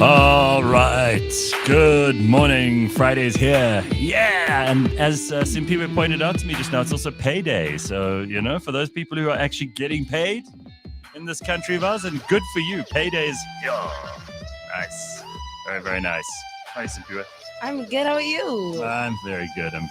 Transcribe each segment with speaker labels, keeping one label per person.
Speaker 1: All right. Good morning. Friday's here. Yeah. And as Simpiwe pointed out to me just now, it's also payday. So, for those people who are actually getting paid in this country of ours, and good for you. Payday is nice. Very, very nice. Hi, Simpiwe.
Speaker 2: I'm good. How are you?
Speaker 1: I'm very good. I'm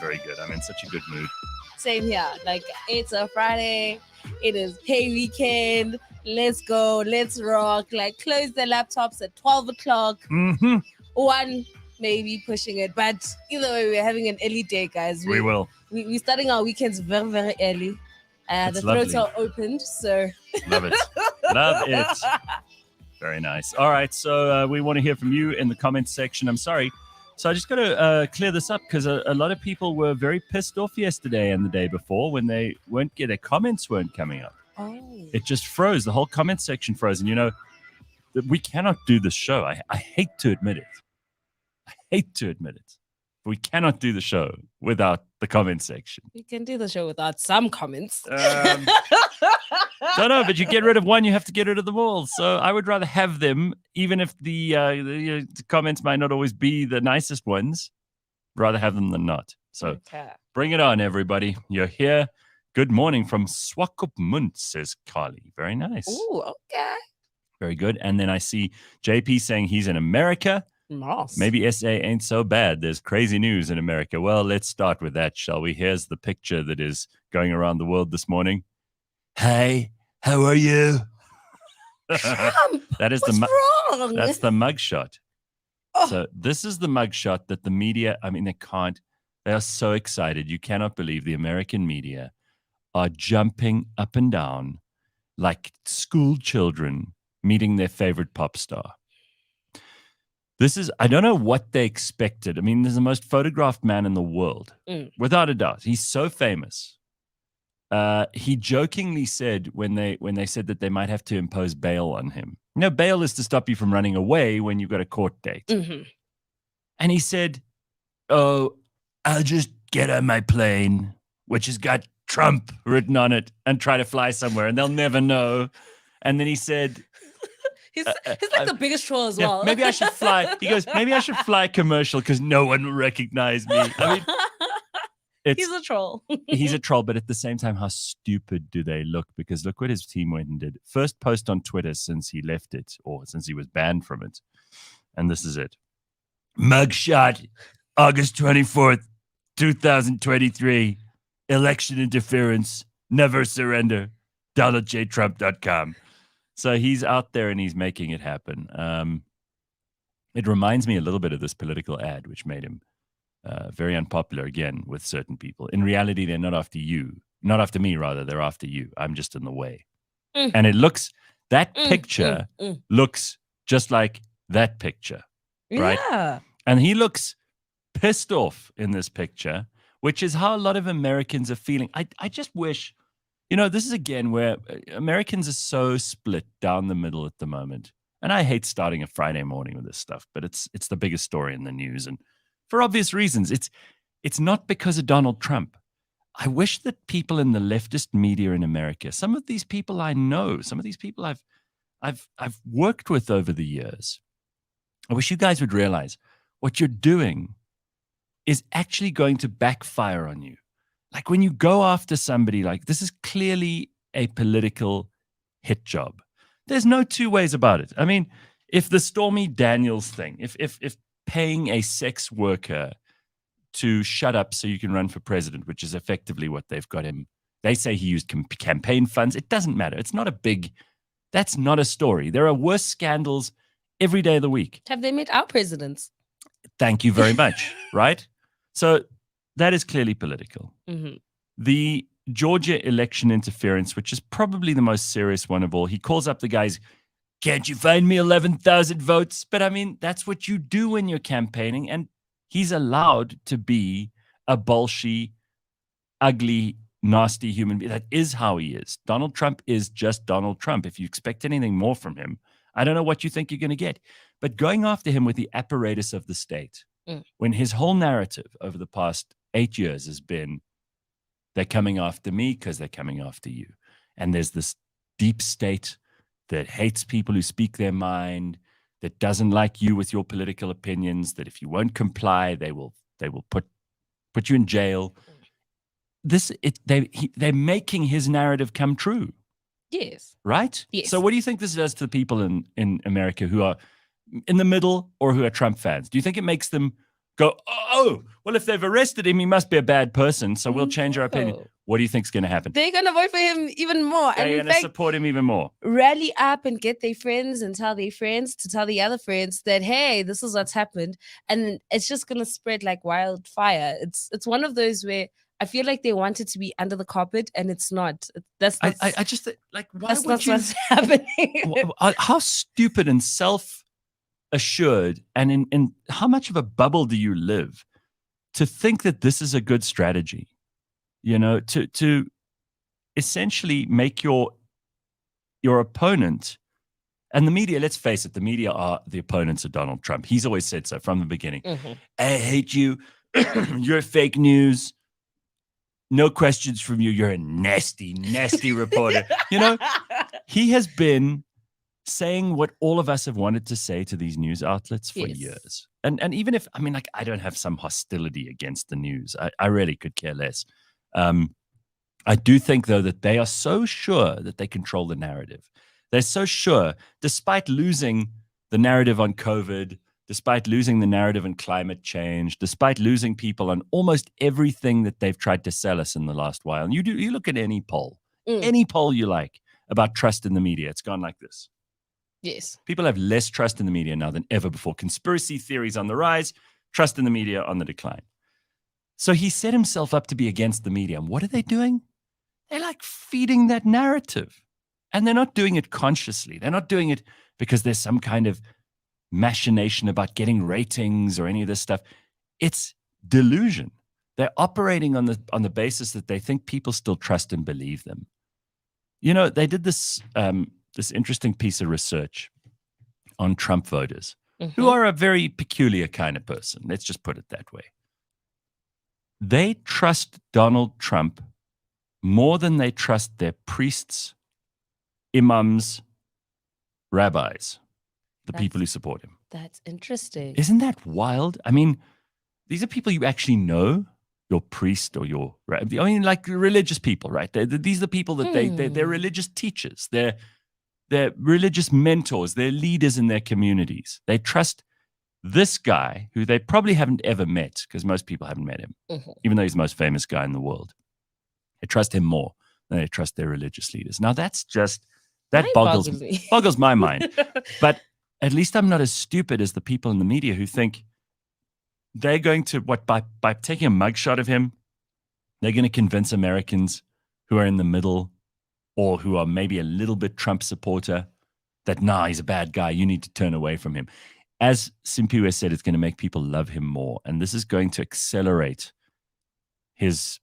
Speaker 1: in such a good mood.
Speaker 2: Same here. Like, it's a Friday. It is pay weekend. Let's go. Let's rock. Like, close the laptops at 12 o'clock.
Speaker 1: Mm-hmm.
Speaker 2: One, maybe pushing it. But either way, we're having an early day, guys.
Speaker 1: We will.
Speaker 2: We're starting our weekends very, very early. The
Speaker 1: lovely.
Speaker 2: throats are opened, so...
Speaker 1: Love it. Love it. Very nice. All right, so we want to hear from you in the comments section. I'm sorry. So I just got to clear this up because a lot of people were very pissed off yesterday and the day before when their comments weren't coming up.
Speaker 2: Oh.
Speaker 1: It just froze. The whole comment section froze. And we cannot do this show. I hate to admit it. We cannot do the show without the comment section.
Speaker 2: We can do the show without some comments.
Speaker 1: Don't know, but you get rid of one, you have to get rid of them all. So I would rather have them, even if the comments might not always be the nicest ones. Rather have them than not. So Bring it on, everybody. You're here. Good morning from Swakopmund, says Carly. Very nice.
Speaker 2: Ooh, okay.
Speaker 1: Very good. And then I see JP saying he's in America.
Speaker 2: Nice.
Speaker 1: Maybe SA ain't so bad. There's crazy news in America. Well, let's start with that, shall we? Here's the picture that is going around the world this morning. Hey, how are you? That is
Speaker 2: what's wrong?
Speaker 1: That's the mugshot.
Speaker 2: Oh.
Speaker 1: So this is the mugshot that the media, they are so excited. You cannot believe the American media are jumping up and down like school children meeting their favorite pop star. I don't know what they expected. There's the most photographed man in the world, without a doubt. He's so famous. He jokingly said when they said that they might have to impose bail on him. Bail is to stop you from running away when you've got a court date.
Speaker 2: Mm-hmm.
Speaker 1: And he said, "Oh, I'll just get on my plane, which has got Trump written on it, and try to fly somewhere, and they'll never know." And then he said,
Speaker 2: he's like the biggest troll as well.
Speaker 1: Maybe I should fly. He goes, maybe I should fly commercial because no one will recognize me.
Speaker 2: He's a troll.
Speaker 1: He's a troll, but at the same time, how stupid do they look? Because look what his team went and did. First post on Twitter since he left it, or since he was banned from it. And this is it. Mugshot, August 24th, 2023. Election interference. Never surrender. DonaldJTrump.com. So he's out there and he's making it happen. It reminds me a little bit of this political ad, which made him very unpopular again with certain people. In reality, they're not after you. Not after me, rather. They're after you. I'm just in the way. And that picture looks just like that picture. Right?
Speaker 2: Yeah.
Speaker 1: And he looks pissed off in this picture, which is how a lot of Americans are feeling. I just wish, this is again where Americans are so split down the middle at the moment. And I hate starting a Friday morning with this stuff, but it's the biggest story in the news. And for obvious reasons, it's not because of Donald Trump. I wish that people in the leftist media in America, some of these people I know, some of these people I've worked with over the years, I wish you guys would realize what you're doing is actually going to backfire on you. Like when you go after somebody, like this is clearly a political hit job. There's no two ways about it. If the Stormy Daniels thing, if paying a sex worker to shut up so you can run for president, which is effectively what they've got him. They say he used campaign funds. It doesn't matter. That's not a story. There are worse scandals every day of the week.
Speaker 2: Have they met our presidents?
Speaker 1: Thank you very much. Right? So that is clearly political.
Speaker 2: Mm-hmm.
Speaker 1: The Georgia election interference, which is probably the most serious one of all, he calls up the guys, "Can't you find me 11,000 votes?" But that's what you do when you're campaigning. And he's allowed to be a bolshy, ugly, nasty human being. That is how he is. Donald Trump is just Donald Trump. If you expect anything more from him, I don't know what you think you're going to get. But going after him with the apparatus of the state, when his whole narrative over the past 8 years has been, they're coming after me because they're coming after you. And there's this deep state that hates people who speak their mind. that doesn't like you with your political opinions, that if you won't comply, they will put you in jail. They're making his narrative come true.
Speaker 2: Yes.
Speaker 1: Right?
Speaker 2: Yes.
Speaker 1: So what do you think this does to the people in America who are in the middle or who are Trump fans? Do you think it makes them go, oh, well, if they've arrested him, he must be a bad person, so we'll change our opinion?
Speaker 2: No.
Speaker 1: What do you think's going to happen?
Speaker 2: They're going to vote for him even more.
Speaker 1: They're going to support him even more.
Speaker 2: Rally up and get their friends and tell their friends to tell the other friends that, hey, this is what's happened. And it's just going to spread like wildfire. It's one of those where I feel like they want it to be under the carpet, and it's not. That's not,
Speaker 1: I just like, why
Speaker 2: that's
Speaker 1: would
Speaker 2: not
Speaker 1: you?
Speaker 2: what's happening.
Speaker 1: How stupid and self-assured, and in how much of a bubble do you live to think that this is a good strategy? You know, to essentially make your opponent, and the media, let's face it, the media are the opponents of Donald Trump. He's always said so from the beginning.
Speaker 2: Mm-hmm.
Speaker 1: I hate you. You're fake news. No questions from you. You're a nasty, nasty reporter. You know, he has been saying what all of us have wanted to say to these news outlets for years. And even if, I mean, like, I don't have some hostility against the news. I really could care less. I do think, though, that they are so sure that they control the narrative. They're so sure, despite losing the narrative on COVID, despite losing the narrative on climate change, despite losing people on almost everything that they've tried to sell us in the last while. And you look at any poll you like about trust in the media, it's gone like this.
Speaker 2: Yes.
Speaker 1: People have less trust in the media now than ever before. Conspiracy theories on the rise, trust in the media on the decline. So he set himself up to be against the media. And what are they doing? They're like feeding that narrative. And they're not doing it consciously. They're not doing it because there's some kind of machination about getting ratings or any of this stuff. It's delusion. They're operating on the basis that they think people still trust and believe them. You know, they did this this interesting piece of research on Trump voters, who are a very peculiar kind of person. Let's just put it that way. They trust Donald Trump more than they trust their priests, imams, rabbis, the people who support him.
Speaker 2: That's interesting.
Speaker 1: Isn't that wild? I mean, these are people you actually know, your priest or your, I mean, like religious people, right? These are the people that they're religious teachers. They're religious mentors. They're leaders in their communities. They trust this guy who they probably haven't ever met, because most people haven't met him, even though he's the most famous guy in the world. They trust him more than they trust their religious leaders. Now, that's just, that boggles my mind. But at least I'm not as stupid as the people in the media who think they're going to, by taking a mugshot of him, they're going to convince Americans who are in the middle or who are maybe a little bit Trump supporter that, nah, he's a bad guy. You need to turn away from him. As Simpiwe said, it's going to make people love him more. And this is going to accelerate his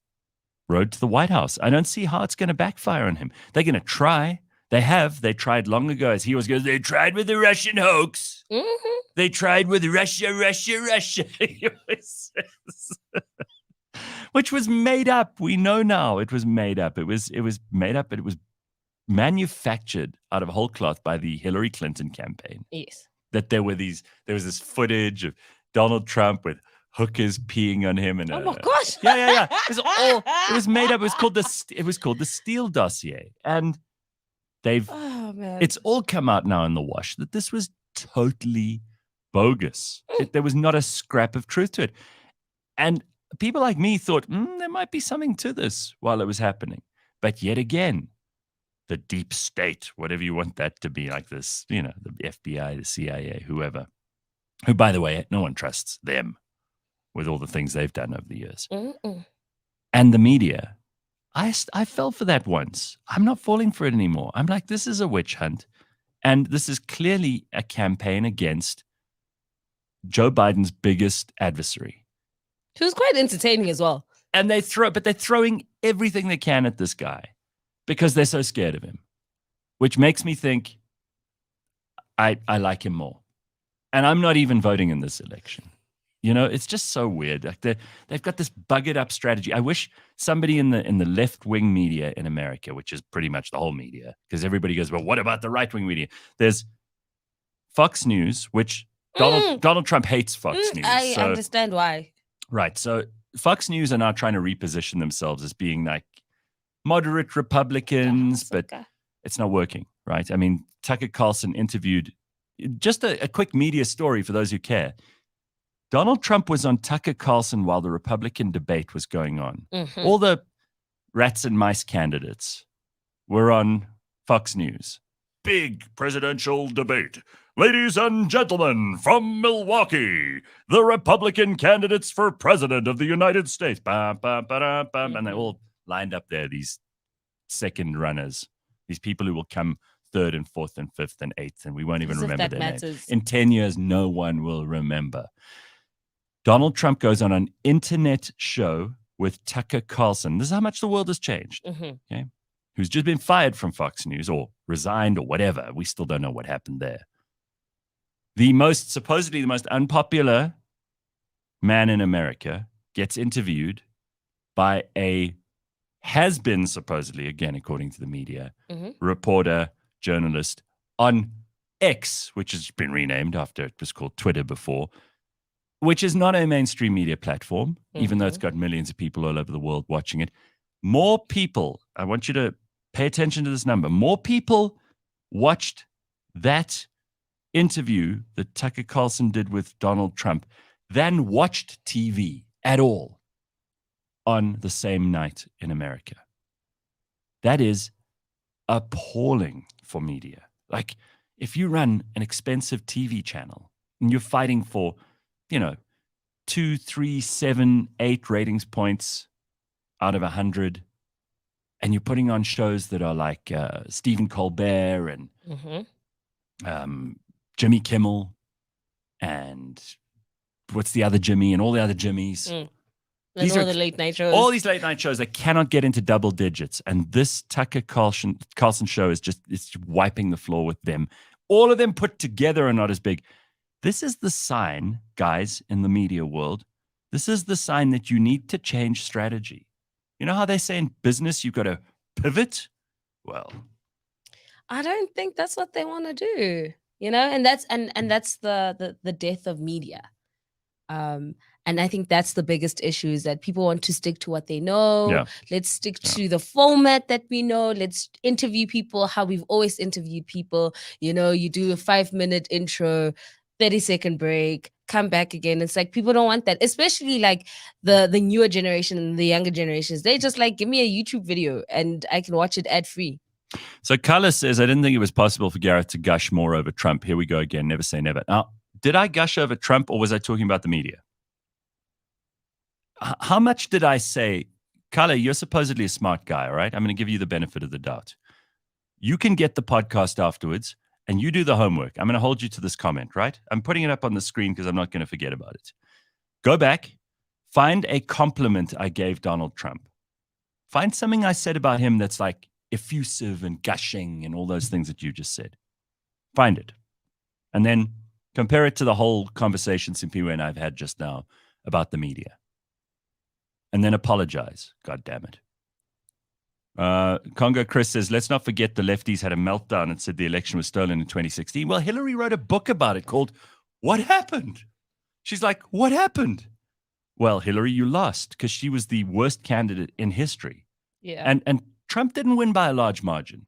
Speaker 1: road to the White House. I don't see how it's going to backfire on him. They're going to try. They tried long ago, as he always goes, they tried with the Russian hoax. They tried with Russia. Which was made up. We know now it was made up. It was made up, but it was manufactured out of whole cloth by the Hillary Clinton campaign.
Speaker 2: Yes.
Speaker 1: That there was this footage of Donald Trump with hookers peeing on him, and
Speaker 2: oh my gosh,
Speaker 1: yeah. It was made up. It was called the Steele dossier, and it's all come out now in the wash that this was totally bogus. There was not a scrap of truth to it, and people like me thought there might be something to this while it was happening. But yet again, the deep state, whatever you want that to be, like this, you know, the FBI, the CIA, whoever, who, by the way, no one trusts them with all the things they've done over the years. And the media, I fell for that once. I'm not falling for it anymore. I'm like, this is a witch hunt. And this is clearly a campaign against Joe Biden's biggest adversary.
Speaker 2: Who's quite entertaining as well.
Speaker 1: And they're throwing everything they can at this guy because they're so scared of him, which makes me think I like him more. And I'm not even voting in this election. You know, it's just so weird. Like they've got this buggered up strategy. I wish somebody in the left wing media in America, which is pretty much the whole media, because everybody goes, well, what about the right wing media? There's Fox News, which Donald Trump hates Fox News.
Speaker 2: I understand why.
Speaker 1: Right. So Fox News are now trying to reposition themselves as being like moderate Republicans, but it's not working, right? I mean, Tucker Carlson interviewed, just a quick media story for those who care. Donald Trump was on Tucker Carlson while the Republican debate was going on. All the rats and mice candidates were on Fox News. Big presidential debate. Ladies and gentlemen, from Milwaukee, the Republican candidates for president of the United States. And they all lined up there, these second runners, these people who will come third and fourth and fifth and eighth, and we won't even remember their names. In 10 years, no one will remember. Donald Trump goes on an internet show with Tucker Carlson. This is how much the world has changed. Okay, who's just been fired from Fox News or resigned or whatever. We still don't know what happened there. Supposedly the most unpopular man in America gets interviewed by a has-been, supposedly, again, according to the media, reporter, journalist on X, which has been renamed after it was called Twitter before, which is not a mainstream media platform, even though it's got millions of people all over the world watching it. More people, I want you to pay attention to this number, more people watched that interview that Tucker Carlson did with Donald Trump than watched TV at all on the same night in America. That is appalling for media. Like, if you run an expensive TV channel and you're fighting for, 2, 3, 7, 8 ratings points out of 100, and you're putting on shows that are like Stephen Colbert and Jimmy Kimmel and what's the other Jimmy and all the other Jimmys.
Speaker 2: These are the late night shows.
Speaker 1: All these late night shows that cannot get into double digits. And this Tucker Carlson show is it's wiping the floor with them. All of them put together are not as big. This is the sign, guys, in the media world. This is the sign that you need to change strategy. You know how they say in business, you've got to pivot? Well,
Speaker 2: I don't think that's what they want to do, and that's the death of media. And I think that's the biggest issue, is that people want to stick to what they know.
Speaker 1: Yeah.
Speaker 2: Let's stick to the format that we know. Let's interview people how we've always interviewed people. You do a 5-minute intro, 30-second break, come back again. It's like people don't want that, especially like the newer generation and the younger generations. They just like, give me a YouTube video and I can watch it ad free.
Speaker 1: So Carla says, I didn't think it was possible for Gareth to gush more over Trump. Here we go again. Never say never. Now, did I gush over Trump or was I talking about the media? How much did I say, Carla, you're supposedly a smart guy, all right? I'm going to give you the benefit of the doubt. You can get the podcast afterwards and you do the homework. I'm going to hold you to this comment, right? I'm putting it up on the screen because I'm not going to forget about it. Go back, find a compliment I gave Donald Trump. Find something I said about him that's like effusive and gushing and all those things that you just said. Find it. And then compare it to the whole conversation Simpiwe and I've had just now about the media. And then apologize. God damn it. Congo Chris says, let's not forget the lefties had a meltdown and said the election was stolen in 2016. Well, Hillary wrote a book about it called What Happened? She's like, what happened? Well, Hillary, you lost because she was the worst candidate in history.
Speaker 2: Yeah.
Speaker 1: And Trump didn't win by a large margin.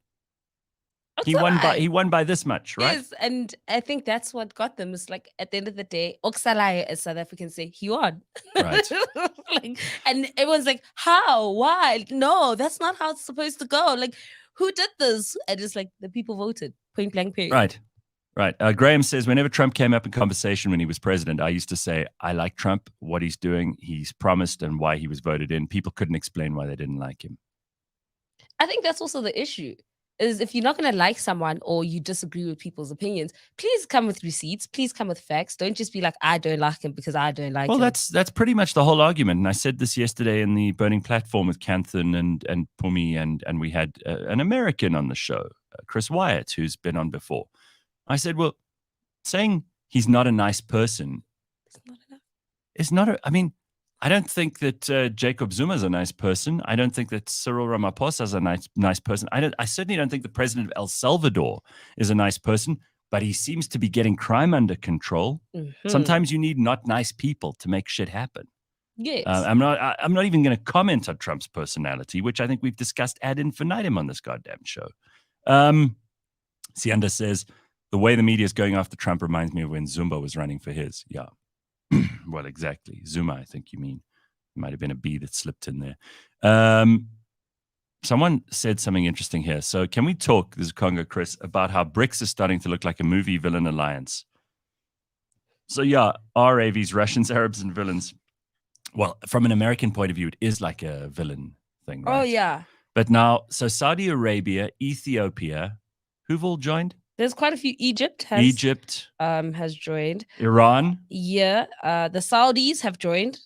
Speaker 1: He won by this much, right?
Speaker 2: Yes, and I think that's what got them. It's like at the end of the day, Oxalai, as South Africans say, he won.
Speaker 1: Right.
Speaker 2: And everyone's like, how? Why? No, that's not how it's supposed to go. Like, who did this? And it's like the people voted. Point blank period.
Speaker 1: Right. Graham says, whenever Trump came up in conversation when he was president, I used to say, I like Trump, what he's doing, he's promised, and why he was voted in. People couldn't explain why they didn't like him.
Speaker 2: I think that's also the issue. Is if you're not going to like someone or you disagree with people's opinions, please come with receipts. Please come with facts. Don't just be like, I don't like him because I don't like him.
Speaker 1: Well, that's pretty much the whole argument. And I said this yesterday in the Burning Platform with Kanthan and Pumi, and we had an American on the show, Chris Wyatt, who's been on before. I said, well, saying he's not a nice person
Speaker 2: It's not enough.
Speaker 1: is not I mean, I don't think that Jacob Zuma is a nice person. I don't think that Cyril Ramaphosa is a nice person. I certainly don't think the president of El Salvador is a nice person. but he seems to be getting crime under control.
Speaker 2: Mhm.
Speaker 1: Sometimes you need not nice people to make shit happen.
Speaker 2: Yes.
Speaker 1: I'm not even going to comment on Trump's personality, which I think we've discussed ad infinitum on this goddamn show. Sianda says, the way the media is going after Trump reminds me of when Zumba was running for his. Yeah. Well, exactly. Zuma, I think you mean. It might have been a B that slipped in there. Someone said something interesting here. So can we talk, this is Congo Chris, about how BRICS is starting to look like a movie villain alliance? So yeah, RAVs, Russians, Arabs, and villains. Well, from an American point of view, it is like a villain thing, right?
Speaker 2: Oh, yeah.
Speaker 1: But now, so Saudi Arabia, Ethiopia, who've all joined?
Speaker 2: There's quite a few. Egypt has joined.
Speaker 1: Iran.
Speaker 2: Yeah. The Saudis have joined,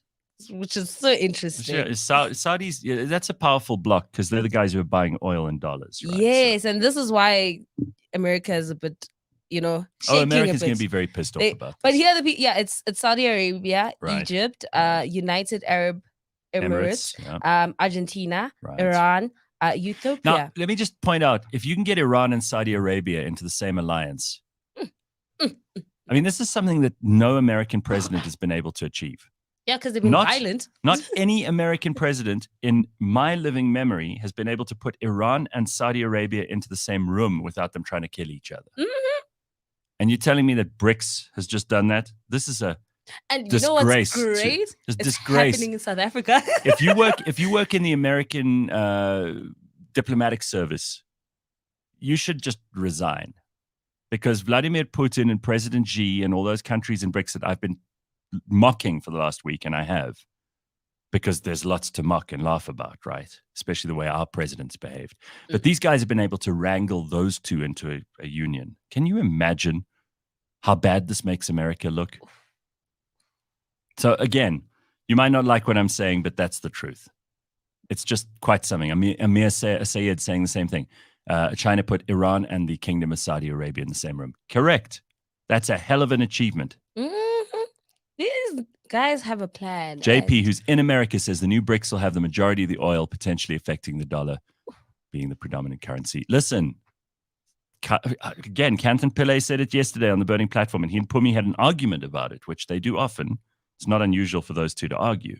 Speaker 2: which is so interesting.
Speaker 1: Yeah, Saudis, yeah, that's a powerful block because they're the guys who are buying oil in dollars, right?
Speaker 2: Yes, and this is why America is a bit, shaking
Speaker 1: America's
Speaker 2: a
Speaker 1: going
Speaker 2: bit.
Speaker 1: to be very pissed off about this.
Speaker 2: But here it's Saudi Arabia,
Speaker 1: Right.
Speaker 2: Egypt, United Arab Emirates,
Speaker 1: yeah.
Speaker 2: Argentina,
Speaker 1: Right.
Speaker 2: Iran, Ethiopia.
Speaker 1: Now, let me just point out, if you can get Iran and Saudi Arabia into the same alliance, I mean, this is something that no American president has been able to achieve.
Speaker 2: Yeah, because they've been violent.
Speaker 1: Not any American president in my living memory has been able to put Iran and Saudi Arabia into the same room without them trying to kill each other.
Speaker 2: Mm-hmm.
Speaker 1: And you're telling me that BRICS has just done that? This is a disgrace.
Speaker 2: You know what's great? It's
Speaker 1: disgrace.
Speaker 2: happening in South Africa.
Speaker 1: if you work in the American diplomatic service, you should just resign, because Vladimir Putin and President Xi and all those countries in BRICS that I've been mocking for the last week, and I have, because there's lots to mock and laugh about, right? Especially the way our president's behaved. But these guys have been able to wrangle those two into a union. Can you imagine how bad this makes America look? So again, you might not like what I'm saying, but that's the truth. It's just quite something. Amir Sayed saying the same thing. China put Iran and the Kingdom of Saudi Arabia in the same room. Correct. That's a hell of an achievement.
Speaker 2: Mm-hmm. These guys have a plan.
Speaker 1: JP, who's in America, says the new BRICS will have the majority of the oil, potentially affecting the dollar being the predominant currency. Listen, again, Canton Pillay said it yesterday on the Burning Platform, and he and Pumi had an argument about it, which they do often. It's not unusual for those two to argue.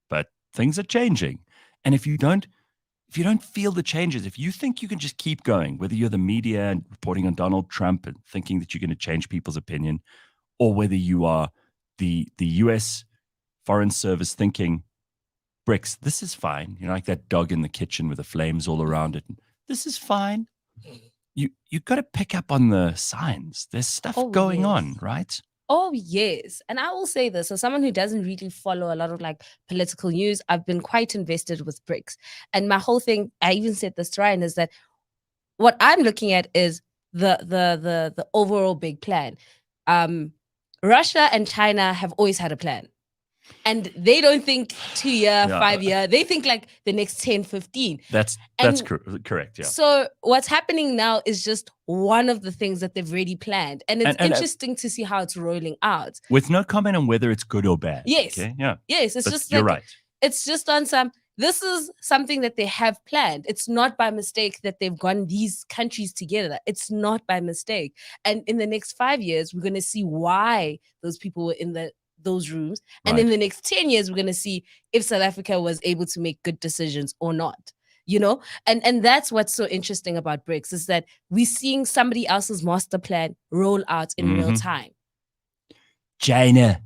Speaker 1: But things are changing. And if you don't feel the changes, if you think you can just keep going, whether you're the media and reporting on Donald Trump and thinking that you're going to change people's opinion, or whether you are the US Foreign Service thinking, BRICS, this is fine. You know, like that dog in the kitchen with the flames all around it. This is fine. You've got to pick up on the signs. There's stuff going on, right?
Speaker 2: Oh, yes. And I will say this, as someone who doesn't really follow a lot of like political news, I've been quite invested with BRICS. And my whole thing, I even said this to Ryan, is that what I'm looking at is the overall big plan. Russia and China have always had a plan. And they don't think 2 year, 5 year. They think like the next 10, 15.
Speaker 1: That's correct, yeah.
Speaker 2: So what's happening now is just one of the things that they've already planned. And it's interesting to see how it's rolling out.
Speaker 1: With no comment on whether it's good or bad.
Speaker 2: Yes.
Speaker 1: Okay? Yeah.
Speaker 2: Yes, it's just
Speaker 1: you're
Speaker 2: like,
Speaker 1: right.
Speaker 2: It's just on this is something that they have planned. It's not by mistake that they've gotten these countries together. It's not by mistake. And in the next 5 years, we're going to see why those people were in those rooms. And in the next 10 years, we're going to see if South Africa was able to make good decisions or not, you know? And that's what's so interesting about BRICS, is that we're seeing somebody else's master plan roll out in real time.
Speaker 1: China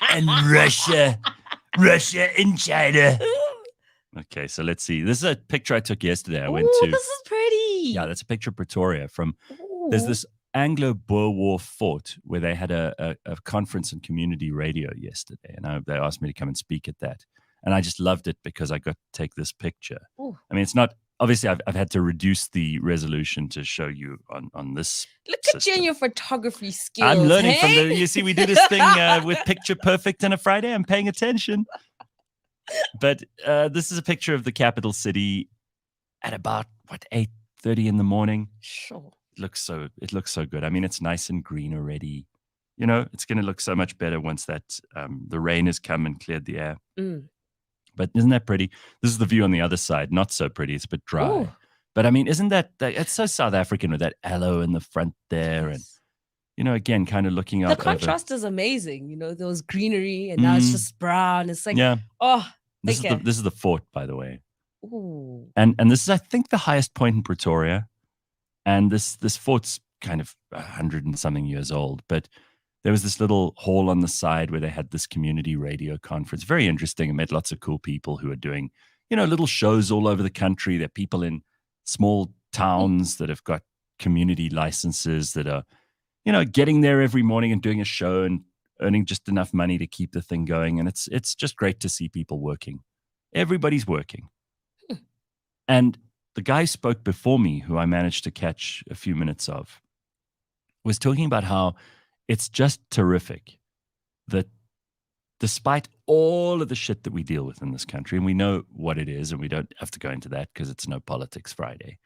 Speaker 1: and Russia. Russia and China. Okay, so let's see. This is a picture I took yesterday. I went to.
Speaker 2: This is pretty.
Speaker 1: Yeah, that's a picture of Pretoria from. There's this Anglo-Boer War fort where they had a conference on community radio yesterday, and they asked me to come and speak at that, and I just loved it because I got to take this picture.
Speaker 2: Ooh.
Speaker 1: I mean, it's not obviously I've had to reduce the resolution to show you on this.
Speaker 2: Look at you and your photography skills.
Speaker 1: I'm learning from you see, we do this thing with Picture Perfect on a Friday. I'm paying attention. But this is a picture of the capital city at about 8:30 in the morning.
Speaker 2: Sure.
Speaker 1: It looks so good. I mean, it's nice and green already. You know, it's going to look so much better once that the rain has come and cleared the air. But isn't that pretty? This is the view on the other side. Not so pretty. It's a bit dry.
Speaker 2: Ooh.
Speaker 1: But I mean, isn't that it's so South African with that aloe in the front there, and again, kind of looking out.
Speaker 2: The contrast is amazing. There was greenery, and now it's
Speaker 1: Mm.
Speaker 2: just brown. It's like,
Speaker 1: Yeah.
Speaker 2: oh,
Speaker 1: This
Speaker 2: okay.
Speaker 1: is the fort, by the way.
Speaker 2: Ooh.
Speaker 1: And this is, I think, the highest point in Pretoria. And this fort's kind of 100 and something years old, but there was this little hall on the side where they had this community radio conference. Very interesting. I met lots of cool people who are doing, little shows all over the country. There are people in small towns that have got community licenses that are, getting there every morning and doing a show and earning just enough money to keep the thing going. And it's just great to see people working. Everybody's working. And the guy who spoke before me, who I managed to catch a few minutes of, was talking about how it's just terrific that despite all of the shit that we deal with in this country, and we know what it is, and we don't have to go into that because it's No Politics Friday.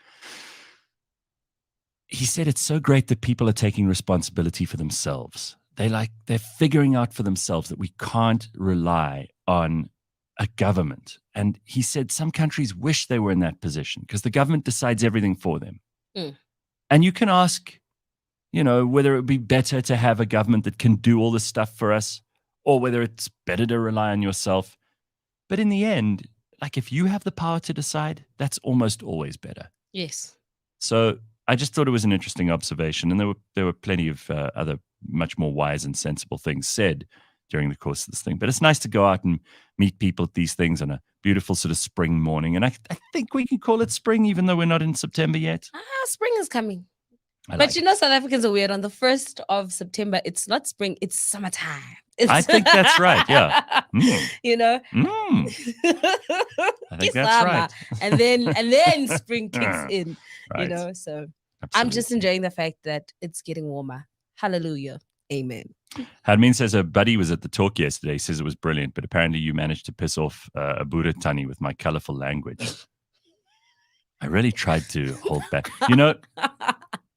Speaker 1: He said it's so great that people are taking responsibility for themselves. They're figuring out for themselves that we can't rely on a government. And he said some countries wish they were in that position because the government decides everything for them. And you can ask, whether it would be better to have a government that can do all this stuff for us, or whether it's better to rely on yourself. But in the end, if you have the power to decide, that's almost always better.
Speaker 2: Yes.
Speaker 1: So I just thought it was an interesting observation. And there were plenty of other much more wise and sensible things said during the course of this thing. But it's nice to go out and meet people at these things on a beautiful sort of spring morning. And I think we can call it spring, even though we're not in September yet.
Speaker 2: Spring is coming.
Speaker 1: But
Speaker 2: South Africans are weird. On the 1st of September, it's not spring, it's summertime.
Speaker 1: I think that's right, yeah.
Speaker 2: I
Speaker 1: think that's right.
Speaker 2: and then spring kicks in,
Speaker 1: Right.
Speaker 2: So
Speaker 1: Absolutely.
Speaker 2: I'm just enjoying the fact that it's getting warmer. Hallelujah. Amen.
Speaker 1: Hadmin says her buddy was at the talk yesterday. He says it was brilliant, but apparently you managed to piss off a Buddha Tani with my colorful language. I really tried to hold back.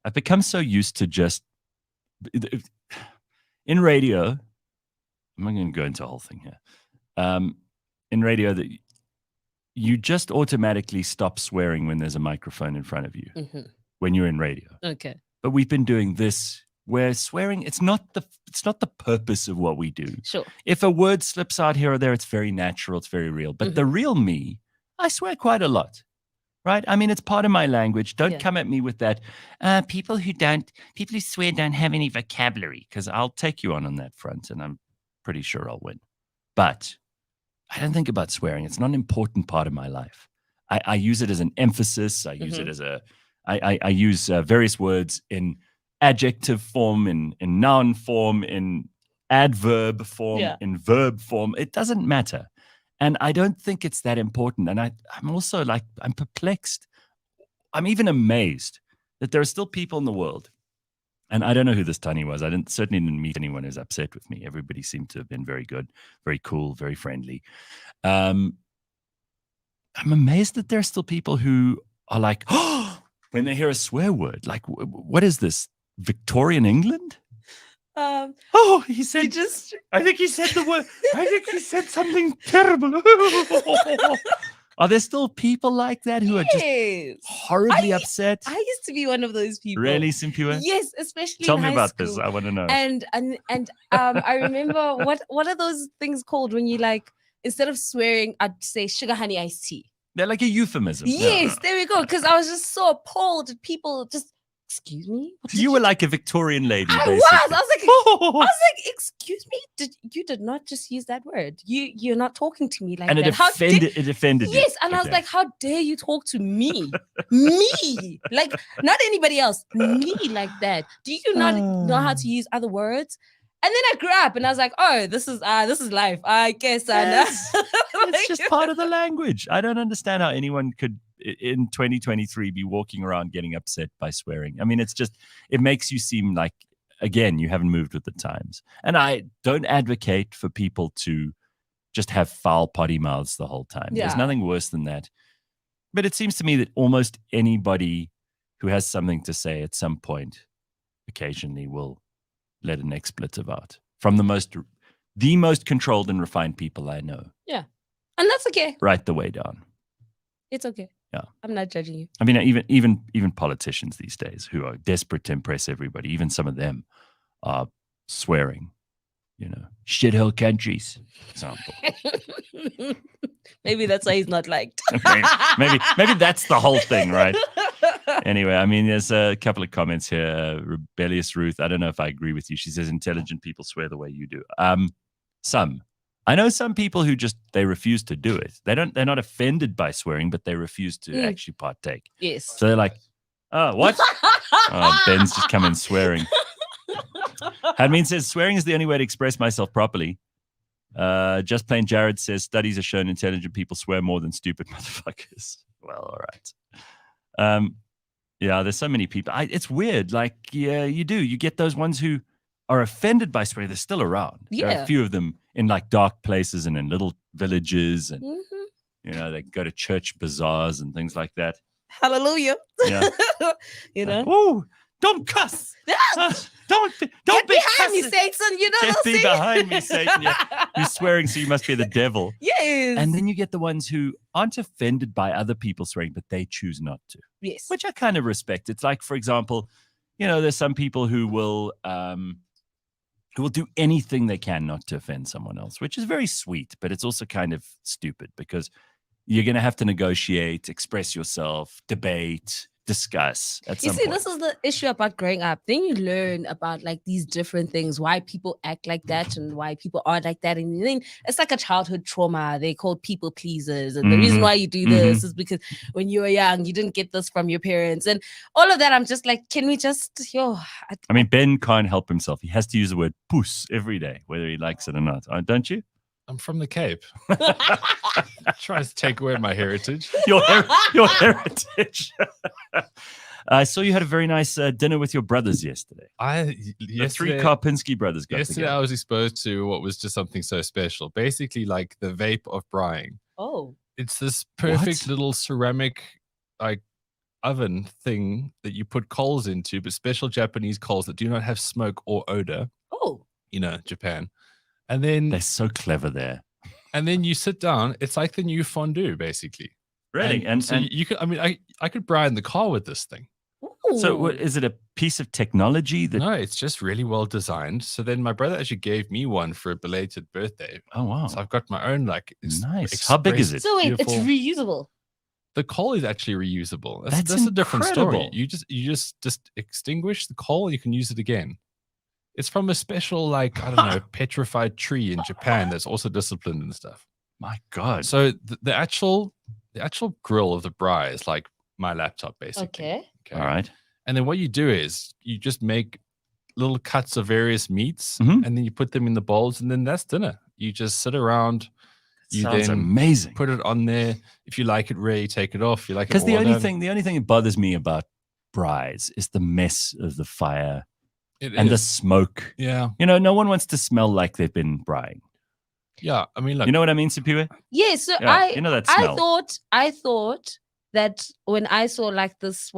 Speaker 1: I've become so used to just in radio. I'm not going to go into a whole thing here. In radio, that you just automatically stop swearing when there's a microphone in front of you when you're in radio.
Speaker 2: Okay.
Speaker 1: But we've been doing this where swearing, it's not the purpose of what we do.
Speaker 2: Sure.
Speaker 1: If a word slips out here or there, it's very natural, it's very real. But the real me, I swear quite a lot. Right? I mean, it's part of my language. Don't come at me with that. People who swear don't have any vocabulary, because I'll take you on that front, and I'm pretty sure I'll win. But I don't think about swearing. It's not an important part of my life. I use it as an emphasis. I use it as I use various words in adjective form, in noun form, in adverb form, in verb form. It doesn't matter. And I don't think it's that important. And I'm also I'm perplexed. I'm even amazed that there are still people in the world. And I don't know who this Tani was. I certainly didn't meet anyone who's upset with me. Everybody seemed to have been very good, very cool, very friendly. I'm amazed that there are still people who are like, oh, when they hear a swear word, what is this? Victorian England? He said. I think he said the word. I think he said something terrible. Are there still people like that who are just horribly upset?
Speaker 2: I used to be one of those people.
Speaker 1: Really, Simpiwe?
Speaker 2: Yes, especially
Speaker 1: Tell
Speaker 2: in
Speaker 1: me
Speaker 2: high
Speaker 1: about
Speaker 2: school.
Speaker 1: this. I want to know.
Speaker 2: And I remember what are those things called when you instead of swearing, I'd say sugar honey iced tea.
Speaker 1: They're like a euphemism.
Speaker 2: Yes, there we go. Because I was just so appalled at people just. Excuse me?
Speaker 1: You were like a Victorian lady, basically.
Speaker 2: I was like, excuse me? You did not just use that word. You're not talking to me like
Speaker 1: that. And it offended you.
Speaker 2: Yes, and I was like, how dare you talk to me? Me. Not anybody else. Me like that. Do you not know how to use other words? And then I grew up and I was like, oh, this is life. I guess I know.
Speaker 1: It's just part of the language. I don't understand how anyone could in 2023 be walking around getting upset by swearing. I mean, it makes you seem like, again, you haven't moved with the times. And I don't advocate for people to just have foul potty mouths the whole time. There's nothing worse than that. But it seems to me that almost anybody who has something to say at some point occasionally will let an expletive out from the most controlled and refined people I know.
Speaker 2: Yeah. And that's okay.
Speaker 1: Right the way down.
Speaker 2: It's okay.
Speaker 1: Yeah.
Speaker 2: I'm not judging you.
Speaker 1: I mean, even politicians these days who are desperate to impress everybody, even some of them are swearing. Shithole countries, example.
Speaker 2: Maybe that's why he's not liked.
Speaker 1: maybe that's the whole thing, right? Anyway, I mean, there's a couple of comments here. Rebellious Ruth, I don't know if I agree with you. She says intelligent people swear the way you do. Some. I know some people who they refuse to do it. They're not offended by swearing, but they refuse to actually partake.
Speaker 2: Yes.
Speaker 1: So they're like, oh, what? Ben's just come in swearing. Hadmin says, swearing is the only way to express myself properly. Just plain Jared says, studies have shown intelligent people swear more than stupid motherfuckers. Well, all right. Yeah, there's so many people. It's weird. Like, yeah, you do. You get those ones who are offended by swearing. They're still around.
Speaker 2: Yeah.
Speaker 1: There are a few of them in like dark places and in little villages. And, they go to church bazaars and things like that.
Speaker 2: Hallelujah.
Speaker 1: Yeah. Oh, don't cuss. Don't
Speaker 2: Get
Speaker 1: be
Speaker 2: behind me,
Speaker 1: cussing.
Speaker 2: Satan.
Speaker 1: Get thee behind me, Satan. Yeah. You're swearing, so you must be the devil.
Speaker 2: Yes.
Speaker 1: And then you get the ones who aren't offended by other people swearing, but they choose not to.
Speaker 2: Yes.
Speaker 1: Which I kind of respect. It's like, for example, there's some people who will do anything they can not to offend someone else, which is very sweet, but it's also kind of stupid because you're going to have to negotiate, express yourself, debate, discuss at some point.
Speaker 2: This is the issue about growing up. Then you learn about like these different things, why people act like that and why people are like that. And then it's like a childhood trauma. They're called people pleasers. And the reason why you do this is because when you were young, you didn't get this from your parents. And all of that, I'm just like, can we just,
Speaker 1: I mean, Ben can't help himself. He has to use the word puss every day, whether he likes it or not. Don't you?
Speaker 3: I'm from the Cape. Tries to take away my heritage.
Speaker 1: Your heritage. I saw you had a very nice dinner with your brothers yesterday. The three Karpinski brothers got
Speaker 3: yesterday
Speaker 1: together.
Speaker 3: I was exposed to what was just something so special. Basically, like the vape of braaiing.
Speaker 2: Oh.
Speaker 3: It's this perfect little ceramic like oven thing that you put coals into, but special Japanese coals that do not have smoke or odor.
Speaker 2: Oh.
Speaker 3: Japan. And then
Speaker 1: they're so clever there.
Speaker 3: And then you sit down. It's like the new fondue, basically.
Speaker 1: Really?
Speaker 3: And so you could. I mean, I could braai in the car with this thing.
Speaker 2: Ooh.
Speaker 1: So, is it a piece of technology that?
Speaker 3: No, it's just really well designed. So then my brother actually gave me one for a belated birthday.
Speaker 1: Oh wow!
Speaker 3: So I've got my own. Like,
Speaker 1: nice. How big is it?
Speaker 2: So wait, it's reusable.
Speaker 3: The coal is actually reusable.
Speaker 1: That's
Speaker 3: a different story. You just extinguish the coal. You can use it again. It's from a special, like, I don't know, petrified tree in Japan that's also disciplined and stuff.
Speaker 1: My God.
Speaker 3: So the actual grill of the braai is like my laptop, basically.
Speaker 2: Okay.
Speaker 1: All right.
Speaker 3: And then what you do is you just make little cuts of various meats and then you put them in the bowls and then that's dinner. You just sit around.
Speaker 1: Sounds amazing.
Speaker 3: Put it on there. If you like it rare, you take it off. You like it
Speaker 1: because the only thing that bothers me about braais is the mess of the fire. The smoke.
Speaker 3: Yeah.
Speaker 1: No one wants to smell like they've been braaiing.
Speaker 3: Yeah. I mean, look.
Speaker 1: You know what I mean, Sipiwe?
Speaker 2: Yeah. So
Speaker 1: that smell.
Speaker 2: I thought that when I saw like this,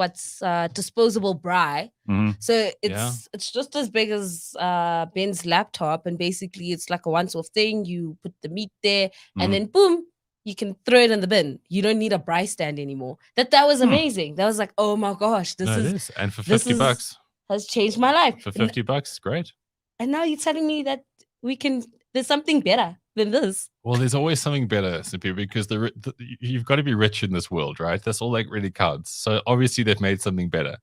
Speaker 2: disposable braai. So it's just as big as Ben's laptop. And basically it's like a once-off thing. You put the meat there and then boom, you can throw it in the bin. You don't need a braai stand anymore. That was amazing. That was like, oh my gosh,
Speaker 3: it is. And for $50.
Speaker 2: Has changed my life.
Speaker 3: For $50, great.
Speaker 2: And now you're telling me that there's something better than this.
Speaker 3: Well, there's always something better, simply because you've got to be rich in this world, right? That's all like really counts. So obviously they've made something better.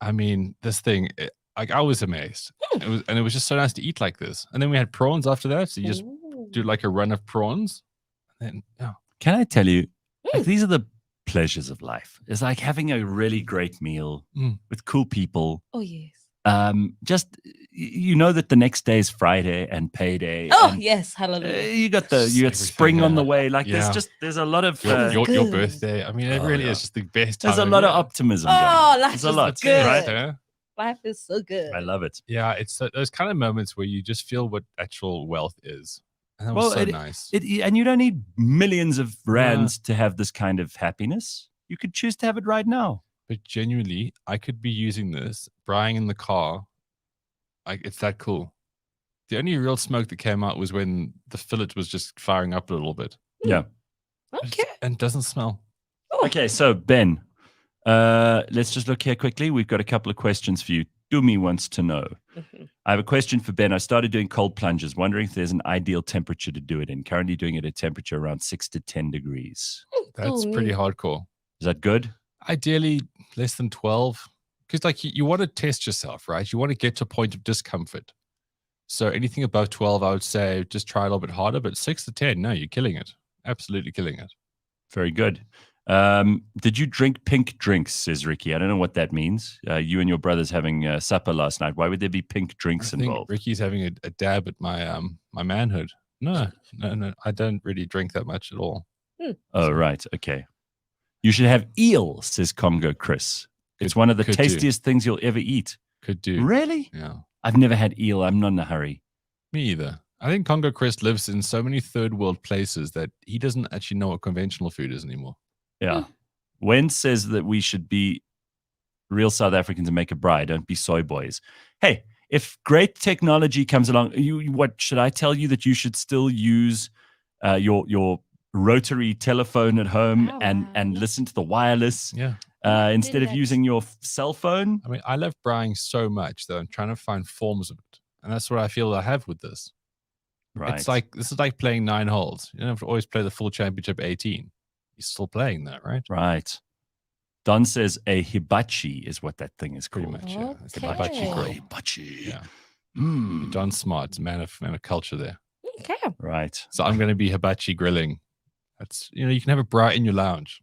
Speaker 3: I mean, this thing, I was amazed. It was just so nice to eat like this. And then we had prawns after that. So you just do like a run of prawns. And then,
Speaker 1: Can I tell you, like, these are the pleasures of life. It's like having a really great meal with cool people.
Speaker 2: Oh yes.
Speaker 1: Just that the next day is Friday and payday.
Speaker 2: Oh
Speaker 1: and,
Speaker 2: yes, hallelujah.
Speaker 1: You got spring on the way. Like there's a lot of
Speaker 3: your birthday. I mean, it really is just the best time.
Speaker 1: There's a lot of optimism.
Speaker 2: Life is
Speaker 1: a lot,
Speaker 2: good.
Speaker 1: right?
Speaker 2: Life is so good.
Speaker 1: I love it.
Speaker 3: Yeah, it's those kind of moments where you just feel what actual wealth is. And that was so nice.
Speaker 1: And you don't need millions of rands to have this kind of happiness. You could choose to have it right now.
Speaker 3: But genuinely, I could be using this, braaiing in the car. Like, it's that cool. The only real smoke that came out was when the fillet was just firing up a little bit.
Speaker 1: Yeah.
Speaker 2: Okay.
Speaker 3: And it doesn't smell.
Speaker 1: Okay, so Ben, let's just look here quickly. We've got a couple of questions for you. Dumi wants to know. I have a question for Ben. I started doing cold plunges, wondering if there's an ideal temperature to do it in. Currently doing it at a temperature around 6 to 10 degrees.
Speaker 3: That's pretty hardcore.
Speaker 1: Is that good?
Speaker 3: Ideally, less than 12. Because like you want to test yourself, right? You want to get to a point of discomfort. So anything above 12, I would say just try a little bit harder. But 6 to 10, no, you're killing it. Absolutely killing it.
Speaker 1: Very good. Did you drink pink drinks, says Ricky? I don't know what that means. You and your brothers having supper last night. Why would there be pink drinks
Speaker 3: I think
Speaker 1: involved?
Speaker 3: Ricky's having a dab at my my manhood. No, I don't really drink that much at all.
Speaker 1: Oh, right. Okay. You should have eel, says Congo Chris. It's one of the tastiest things you'll ever eat.
Speaker 3: Could do.
Speaker 1: Really?
Speaker 3: Yeah.
Speaker 1: I've never had eel. I'm not in a hurry.
Speaker 3: Me either. I think Congo Chris lives in so many third world places that he doesn't actually know what conventional food is anymore.
Speaker 1: Yeah. Wen says that we should be real South Africans and make a braai. Don't be soy boys. Hey, if great technology comes along, what should I tell you that you should still use your rotary telephone at home and listen to the wireless instead of using your cell phone?
Speaker 3: I mean, I love braaiing so much that I'm trying to find forms of it. And that's what I feel I have with this.
Speaker 1: Right.
Speaker 3: It's like, this is like playing 9 holes. You don't have to always play the full championship 18. You're still playing that, right?
Speaker 1: Right. Don says a hibachi is what that thing is called.
Speaker 3: Pretty much, yeah. It's a
Speaker 2: Okay.
Speaker 3: hibachi grill.
Speaker 1: Hibachi.
Speaker 3: Yeah.
Speaker 1: Mm.
Speaker 3: Don's smart. It's a man of culture there.
Speaker 2: Okay.
Speaker 1: Right.
Speaker 3: So I'm going to be hibachi grilling. That's, you can have a braai in your lounge.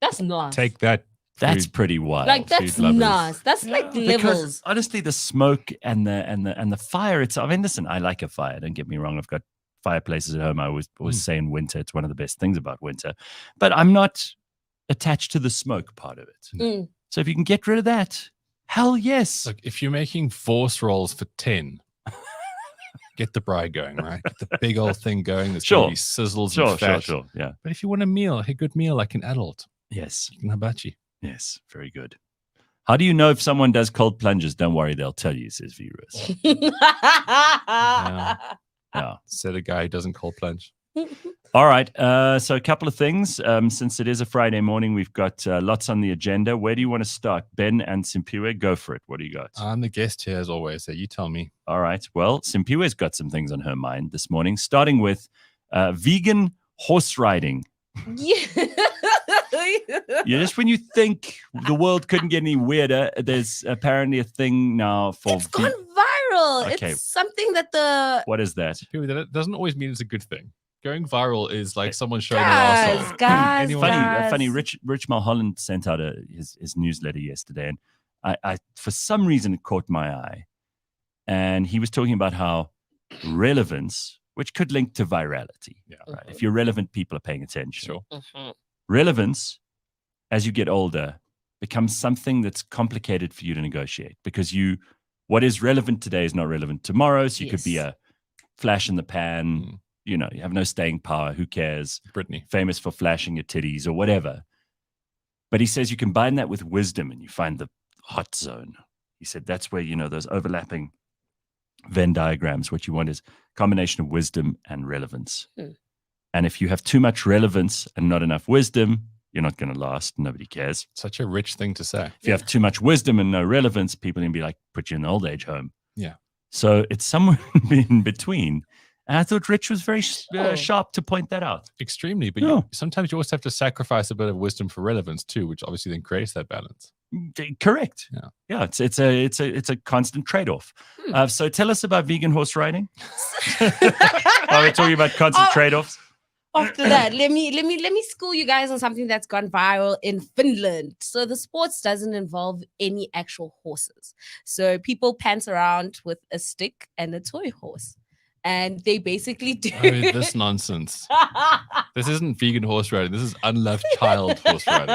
Speaker 2: That's nice.
Speaker 3: Take that.
Speaker 1: That's
Speaker 3: food.
Speaker 1: pretty wild.
Speaker 2: Like that's
Speaker 3: food lovers.
Speaker 2: nice. That's like
Speaker 1: Because
Speaker 2: levels.
Speaker 1: honestly, the smoke and the fire itself. I mean, listen, I like a fire. Don't get me wrong. I've got fireplaces at home. I always say in winter, it's one of the best things about winter. But I'm not attached to the smoke part of it. So if you can get rid of that, hell yes.
Speaker 3: Look, if you're making force rolls for 10, get the braai going, right? Get the big old thing going. There's going to be sizzles and fat.
Speaker 1: Sure. Yeah.
Speaker 3: But if you want a good meal like an adult,
Speaker 1: Yes.
Speaker 3: you can hibachi.
Speaker 1: Yes. Very good. How do you know if someone does cold plunges? Don't worry, they'll tell you, says Virus. Yeah.
Speaker 3: Said a guy who doesn't cold plunge.
Speaker 1: All right. So a couple of things. Since it is a Friday morning, we've got lots on the agenda. Where do you want to start? Ben and Simpiwe, go for it. What do you got?
Speaker 3: I'm the guest here as always, so you tell me.
Speaker 1: All right. Well, Simpiwe's got some things on her mind this morning, starting with vegan horse riding. Just when you think the world couldn't get any weirder, there's apparently a thing now for
Speaker 2: It's gone viral.
Speaker 1: Okay.
Speaker 2: It's something that
Speaker 1: What is that?
Speaker 3: That doesn't always mean it's a good thing. Going viral is like someone showing
Speaker 2: guys,
Speaker 3: their arsehole.
Speaker 2: guys,
Speaker 1: Funny. Rich Mulholland sent out his newsletter yesterday, and I for some reason it caught my eye, and he was talking about how relevance, which could link to virality.
Speaker 3: Yeah.
Speaker 1: Right? If you're relevant, people are paying attention.
Speaker 3: Sure.
Speaker 1: Relevance, as you get older, becomes something that's complicated for you to negotiate because what is relevant today is not relevant tomorrow. So you could be a flash in the pan. You have no staying power. Who cares?
Speaker 3: Brittany.
Speaker 1: Famous for flashing your titties or whatever. But he says you combine that with wisdom and you find the hot zone. He said that's where, those overlapping Venn diagrams, what you want is a combination of wisdom and relevance. And if you have too much relevance and not enough wisdom, you're not going to last. Nobody cares.
Speaker 3: Such a rich thing to say.
Speaker 1: If you have too much wisdom and no relevance, people are going to be like, put you in the old age home.
Speaker 3: Yeah.
Speaker 1: So it's somewhere in between. And I thought Rich was very sharp to point that out.
Speaker 3: Extremely. But sometimes you also have to sacrifice a bit of wisdom for relevance too, which obviously then creates that balance.
Speaker 1: Correct.
Speaker 3: Yeah.
Speaker 1: It's a constant trade-off. So tell us about vegan horse riding. While we're talking about constant trade-offs.
Speaker 2: After that, let me school you guys on something that's gone viral in Finland. So the sports doesn't involve any actual horses. So people pants around with a stick and a toy horse. And they basically do
Speaker 3: this nonsense. This isn't vegan horse riding. This is unloved child horse riding.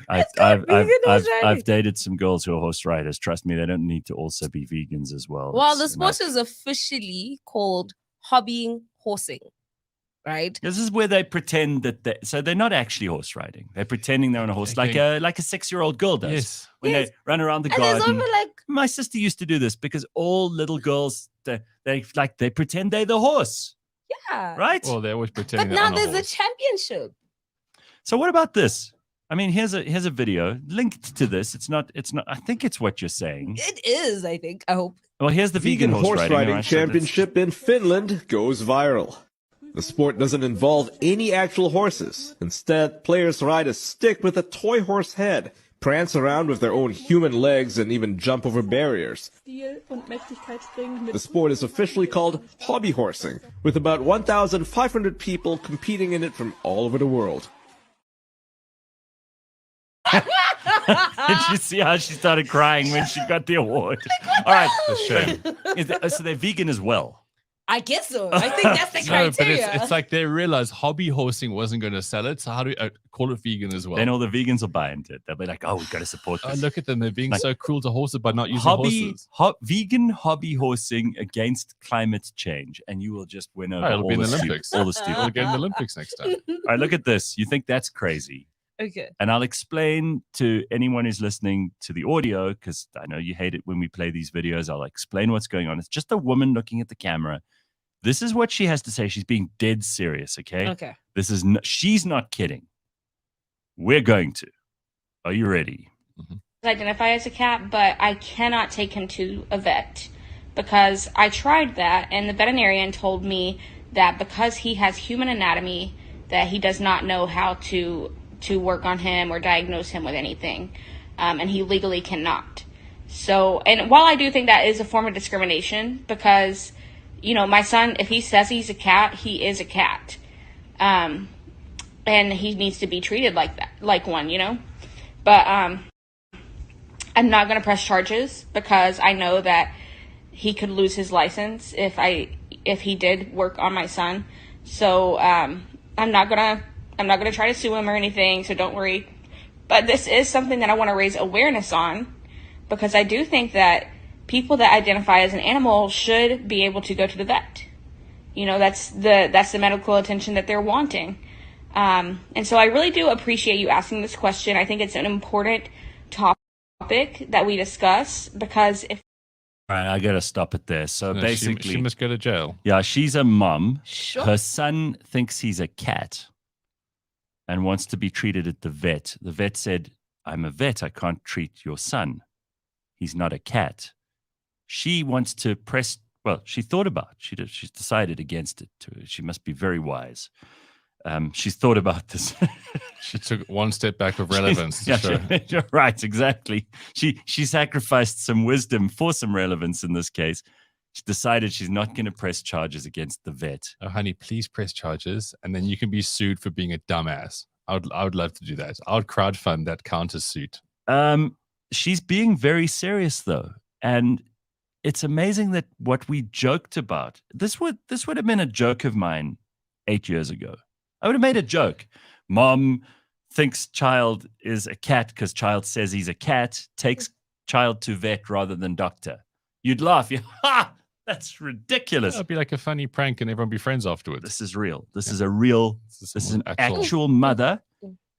Speaker 1: I've dated some girls who are horse riders. Trust me, they don't need to also be vegans as well.
Speaker 2: Well, the sport is officially called hobbying horsing, right?
Speaker 1: This is where they pretend that they're not actually horse riding. They're pretending they're on a horse, like a 6-year-old girl does.
Speaker 3: Yes.
Speaker 1: When they run around the
Speaker 2: And
Speaker 1: garden.
Speaker 2: there's over
Speaker 1: My sister used to do this because all little girls they pretend they're the horse,
Speaker 2: yeah,
Speaker 1: right?
Speaker 3: Well, they're always pretending.
Speaker 2: But now there's a championship.
Speaker 1: So what about this? I mean, here's a video linked to this. It's not. I think it's what you're saying.
Speaker 2: It is, I think. I hope.
Speaker 1: Well, here's the vegan horse riding all right, so
Speaker 4: championship in Finland goes viral. The sport doesn't involve any actual horses. Instead, players ride a stick with a toy horse head, prance around with their own human legs, and even jump over barriers. The sport is officially called hobby horsing, with about 1,500 people competing in it from all over the world.
Speaker 1: Did you see how she started crying when she got the award? All right.
Speaker 3: It's a shame.
Speaker 1: So they're vegan as well.
Speaker 2: I guess so. I think that's the
Speaker 3: No, but
Speaker 2: criteria.
Speaker 3: it's like they realized hobby horsing wasn't going to sell it. So how do we call it vegan as well?
Speaker 1: Then all the vegans will buy into it. They'll be like, oh, we've got to support
Speaker 3: Oh,
Speaker 1: this.
Speaker 3: look at them. They're being
Speaker 1: Like,
Speaker 3: so cruel to horses by not using horses.
Speaker 1: Vegan hobby horsing against climate change. And you will just win over
Speaker 3: Oh, it'll be in the
Speaker 1: stu-
Speaker 3: Olympics.
Speaker 1: all the
Speaker 3: We'll
Speaker 1: students.
Speaker 3: get in the Olympics next time.
Speaker 1: All right, look at this. You think that's crazy.
Speaker 2: Okay.
Speaker 1: And I'll explain to anyone who's listening to the audio, because I know you hate it when we play these videos. I'll explain what's going on. It's just a woman looking at the camera. This is what she has to say. She's being dead serious, okay?
Speaker 2: Okay.
Speaker 1: This is she's not kidding. We're going to. Are you ready?
Speaker 5: Identify as a cat, but I cannot take him to a vet because I tried that, and the veterinarian told me that because he has human anatomy, that he does not know how to work on him or diagnose him with anything, and he legally cannot. So, and while I do think that is a form of discrimination, because my son, if he says he's a cat, he is a cat, and he needs to be treated like that, like one, But I'm not going to press charges because I know that he could lose his license if he did work on my son. So I'm not gonna try to sue him or anything. So don't worry. But this is something that I want to raise awareness on, because I do think that people that identify as an animal should be able to go to the vet. That's the medical attention that they're wanting. And so I really do appreciate you asking this question. I think it's an important topic that we discuss, because if
Speaker 1: All right, I got to stop it there. So
Speaker 3: No,
Speaker 1: basically,
Speaker 3: she must go to jail.
Speaker 1: yeah, she's a mom.
Speaker 2: Sure.
Speaker 1: Her son thinks he's a cat and wants to be treated at the vet. The vet said, I'm a vet. I can't treat your son. He's not a cat. She wants to press, well, she thought about it. She's decided against it. She must be very wise. She's thought about this.
Speaker 3: She took one step back of relevance.
Speaker 1: You're right, exactly. She sacrificed some wisdom for some relevance in this case. She decided she's not going to press charges against the vet.
Speaker 3: Oh, honey, please press charges, and then you can be sued for being a dumbass. I would love to do that. I would crowdfund that counter suit.
Speaker 1: She's being very serious though, and it's amazing that what we joked about, this would have been a joke of mine 8 years ago. I would have made a joke. Mom thinks child is a cat because child says he's a cat, takes child to vet rather than doctor. You'd laugh. Ha! That's ridiculous.
Speaker 3: It'd be like a funny prank, and everyone be friends afterwards.
Speaker 1: This is real. This is a real. This is an
Speaker 3: actual-
Speaker 1: actual mother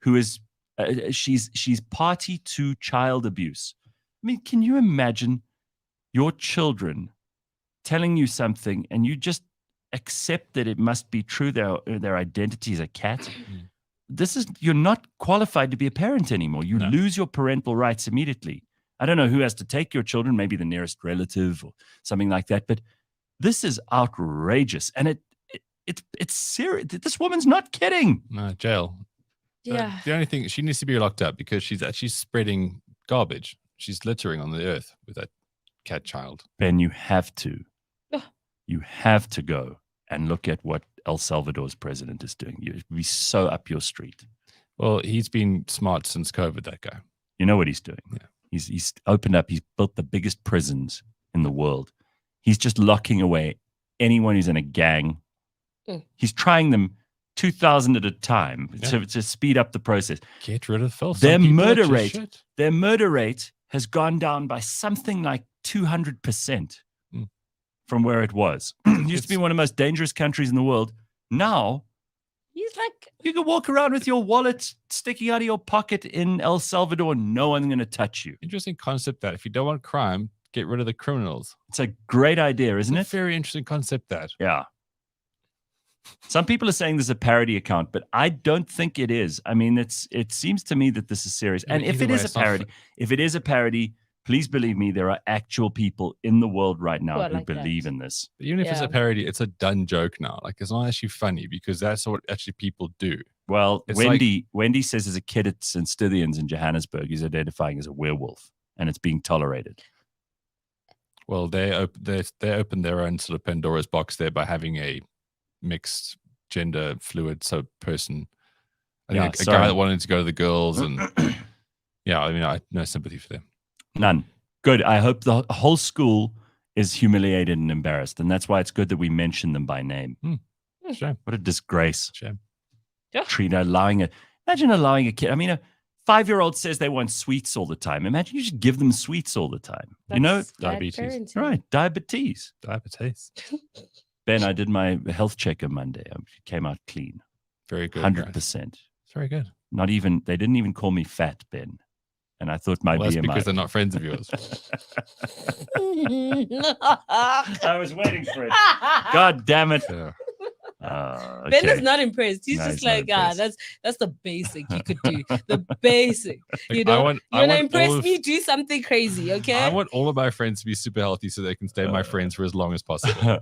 Speaker 1: who is. She's party to child abuse. I mean, can you imagine your children telling you something and you just accept that it must be true? Their identity is a cat. You're not qualified to be a parent anymore. You
Speaker 3: No.
Speaker 1: lose your parental rights immediately. I don't know who has to take your children, maybe the nearest relative or something like that. But this is outrageous, and it's serious. This woman's not kidding.
Speaker 3: No, jail.
Speaker 2: Yeah.
Speaker 3: The only thing, she needs to be locked up because she's actually spreading garbage. She's littering on the earth with that cat child.
Speaker 1: Ben, you have to.
Speaker 2: Ugh.
Speaker 1: You have to go and look at what El Salvador's president is doing. You'd be so up your street.
Speaker 3: Well, he's been smart since COVID, that guy.
Speaker 1: You know what he's doing.
Speaker 3: Yeah.
Speaker 1: He's opened up. He's built the biggest prisons in the world. He's just locking away anyone who's in a gang. He's trying them 2,000 at a time to speed up the process.
Speaker 3: Get rid of filth.
Speaker 1: Their
Speaker 3: Some people are
Speaker 1: murder
Speaker 3: just
Speaker 1: rate,
Speaker 3: shit.
Speaker 1: their murder rate has gone down by something like 200% from where it was. It used to be one of the most dangerous countries in the world. Now,
Speaker 2: He's like,
Speaker 1: you can walk around with your wallet sticking out of your pocket in El Salvador. No one's going to touch you.
Speaker 3: Interesting concept that if you don't want crime, get rid of the criminals.
Speaker 1: It's a great idea, isn't
Speaker 3: It's
Speaker 1: it?
Speaker 3: a very interesting concept that.
Speaker 1: Yeah. Some people are saying there's a parody account, but I don't think it is. I mean, it seems to me that this is serious.
Speaker 3: Yeah,
Speaker 1: And
Speaker 3: but
Speaker 1: if
Speaker 3: either
Speaker 1: it
Speaker 3: way,
Speaker 1: is a
Speaker 3: it's not
Speaker 1: parody, if it is a parody, please believe me, there are actual people in the world right now
Speaker 2: are
Speaker 1: who
Speaker 2: like that.
Speaker 1: believe in this.
Speaker 3: But even if it's
Speaker 2: Yeah.
Speaker 3: a parody, it's a done joke now. Like it's not actually funny because that's what actually people do.
Speaker 1: Well,
Speaker 3: It's like-
Speaker 1: Wendy says as a kid at St. Stithians in Johannesburg, he's identifying as a werewolf, and it's being tolerated.
Speaker 3: Well, they opened their own sort of Pandora's box there by having a mixed gender fluid person. I
Speaker 1: Yeah,
Speaker 3: think a
Speaker 1: sorry.
Speaker 3: guy that wanted to go to the girls, and yeah, I mean, I have no sympathy for them.
Speaker 1: None. Good. I hope the whole school is humiliated and embarrassed, and that's why it's good that we mention them by name.
Speaker 3: Shame,
Speaker 1: What a disgrace.
Speaker 3: shame.
Speaker 1: Imagine allowing a kid. I mean, a 5-year-old says they want sweets all the time. Imagine you just give them sweets all the time.
Speaker 2: That's
Speaker 1: you know,
Speaker 2: bad
Speaker 3: diabetes.
Speaker 2: parenting.
Speaker 1: right? Diabetes.
Speaker 3: Diabetes.
Speaker 1: Ben, I did my health check on Monday. I came out clean,
Speaker 3: Very good.
Speaker 1: 100%.
Speaker 3: It's very good.
Speaker 1: Not even. They didn't even call me fat, Ben. And I thought my
Speaker 3: Well, that's
Speaker 1: BMI.
Speaker 3: because they're not friends of yours.
Speaker 1: I was waiting for it. God damn it.
Speaker 3: Yeah.
Speaker 2: Ben
Speaker 1: Okay.
Speaker 2: is not impressed. He's
Speaker 1: No,
Speaker 2: just
Speaker 1: he's not
Speaker 2: like,
Speaker 1: impressed.
Speaker 2: that's the basic you could do. The basic. You
Speaker 3: Like,
Speaker 2: know,
Speaker 3: I want
Speaker 2: you want to
Speaker 3: all
Speaker 2: impress
Speaker 3: of-
Speaker 2: me? Do something crazy, okay?
Speaker 3: I want all of my friends to be super healthy so they can stay my friends for as long as possible.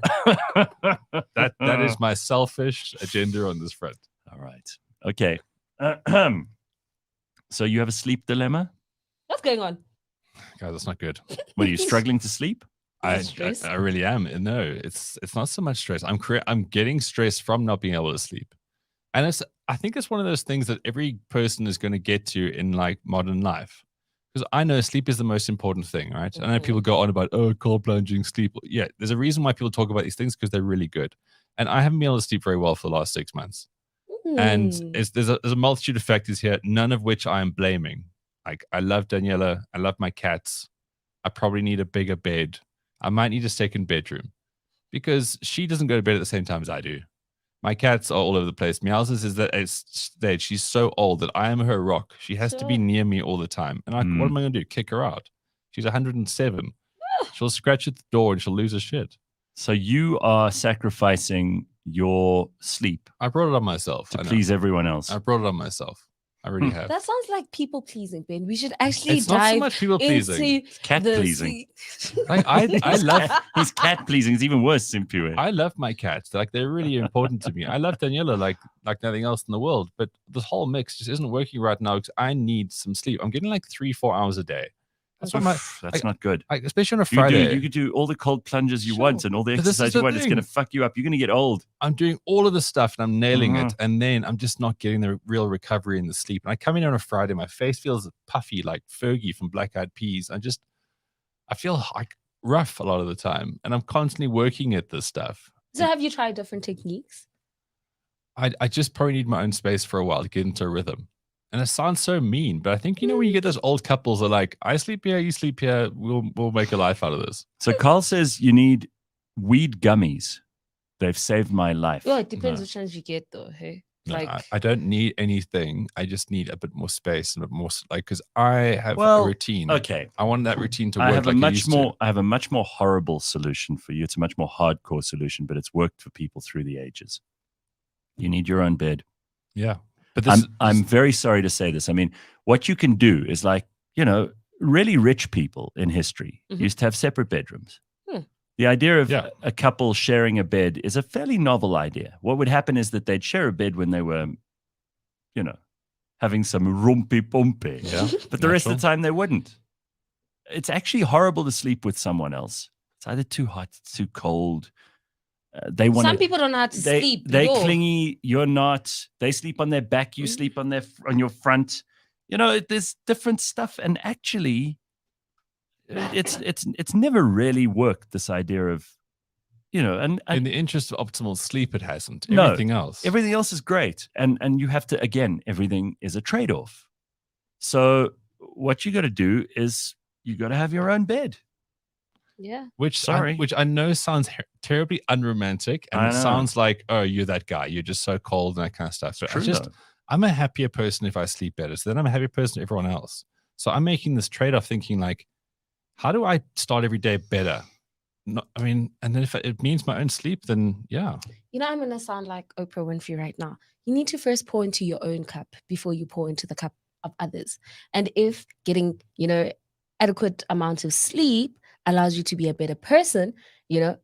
Speaker 3: That is my selfish agenda on this front.
Speaker 1: All right. Okay. So you have a sleep dilemma?
Speaker 2: What's going on?
Speaker 3: Guys, that's not good.
Speaker 1: What, are you struggling to sleep?
Speaker 2: Stress?
Speaker 3: I really am. No, it's not so much stress. I'm getting stressed from not being able to sleep, and I think it's one of those things that every person is going to get to in like modern life, because I know sleep is the most important thing, right? I know people go on about cold plunging sleep. Yeah, there's a reason why people talk about these things because they're really good, and I haven't been able to sleep very well for the last 6 months, and there's a multitude of factors here, none of which I am blaming. Like I love Daniela, I love my cats. I probably need a bigger bed. I might need a second bedroom because she doesn't go to bed at the same time as I do. My cats are all over the place. Meows's is that stage. She's so old that I am her rock. She has to be near me all the time. And what am I going to do? Kick her out? She's 107. She'll scratch at the door and she'll lose her shit.
Speaker 1: So you are sacrificing your sleep
Speaker 3: I brought it on myself.
Speaker 1: to
Speaker 3: I know.
Speaker 1: please everyone else.
Speaker 3: I brought it on myself. I really have.
Speaker 2: That sounds like people pleasing, Ben. We should actually
Speaker 3: It's not
Speaker 2: dive
Speaker 3: so much people pleasing.
Speaker 2: into
Speaker 1: Cat
Speaker 2: the
Speaker 1: pleasing.
Speaker 3: Like, I love
Speaker 1: He's cat pleasing. It's even worse, Simpue.
Speaker 3: I love my cats. Like they're really important to me. I love Daniela like nothing else in the world. But this whole mix just isn't working right now because I need some sleep. I'm getting like 3-4 hours a day. That's what
Speaker 1: That's not good.
Speaker 3: especially on a
Speaker 1: You
Speaker 3: Friday.
Speaker 1: could do all the cold plunges you
Speaker 2: Sure.
Speaker 1: want and all the
Speaker 3: But this is
Speaker 1: exercise you
Speaker 3: the
Speaker 1: want. It's going to
Speaker 3: thing.
Speaker 1: fuck you up. You're going to get old.
Speaker 3: I'm doing all of the stuff and I'm nailing it,
Speaker 1: Mhm.
Speaker 3: and then I'm just not getting the real recovery in the sleep. And I come in on a Friday, my face feels puffy like Fergie from Black Eyed Peas. I feel like rough a lot of the time, and I'm constantly working at this stuff.
Speaker 2: So have you tried different techniques?
Speaker 3: I just probably need my own space for a while to get into a rhythm. And it sounds so mean, but I think when you get those old couples that are like, I sleep here, you sleep here, we'll make a life out of this.
Speaker 1: So Carl says you need weed gummies. They've saved my life.
Speaker 2: Well, it depends
Speaker 3: No.
Speaker 2: which ones you get, though. Hey,
Speaker 3: No,
Speaker 2: like
Speaker 3: I don't need anything. I just need a bit more space and a bit more because I have
Speaker 1: Well,
Speaker 3: a routine.
Speaker 1: Okay.
Speaker 3: I want that routine to work.
Speaker 1: I have
Speaker 3: like
Speaker 1: a
Speaker 3: it
Speaker 1: much
Speaker 3: used
Speaker 1: more
Speaker 3: to.
Speaker 1: I have a much more horrible solution for you. It's a much more hardcore solution, but it's worked for people through the ages. You need your own bed.
Speaker 3: Yeah, but this
Speaker 1: I'm very sorry to say this. I mean, what you can do is like, really rich people in history
Speaker 2: Mhm.
Speaker 1: used to have separate bedrooms.
Speaker 2: Hmm.
Speaker 1: The idea of
Speaker 3: Yeah.
Speaker 1: a couple sharing a bed is a fairly novel idea. What would happen is that they'd share a bed when they were, having some rumpy pumpy.
Speaker 3: Yeah,
Speaker 1: But the rest of
Speaker 3: natural.
Speaker 1: the time they wouldn't. It's actually horrible to sleep with someone else. It's either too hot, it's too cold. They want
Speaker 2: some people don't know how to sleep.
Speaker 1: They
Speaker 2: Yo.
Speaker 1: clingy. You're not. They sleep on their back. You
Speaker 2: Mm.
Speaker 1: sleep on your front. There's different stuff, and actually, it's never really worked. This idea of, and
Speaker 3: in the interest of optimal sleep, it hasn't.
Speaker 1: No,
Speaker 3: Everything else.
Speaker 1: everything else is great, and you have to, again, everything is a trade-off. So what you got to do is you got to have your own bed.
Speaker 2: Yeah.
Speaker 3: which
Speaker 1: Sorry.
Speaker 3: I know sounds terribly unromantic, and
Speaker 1: I
Speaker 3: it
Speaker 1: know.
Speaker 3: sounds like, oh, you're that guy. You're just so cold and that kind of stuff. But
Speaker 1: True, though.
Speaker 3: I'm a happier person if I sleep better. So then I'm a happier person than everyone else. So I'm making this trade-off thinking like, how do I start every day better? not, I mean, and then if it means my own sleep, then yeah.
Speaker 2: You know, I'm going to sound like Oprah Winfrey right now. You need to first pour into your own cup before you pour into the cup of others. And if getting, adequate amount of sleep allows you to be a better person,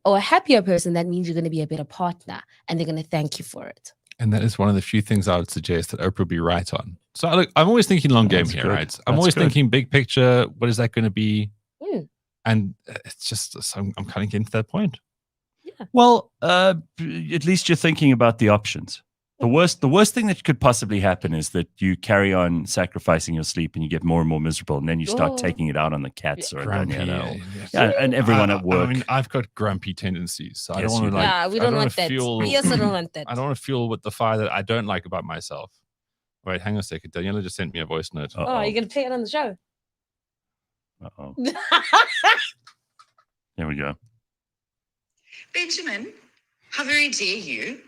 Speaker 2: or a happier person, that means you're going to be a better partner and they're going to thank you for it.
Speaker 3: And that is one of the few things I would suggest that Oprah would be right on. So look, I'm always thinking long game here,
Speaker 1: good.
Speaker 3: right? I'm
Speaker 1: That's
Speaker 3: always
Speaker 1: good.
Speaker 3: thinking big picture. What is that going to be?
Speaker 2: Mm.
Speaker 3: And it's just, so I'm kind of getting to that point.
Speaker 2: Yeah.
Speaker 1: Well, at least you're thinking about the options. The worst thing that could possibly happen is that you carry on sacrificing your sleep and you get more and more miserable, and then you start taking it out on the cats or
Speaker 3: Grumpy,
Speaker 1: Daniela
Speaker 3: yeah.
Speaker 1: and everyone at work.
Speaker 3: I mean, I've got grumpy tendencies, so I
Speaker 1: Yes,
Speaker 3: don't want
Speaker 1: you
Speaker 3: to
Speaker 1: do.
Speaker 2: Yeah, we don't want that.
Speaker 3: Feel,
Speaker 2: Yes, I don't want that.
Speaker 3: I don't want to feel with the fire that I don't like about myself. Wait, hang on a second. Daniela just sent me a voice note.
Speaker 2: Oh, you're going to play it on the show?
Speaker 1: Uh-oh. There we go.
Speaker 6: Benjamin, how very dare you?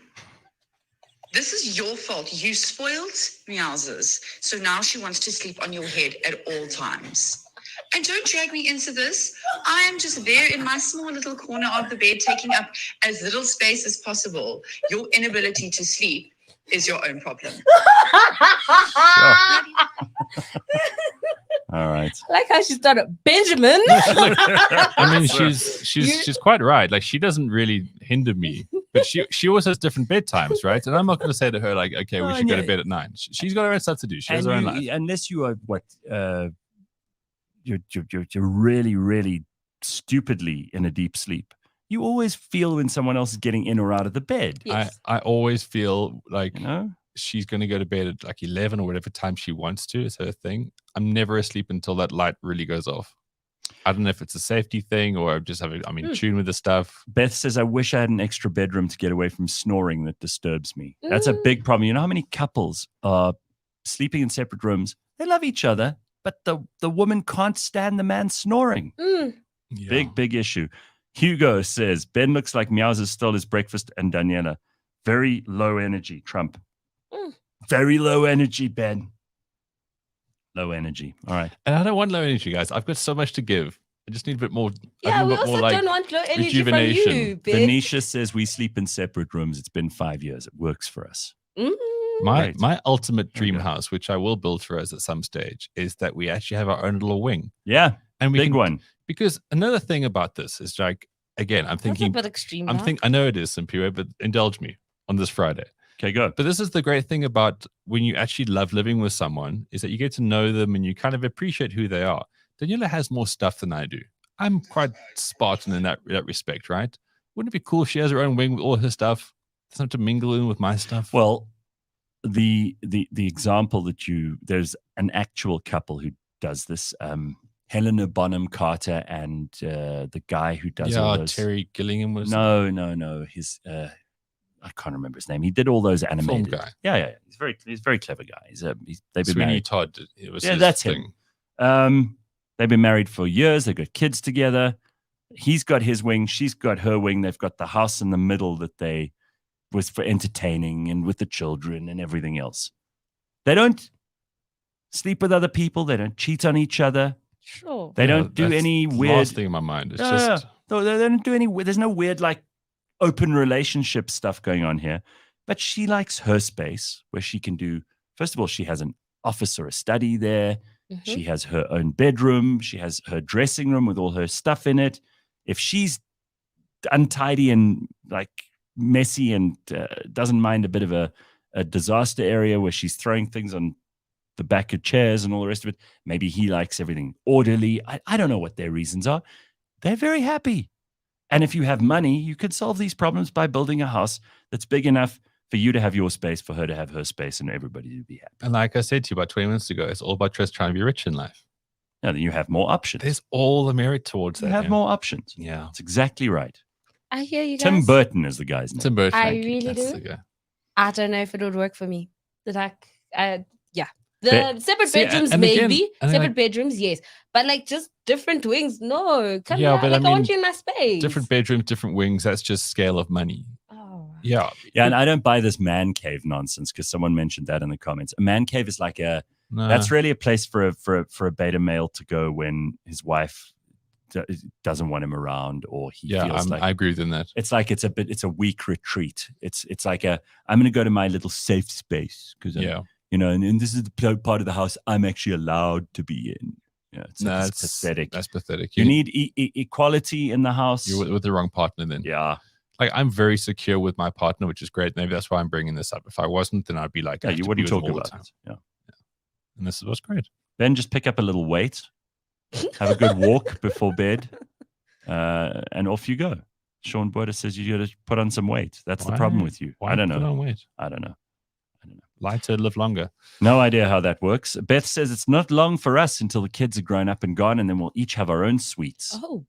Speaker 6: This is your fault. You spoiled Meows's, so now she wants to sleep on your head at all times. And don't drag me into this. I am just there in my small little corner of the bed, taking up as little space as possible. Your inability to sleep is your own problem.
Speaker 1: All right.
Speaker 2: I like how she started, Benjamin.
Speaker 3: I mean, she's quite right. Like, she doesn't really hinder me, but she always has different bedtimes, right? And I'm not going to say to her like, okay, we should go to bed at 9. She's got her own stuff to do. She has her own life.
Speaker 1: Unless you are you're really, really stupidly in a deep sleep. You always feel when someone else is getting in or out of the bed.
Speaker 2: Yes.
Speaker 3: I always feel like
Speaker 1: You know?
Speaker 3: she's going to go to bed at like 11 or whatever time she wants to. It's her thing. I'm never asleep until that light really goes off. I don't know if it's a safety thing or I'm just I'm in tune with the stuff.
Speaker 1: Beth says, I wish I had an extra bedroom to get away from snoring that disturbs me. That's a big problem. You know how many couples are sleeping in separate rooms? They love each other, but the woman can't stand the man snoring.
Speaker 3: Yeah.
Speaker 1: Big issue. Hugo says, Ben looks like Meows's stole his breakfast and Daniela. Very low energy, Trump. Very low energy, Ben. Low energy. All right.
Speaker 3: And I don't want low energy, guys. I've got so much to give. I just need a bit more.
Speaker 2: Yeah, we
Speaker 3: a bit
Speaker 2: also
Speaker 3: more, like,
Speaker 2: don't want low energy from
Speaker 3: rejuvenation.
Speaker 2: you, Ben.
Speaker 1: Venetia says we sleep in separate rooms. It's been 5 years. It works for us. Right.
Speaker 3: My ultimate dream
Speaker 1: Okay.
Speaker 3: house, which I will build for us at some stage, is that we actually have our own little wing.
Speaker 1: Yeah.
Speaker 3: And we
Speaker 1: Big
Speaker 3: can,
Speaker 1: one.
Speaker 3: Because another thing about this is, like, again, I'm
Speaker 2: That's a
Speaker 3: thinking,
Speaker 2: bit extreme.
Speaker 3: I know it is, Simpiwe, but indulge me on this Friday.
Speaker 1: Okay, go.
Speaker 3: But this is the great thing about when you actually love living with someone, is that you get to know them and you kind of appreciate who they are. Daniela has more stuff than I do. I'm quite Spartan in that respect, right? Wouldn't it be cool if she has her own wing with all her stuff? Doesn't have to mingle in with my stuff.
Speaker 1: Well, the example that there's an actual couple who does this. Helena Bonham Carter and the guy who does all those.
Speaker 3: Terry Gillingham was
Speaker 1: No. His I can't remember his name. He did all those animated.
Speaker 3: guy.
Speaker 1: Yeah. He's a very clever guy. They've been
Speaker 3: Sweeney
Speaker 1: married.
Speaker 3: Todd. It was
Speaker 1: Yeah,
Speaker 3: his
Speaker 1: that's
Speaker 3: thing.
Speaker 1: him. They've been married for years. They've got kids together. He's got his wing. She's got her wing. They've got the house in the middle that was for entertaining and with the children and everything else. They don't sleep with other people. They don't cheat on each other.
Speaker 2: Sure.
Speaker 1: They don't do
Speaker 3: That's
Speaker 1: any
Speaker 3: the
Speaker 1: weird.
Speaker 3: last thing in my mind. It's
Speaker 1: No,
Speaker 3: just
Speaker 1: they don't do any. There's no weird like open relationship stuff going on here. But she likes her space where she can do. First of all, she has an office or a study there. She has her own bedroom. She has her dressing room with all her stuff in it. If she's untidy and like messy and doesn't mind a bit of a disaster area where she's throwing things on the back of chairs and all the rest of it, maybe he likes everything orderly. I don't know what their reasons are. They're very happy. And if you have money, you could solve these problems by building a house that's big enough for you to have your space, for her to have her space, and everybody to be happy.
Speaker 3: and like I said to you about 20 minutes ago, it's all about just trying to be rich in life.
Speaker 1: Now then you have more options.
Speaker 3: There's all the merit towards that.
Speaker 1: You have
Speaker 3: man.
Speaker 1: more options.
Speaker 3: Yeah.
Speaker 1: That's exactly right.
Speaker 2: I hear you guys.
Speaker 1: Tim Burton is the guy's name.
Speaker 3: Tim Burton.
Speaker 2: I
Speaker 3: thank you.
Speaker 2: really
Speaker 3: That's
Speaker 2: do.
Speaker 3: the guy.
Speaker 2: I don't know if it would work for me. The
Speaker 1: Be-
Speaker 2: separate
Speaker 3: See,
Speaker 2: bedrooms,
Speaker 3: and again-
Speaker 2: maybe.
Speaker 3: and then,
Speaker 2: Separate
Speaker 3: like-
Speaker 2: bedrooms, yes. But like just different wings, no. Come
Speaker 3: Yeah,
Speaker 2: here.
Speaker 3: but
Speaker 2: Like,
Speaker 3: I
Speaker 2: I want
Speaker 3: mean,
Speaker 2: you in my space.
Speaker 3: Different bedrooms, different wings. That's just scale of money.
Speaker 2: Oh.
Speaker 3: Yeah.
Speaker 1: Yeah, and I don't buy this man cave nonsense because someone mentioned that in the comments. A man cave is like
Speaker 3: No.
Speaker 1: that's really a place for a beta male to go when his wife doesn't want him around, or he
Speaker 3: Yeah,
Speaker 1: feels like
Speaker 3: I agree with you in that.
Speaker 1: it's like it's a weak retreat. It's like I'm going to go to my little safe space because and this is the part of the house I'm actually allowed to be in. It's pathetic.
Speaker 3: That's pathetic.
Speaker 1: You need equality in the house.
Speaker 3: You're with the wrong partner then.
Speaker 1: Yeah.
Speaker 3: Like, I'm very secure with my partner, which is great. Maybe that's why I'm bringing this up. If I wasn't, then I'd be like,
Speaker 1: you wouldn't talk about it. Yeah.
Speaker 3: And this is what's great.
Speaker 1: Then just pick up a little weight, have a good walk before bed, and off you go. Sean Boda says you got to put on some weight. That's the problem with you.
Speaker 3: Why
Speaker 1: I don't
Speaker 3: put
Speaker 1: know.
Speaker 3: on weight?
Speaker 1: I don't know.
Speaker 3: Lighter, live longer.
Speaker 1: No idea how that works. Beth says it's not long for us until the kids are grown up and gone, and then we'll each have our own suites.
Speaker 2: Oh.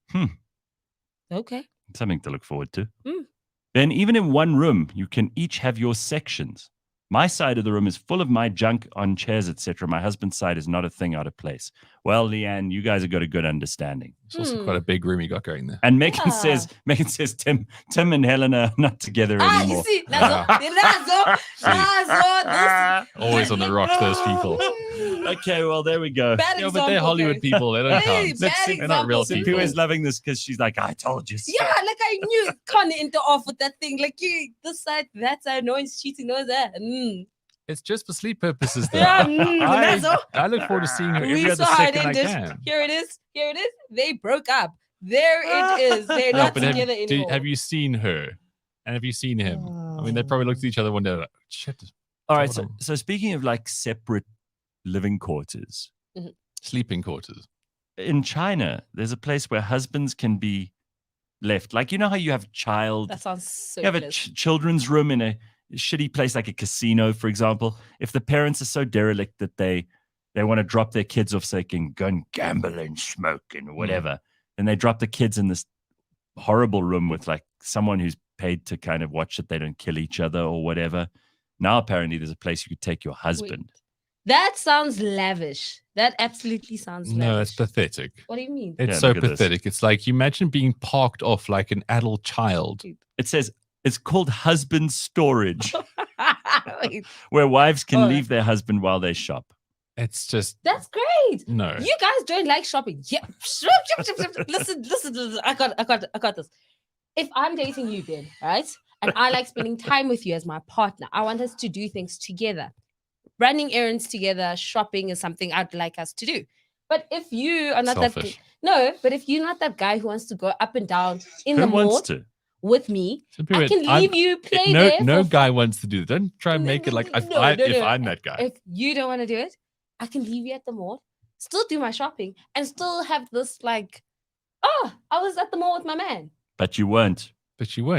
Speaker 2: Okay.
Speaker 1: Something to look forward to.
Speaker 2: Mm.
Speaker 1: Then even in one room, you can each have your sections. My side of the room is full of my junk on chairs, etc. My husband's side is not a thing out of place. Well, Leanne, you guys have got a good understanding.
Speaker 3: It's also quite a big room you got going there.
Speaker 1: And Megan says Tim and Helen are not together anymore.
Speaker 2: You see, Nazo,
Speaker 3: Always on the rocks, those people.
Speaker 1: Okay, well, there we go.
Speaker 2: Bad
Speaker 3: Yeah, but they're Hollywood people. They don't count. They're not real people.
Speaker 1: Simpiwe is loving this because she's like, I told you so.
Speaker 2: Yeah, like I knew can't enter off with that thing. Like this side, that side, no one's cheating, no that.
Speaker 3: It's just for sleep purposes, though.
Speaker 2: Yeah,
Speaker 3: I look forward to seeing her
Speaker 2: we
Speaker 3: every other
Speaker 2: saw how it
Speaker 3: second I
Speaker 2: ended.
Speaker 3: can.
Speaker 2: Here it is. They broke up. There it is. They're not
Speaker 3: but
Speaker 2: together anymore.
Speaker 3: have you seen her? And have you seen him? I mean, they probably looked at each other one day like, shit.
Speaker 1: All right, so speaking of like separate living quarters,
Speaker 3: sleeping quarters.
Speaker 1: In China, there's a place where husbands can be left. Like, you know how you have
Speaker 2: That sounds so
Speaker 1: you have a children's room in a shitty place like a casino, for example. If the parents are so derelict that they want to drop their kids off so they can go and gamble and smoke and whatever, then they drop the kids in this horrible room with like someone who's paid to kind of watch that they don't kill each other or whatever. Now apparently there's a place you could take your husband.
Speaker 2: That sounds lavish. That absolutely sounds lavish.
Speaker 3: No, it's pathetic.
Speaker 2: What do you mean?
Speaker 3: It's so pathetic. It's like, you imagine being parked off like an adult child.
Speaker 1: It says it's called husband storage, where wives can leave their husband while they shop.
Speaker 3: It's just...
Speaker 2: That's great.
Speaker 3: No.
Speaker 2: You guys don't like shopping. Yeah. Listen. I got this. If I'm dating you, then, right? And I like spending time with you as my partner. I want us to do things together. Running errands together, shopping is something I'd like us to do. But if you are not
Speaker 3: Selfish.
Speaker 2: but if you're not that guy who wants to go up and down in the mall with me, I can leave you play there.
Speaker 3: No guy wants to do that. Don't try and make it like if I'm that guy.
Speaker 2: If you don't want to do it, I can leave you at the mall, still do my shopping, and still have this like, I was at the mall with my man.
Speaker 1: But you weren't.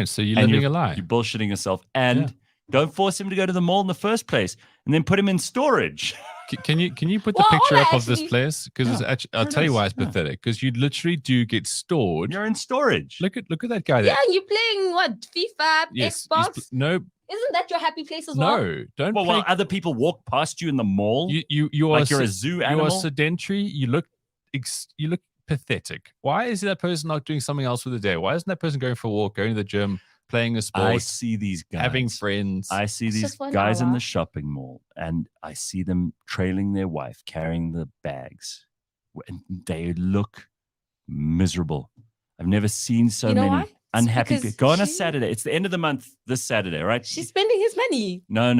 Speaker 3: So you're living a lie.
Speaker 1: You're bullshitting yourself. And don't force him to go to the mall in the first place, and then put him in storage.
Speaker 3: Can you put the picture up of this place? Because it's actually, I'll tell you why it's pathetic. Because you literally do get stored.
Speaker 1: You're in storage.
Speaker 3: Look at that guy there.
Speaker 2: Yeah, you're playing what? FIFA, Xbox.
Speaker 3: No.
Speaker 2: Isn't that your happy place as well?
Speaker 3: No, don't.
Speaker 1: Well, while other people walk past you in the mall,
Speaker 3: you are
Speaker 1: like you're a zoo animal.
Speaker 3: You are sedentary. You look pathetic. Why is that person not doing something else with the day? Why isn't that person going for a walk, going to the gym, playing a sport?
Speaker 1: I see these guys
Speaker 3: having friends.
Speaker 1: I see these guys in the shopping mall, and I see them trailing their wife, carrying the bags, and they look miserable. I've never seen so many unhappy people. Go on a Saturday. It's the end of the month this Saturday, right?
Speaker 2: She's spending his money.
Speaker 1: No.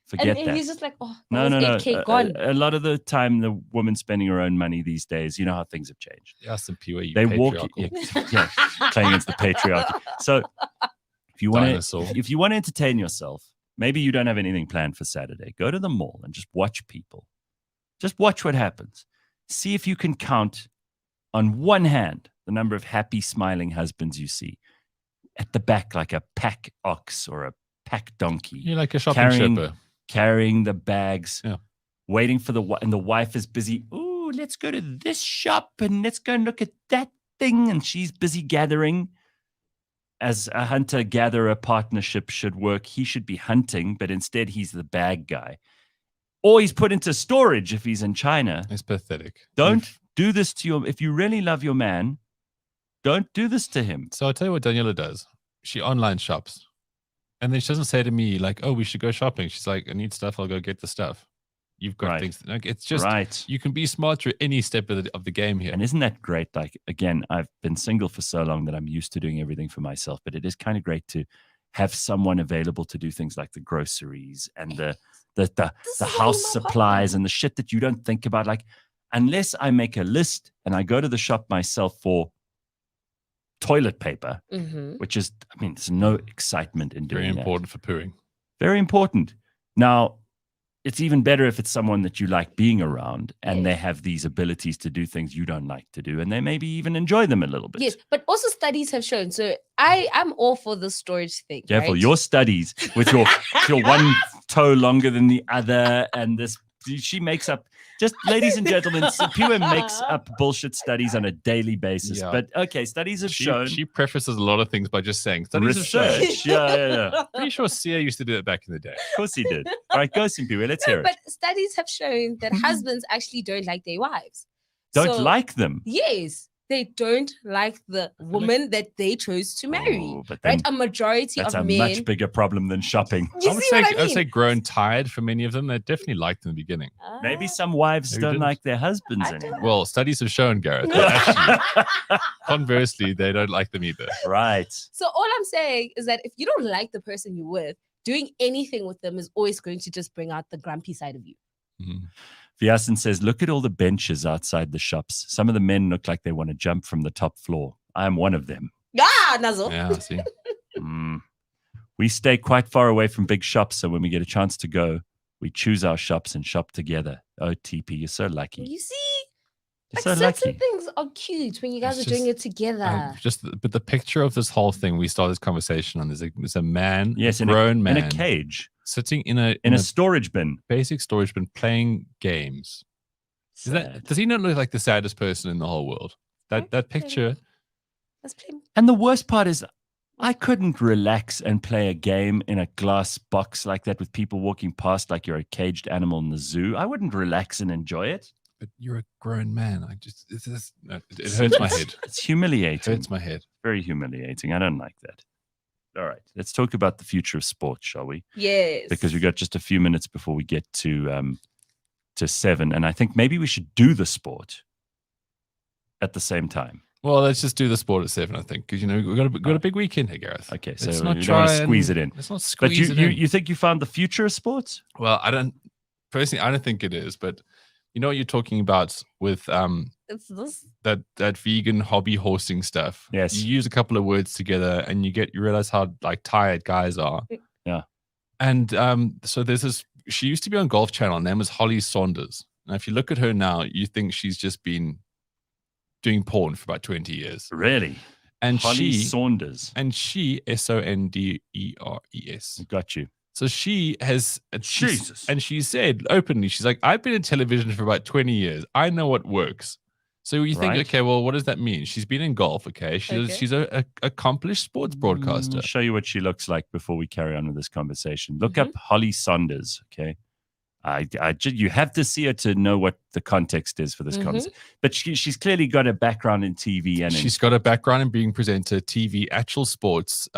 Speaker 1: Forget that.
Speaker 2: And he's just like,
Speaker 1: no.
Speaker 2: 8K gone.
Speaker 1: A lot of the time, the woman's spending her own money these days. You know how things have changed.
Speaker 3: Yeah, some PUA.
Speaker 1: They walk, playing against the patriarchy. So if you want to entertain yourself, maybe you don't have anything planned for Saturday. Go to the mall and just watch people. Just watch what happens. See if you can count on one hand the number of happy, smiling husbands you see at the back, like a pack ox or a pack donkey.
Speaker 3: You're like a shopping shipper.
Speaker 1: Carrying the bags, waiting for and the wife is busy. Ooh, let's go to this shop and let's go and look at that thing. And she's busy gathering. As a hunter-gatherer partnership should work, he should be hunting, but instead he's the bag guy. Or he's put into storage if he's in China.
Speaker 3: It's pathetic.
Speaker 1: Don't do this to if you really love your man, don't do this to him.
Speaker 3: So I'll tell you what Daniela does. She online shops. And then she doesn't say to me like, oh, we should go shopping. She's like, I need stuff. I'll go get the stuff. You've got
Speaker 1: Right.
Speaker 3: things like it's just
Speaker 1: Right.
Speaker 3: you can be smart through any step of the game here.
Speaker 1: And isn't that great? Like, again, I've been single for so long that I'm used to doing everything for myself, but it is kind of great to have someone available to do things like the groceries and the
Speaker 2: This is why
Speaker 1: house
Speaker 2: you're my
Speaker 1: supplies
Speaker 2: partner.
Speaker 1: and the shit that you don't think about. Like, unless I make a list and I go to the shop myself for toilet paper,
Speaker 2: Mhm.
Speaker 1: which is, I mean, there's no excitement in doing
Speaker 3: Very
Speaker 1: that.
Speaker 3: important for pooing.
Speaker 1: Very important. Now, it's even better if it's someone that you like being around and they
Speaker 2: Yes.
Speaker 1: have these abilities to do things you don't like to do, and they maybe even enjoy them a little bit.
Speaker 2: Yes, but also studies have shown. So I'm all for the storage thing.
Speaker 1: Careful,
Speaker 2: right?
Speaker 1: your studies with your one toe longer than the other, and this she makes up. Just ladies and gentlemen, Sipiwe makes up bullshit studies on a daily basis.
Speaker 3: Yeah.
Speaker 1: But okay, studies have shown
Speaker 3: She prefaces a lot of things by just saying studies have shown.
Speaker 1: research. Yeah.
Speaker 3: Pretty sure Sia used to do it back in the day.
Speaker 1: Of course he did. All right, go Sipiwe, let's hear it.
Speaker 2: But studies have shown that husbands actually don't like their wives.
Speaker 1: Don't
Speaker 2: So,
Speaker 1: like them.
Speaker 2: Yes, they don't like the woman that they chose to marry.
Speaker 1: Oh, but then
Speaker 2: Right? A majority
Speaker 1: that's
Speaker 2: of
Speaker 1: a
Speaker 2: men.
Speaker 1: much bigger problem than shopping.
Speaker 2: You see what I
Speaker 3: I would say
Speaker 2: mean?
Speaker 3: grown tired for many of them. They definitely liked in the beginning.
Speaker 1: Maybe some wives
Speaker 3: Maybe
Speaker 1: don't
Speaker 3: didn't.
Speaker 1: like their husbands
Speaker 2: I don't
Speaker 1: anymore.
Speaker 3: Well, studies have shown, Gareth, that actually, conversely, they don't like them either.
Speaker 1: Right.
Speaker 2: So all I'm saying is that if you don't like the person you're with, doing anything with them is always going to just bring out the grumpy side of you.
Speaker 3: Mhm.
Speaker 1: Viasan says, look at all the benches outside the shops. Some of the men look like they want to jump from the top floor. I am one of them.
Speaker 2: Ah, Nuzzle.
Speaker 3: Yeah, I see.
Speaker 1: Mm. We stay quite far away from big shops, so when we get a chance to go, we choose our shops and shop together. Oh, TP, you're so lucky.
Speaker 2: You see,
Speaker 1: You're
Speaker 2: like
Speaker 1: so
Speaker 2: certain
Speaker 1: lucky.
Speaker 2: things are cute when you guys
Speaker 3: It's
Speaker 2: are doing
Speaker 3: just-
Speaker 2: it together.
Speaker 3: But the picture of this whole thing, we started this conversation on. There's a man,
Speaker 1: Yes,
Speaker 3: a grown
Speaker 1: in
Speaker 3: man,
Speaker 1: a cage,
Speaker 3: sitting in a
Speaker 1: in a storage bin.
Speaker 3: basic storage bin playing games.
Speaker 1: Sad.
Speaker 3: Does he not look like the saddest person in the whole world? That
Speaker 2: Okay.
Speaker 3: picture.
Speaker 2: Let's play.
Speaker 1: And the worst part is, I couldn't relax and play a game in a glass box like that with people walking past like you're a caged animal in the zoo. I wouldn't relax and enjoy it.
Speaker 3: But you're a grown man. It hurts my head.
Speaker 1: It's
Speaker 3: It
Speaker 1: humiliating.
Speaker 3: hurts my head.
Speaker 1: Very humiliating. I don't like that. All right, let's talk about the future of sport, shall we?
Speaker 2: Yes.
Speaker 1: Because we've got just a few minutes before we get to 7, and I think maybe we should do the sport at the same time.
Speaker 3: Well, let's just do the sport at 7, I think, because we've got a big weekend here, Gareth.
Speaker 1: Okay, so
Speaker 3: Let's
Speaker 1: you
Speaker 3: not
Speaker 1: don't want to
Speaker 3: try
Speaker 1: squeeze
Speaker 3: and-
Speaker 1: it in.
Speaker 3: Let's not
Speaker 1: But
Speaker 3: squeeze it in.
Speaker 1: you think you found the future of sports?
Speaker 3: Well, I don't think it is, but you know what you're talking about with
Speaker 2: it's this.
Speaker 3: that vegan hobby horsing stuff.
Speaker 1: Yes.
Speaker 3: You use a couple of words together and you realize how like tired guys are.
Speaker 1: Yeah.
Speaker 3: And so there's this, she used to be on Golf Channel, her name was Holly Saunders. Now if you look at her now, you think she's just been doing porn for about 20 years.
Speaker 1: Really?
Speaker 3: And
Speaker 1: Holly
Speaker 3: she
Speaker 1: Saunders.
Speaker 3: Sonderes.
Speaker 1: Got you.
Speaker 3: So she has,
Speaker 1: Jesus.
Speaker 3: and she said openly, she's like, I've been in television for about 20 years. I know what works. So you think,
Speaker 1: Right.
Speaker 3: okay, well, what does that mean? She's been in golf, okay? She's a accomplished sports broadcaster.
Speaker 1: I'll show you what she looks like before we carry on with this conversation. Look
Speaker 2: Mm-hmm.
Speaker 1: up Holly Saunders, okay? You have to see her to know what the context is for this
Speaker 2: Mhm.
Speaker 1: conversation. But she's clearly got a background in TV and
Speaker 3: She's got a background in being presenter, TV, actual sports,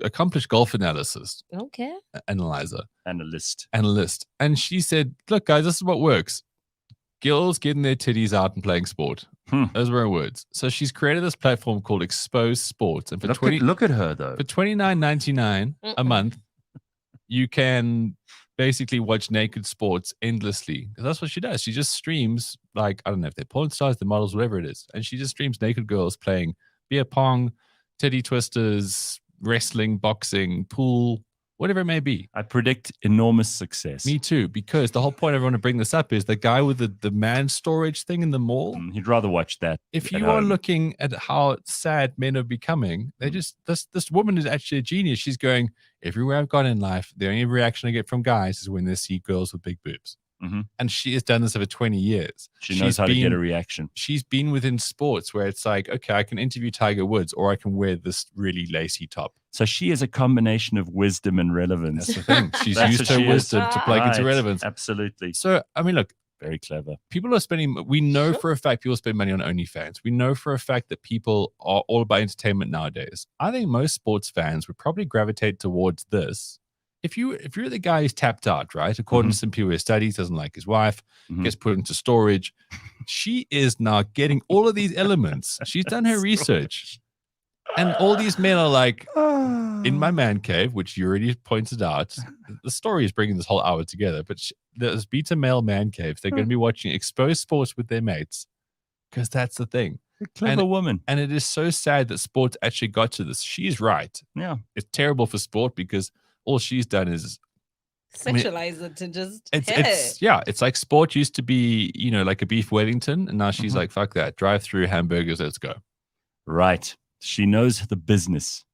Speaker 3: accomplished golf analysis,
Speaker 2: Okay.
Speaker 3: analyzer,
Speaker 1: analyst.
Speaker 3: analyst. And she said, look, guys, this is what works. Girls getting their titties out and playing sport.
Speaker 1: Hmm.
Speaker 3: Those were her words. So she's created this platform called Xposed Sports. And for
Speaker 1: Look at her though.
Speaker 3: for $29.99 a
Speaker 2: Mm-mm.
Speaker 3: month, you can basically watch naked sports endlessly. 'Cause that's what she does. She just streams, like, I don't know if they're porn stars, they're models, whatever it is. And she just streams naked girls playing beer pong, titty twisters, wrestling, boxing, pool, whatever it may be.
Speaker 1: I predict enormous success.
Speaker 3: Me too, because the whole point I want to bring this up is the guy with the man storage thing in the mall.
Speaker 1: He'd rather watch that.
Speaker 3: If
Speaker 1: at
Speaker 3: you are
Speaker 1: home.
Speaker 3: looking at how sad men are becoming, they just this woman is actually a genius. She's going, everywhere I've gone in life, the only reaction I get from guys is when they see girls with big boobs.
Speaker 1: Mhm.
Speaker 3: And she has done this over 20 years.
Speaker 1: She knows how to get a reaction.
Speaker 3: She's been within sports where it's like, okay, I can interview Tiger Woods or I can wear this really lacy top.
Speaker 1: So she is a combination of wisdom and relevance.
Speaker 3: That's the thing. She's
Speaker 1: That's
Speaker 3: used
Speaker 1: what
Speaker 3: her
Speaker 1: she is.
Speaker 3: wisdom to plug into
Speaker 1: Right.
Speaker 3: relevance.
Speaker 1: Absolutely.
Speaker 3: So, I mean, look,
Speaker 1: Very clever.
Speaker 3: people are spending, we know for a fact people spend money on OnlyFans. We know for a fact that people are all about entertainment nowadays. I think most sports fans would probably gravitate towards this if you're the guy who's tapped out, right? According to some people who studies, doesn't like his wife, gets put into storage. She is now getting all of these elements. She's done her research. And all these men are like, in my man cave, which you already pointed out, the story is bringing this whole hour together, but there's beta male man caves. They're going to be watching Xposed sports with their mates because that's the thing.
Speaker 1: Clever woman.
Speaker 3: And it is so sad that sports actually got to this. She's right.
Speaker 1: Yeah.
Speaker 3: It's terrible for sport because all she's done is
Speaker 2: Sexualize it to just
Speaker 3: it's like sport used to be, like a beef Wellington, and now she's like, fuck that. Drive through hamburgers, let's go.
Speaker 1: Right. She knows the business.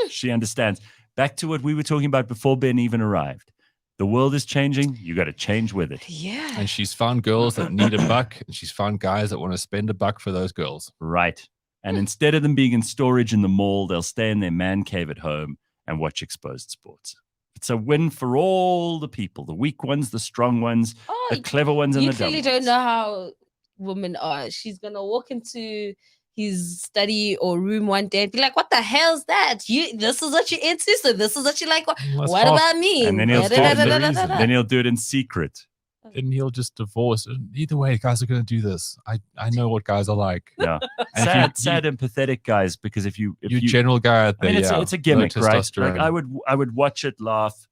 Speaker 1: She understands. Back to what we were talking about before Ben even arrived. The world is changing. You got to change with it.
Speaker 2: Yeah.
Speaker 3: And she's found girls that need a buck, and she's found guys that want to spend a buck for those girls.
Speaker 1: Right. And instead of them being in storage in the mall, they'll stay in their man cave at home and watch Xposed sports. It's a win for all the people, the weak ones, the strong ones, the clever ones, and the dumb ones.
Speaker 2: You clearly don't know how women are. She's going to walk into his study or room one day and be like, what the hell's that? This is what you're into, so this is what you like. What about me?
Speaker 1: And then he'll do it in secret.
Speaker 3: And he'll just divorce. Either way, guys are going to do this. I know what guys are like.
Speaker 1: Yeah. Sad and pathetic guys, because if you
Speaker 3: general guy out there,
Speaker 1: it's a gimmick, right? Like I would watch it, laugh,